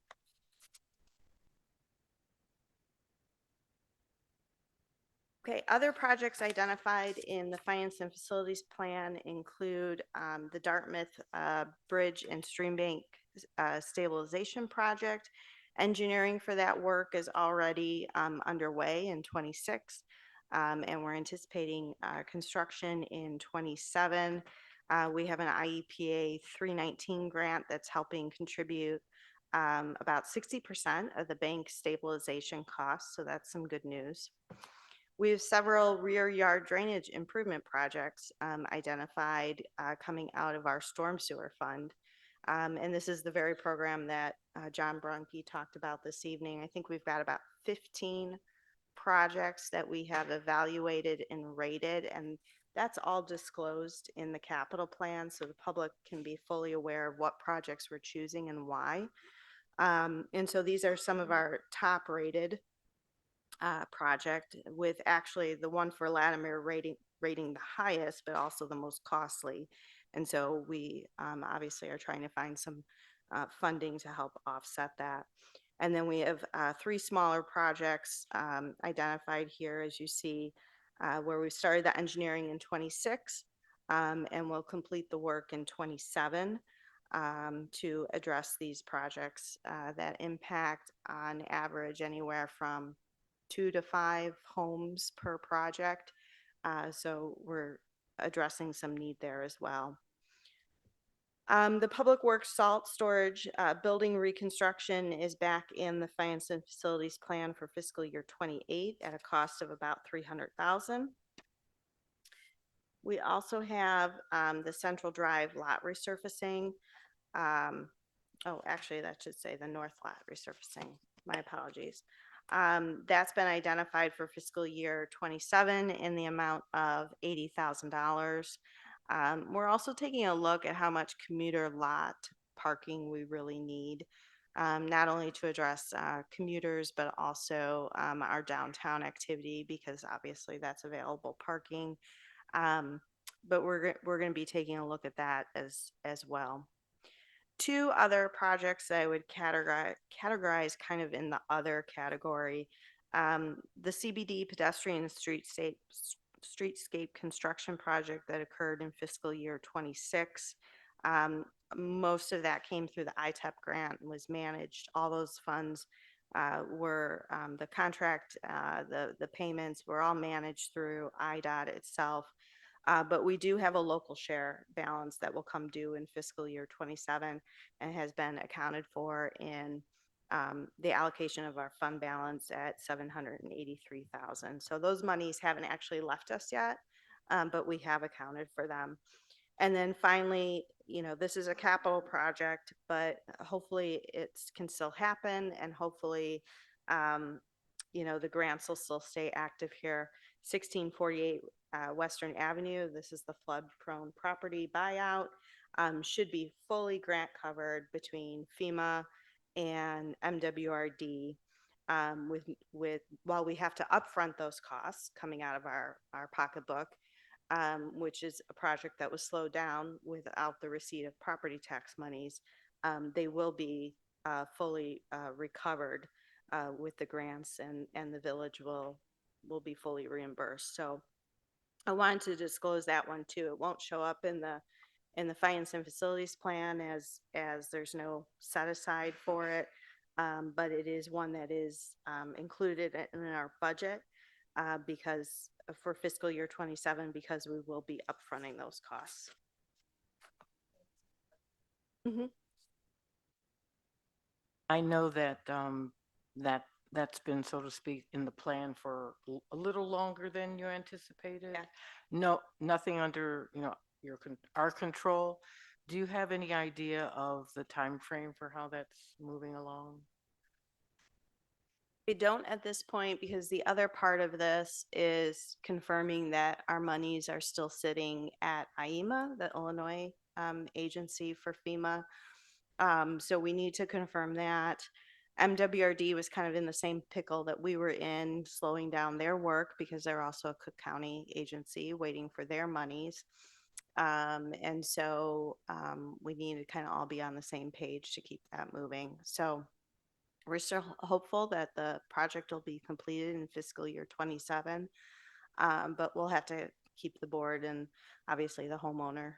Okay, other projects identified in the Finance and Facilities Plan include the Dartmouth Bridge and Stream Bank Stabilization Project. Engineering for that work is already underway in 26, and we're anticipating construction in 27. We have an IEPA 319 grant that's helping contribute about 60% of the bank stabilization costs, so that's some good news. We have several rear yard drainage improvement projects identified coming out of our storm sewer fund. And this is the very program that John Brunke talked about this evening. I think we've got about 15 projects that we have evaluated and rated, and that's all disclosed in the capital plan, so the public can be fully aware of what projects we're choosing and why. And so these are some of our top rated project, with actually the one for Latimer rating the highest, but also the most costly. And so we obviously are trying to find some funding to help offset that. And then we have 3 smaller projects identified here, as you see, where we started the engineering in 26, and we'll complete the work in 27 to address these projects that impact on average anywhere from 2 to 5 homes per project. So we're addressing some need there as well. The Public Works salt storage building reconstruction is back in the Finance and Facilities Plan for fiscal year 28 at a cost of about $300,000. We also have the Central Drive lot resurfacing. Oh, actually, that should say the North lot resurfacing. My apologies. That's been identified for fiscal year 27 in the amount of $80,000. We're also taking a look at how much commuter lot parking we really need, not only to address commuters, but also our downtown activity, because obviously that's available parking. But we're going to be taking a look at that as well. 2 other projects that I would categorize kind of in the other category. The CBD pedestrian streetscape construction project that occurred in fiscal year 26. Most of that came through the ITEP grant and was managed. All those funds were the contract, the payments were all managed through IDOT itself. But we do have a local share balance that will come due in fiscal year 27 and has been accounted for in the allocation of our fund balance at $783,000. So those monies haven't actually left us yet, but we have accounted for them. And then finally, you know, this is a capital project, but hopefully it can still happen, and hopefully, you know, the grants will still stay active here. 1648 Western Avenue, this is the flood-prone property buyout, should be fully grant covered between FEMA and MWRD, while we have to upfront those costs coming out of our pocketbook, which is a project that was slowed down without the receipt of property tax monies. They will be fully recovered with the grants, and the village will be fully reimbursed. So I wanted to disclose that one too. It won't show up in the Finance and Facilities Plan as there's no set aside for it, but it is one that is included in our budget because for fiscal year 27, because we will be upfronting those costs. I know that that's been, so to speak, in the plan for a little longer than you anticipated. Yeah. No, nothing under, you know, our control. Do you have any idea of the time frame for how that's moving along? We don't at this point, because the other part of this is confirming that our monies are still sitting at IEMA, the Illinois agency for FEMA. So we need to confirm that. MWRD was kind of in the same pickle that we were in, slowing down their work because they're also a Cook County agency waiting for their monies. And so we need to kind of all be on the same page to keep that moving. So we're still hopeful that the project will be completed in fiscal year 27, but we'll have to keep the board and obviously the homeowner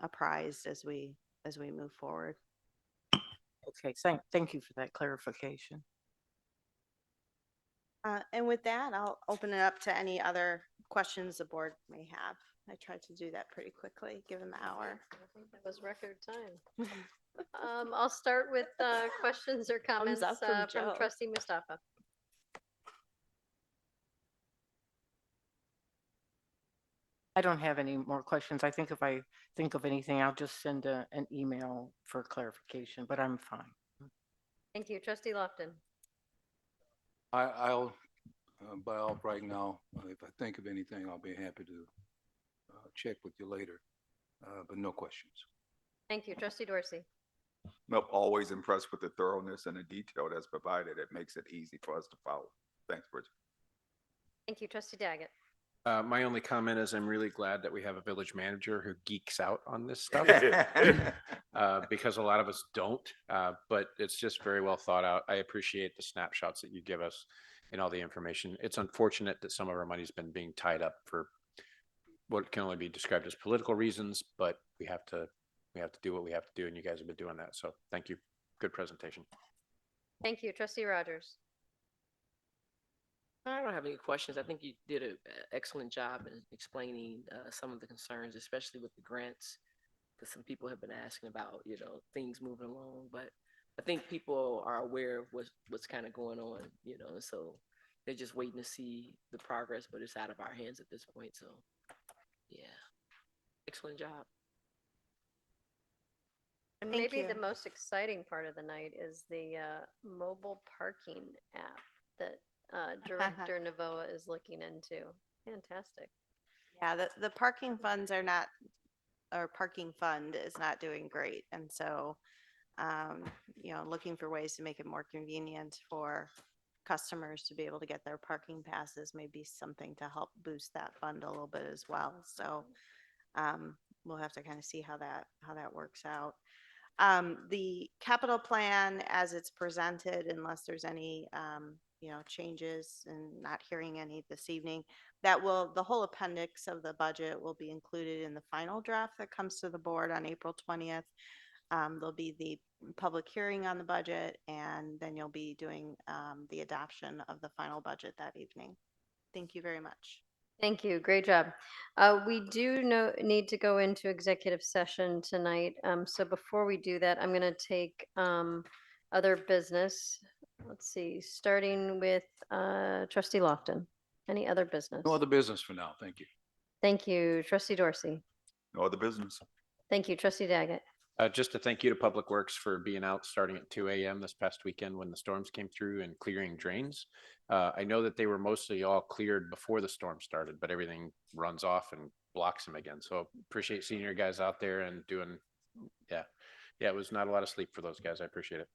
apprised as we move forward. Okay, thank you for that clarification. And with that, I'll open it up to any other questions the board may have. I tried to do that pretty quickly, given the hour. I think that was record time. I'll start with questions or comments up from from Joe. trustee Mustafa. I don't have any more questions. I think if I think of anything, I'll just send an email for clarification, but I'm fine. Thank you. Trustee Lofton. I'll buy off right now. If I think of anything, I'll be happy to check with you later, but no questions. Thank you. Trustee Dorsey. Nope, always impressed with the thoroughness and the detail that's provided. It makes it easy for us to follow. Thanks, Bridget. Thank you. Trustee Daggett. My only comment is I'm really glad that we have a village manager who geeks out on this stuff because a lot of us don't, but it's just very well thought out. I appreciate the snapshots that you give us and all the information. It's unfortunate that some of our money's been being tied up for what can only be described as political reasons, but we have to do what we have to do, and you guys have been doing that. So thank you. Good presentation. Thank you. Trustee Rogers. I don't have any questions. I think you did an excellent job in explaining some of the concerns, especially with the grants, because some people have been asking about, things moving along. But I think people are aware of what's kind of going on, and so they're just waiting to see the progress, but it's out of our hands at this point. So, yeah, excellent job. And Thank maybe you. the most exciting part of the night is the mobile parking app that Director Navoa is looking into. Fantastic. Yeah, the parking funds are not, or parking fund is not doing great. And so, looking for ways to make it more convenient for customers to be able to get their parking passes may be something to help boost that fund a little bit as well. So we'll have to kind of see how that works out. The capital plan as it's presented, unless there's any changes, and not hearing any this evening, the whole appendix of the budget will be included in the final draft that comes to the board on April 20th. There'll be the public hearing on the budget, and then you'll be doing the adoption of the final budget that evening. Thank you very much. Thank you. Great job. We do need to go into executive session tonight. So before we do that, I'm going to take other business. Let's see, starting with Trustee Lofton. Any other business? No other business for now. Thank you. Thank you. Trustee Dorsey. No other business. Thank you. Trustee Daggett. Just to thank you to Public Works for being out starting at 2 a.m. this past weekend when the storms came through and clearing drains. I know that they were mostly all cleared before the storm started, but everything runs off and blocks them again. So appreciate seeing your guys out there and doing, it was not a lot of sleep for those guys. I appreciate it.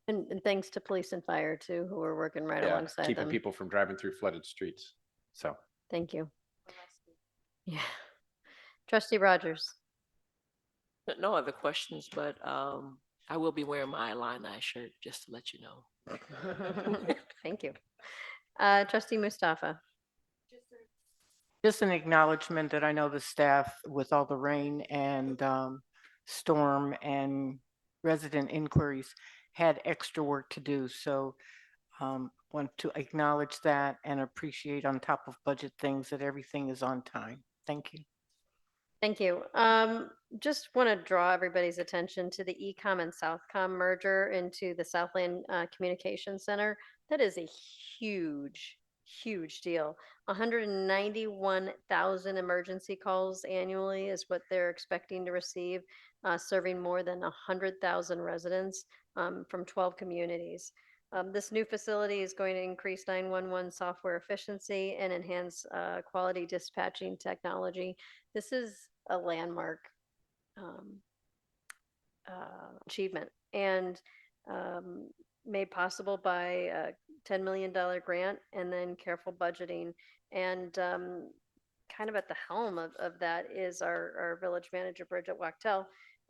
And thanks to police and fire too, who are working right alongside keeping them. people from driving through flooded streets. So Thank you. Yeah. Trustee Rogers. No other questions, but I will be wearing my Illini shirt just to let you know. Thank you. Trustee Mustafa. Just an acknowledgement that I know the staff, with all the rain and storm and resident inquiries, had extra work to do. So want to acknowledge that and appreciate, on top of budget things, that everything is on time. Thank you. Thank you. Just want to draw everybody's attention to the Ecom and Southcom merger into the Southland Communication Center. That is a huge, huge deal. 191,000 emergency calls annually is what they're expecting to receive, serving more than 100,000 residents from 12 communities. This new facility is going to increase 911 software efficiency and enhance quality dispatching technology. This is a landmark achievement, and made possible by a $10 million grant and then careful budgeting. And kind of at the helm of that is our village manager, Bridget Wachtel.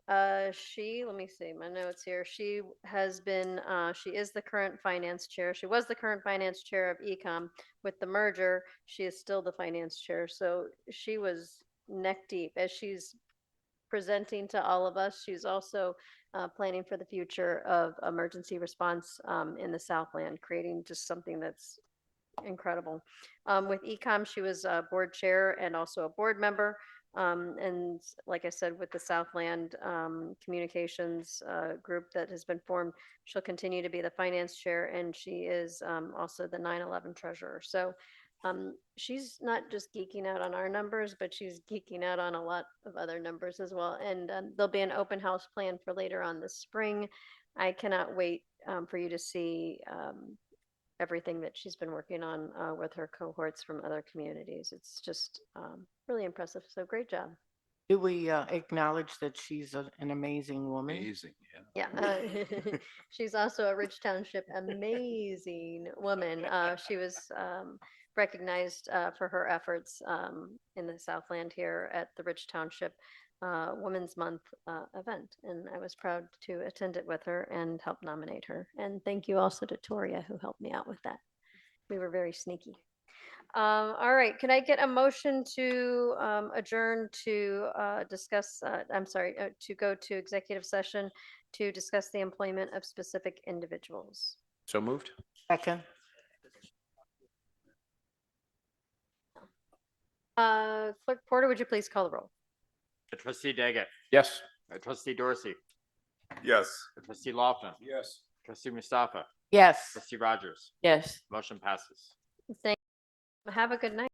Let me see my notes here. She has been, she is the current finance chair. She was the current finance chair of Ecom. With the merger, she is still the finance chair. So she was neck deep as she's presenting to all of us. She's also planning for the future of emergency response in the Southland, creating just something that's incredible. With Ecom, she was a board chair and also a board member. And like I said, with the Southland Communications group that has been formed, she'll continue to be the finance chair, and she is also the 9/11 treasurer. So she's not just geeking out on our numbers, but she's geeking out on a lot of other numbers as well. And there'll be an open house plan for later on this spring. I cannot wait for you to see everything that she's been working on with her cohorts from other communities. It's just really impressive. So great job. Do we acknowledge that she's an amazing woman? Amazing, yeah. Yeah. She's also a Rich Township amazing woman. She was recognized for her efforts in the Southland here at the Rich Township Women's Month event. And I was proud to attend it with her and help nominate her. And thank you also to Toria, who helped me out with that. We were very sneaky. All right, can I get a motion to adjourn to discuss, to go to executive session to discuss the employment of specific individuals? So moved. Second. Clerk Porter, would you please call the roll? Trustee Daggett. Yes. Trustee Dorsey. Yes. Trustee Lofton. Yes. Trustee Mustafa. Yes. Trustee Rogers. Yes. Motion passes. Thank. Have a good night.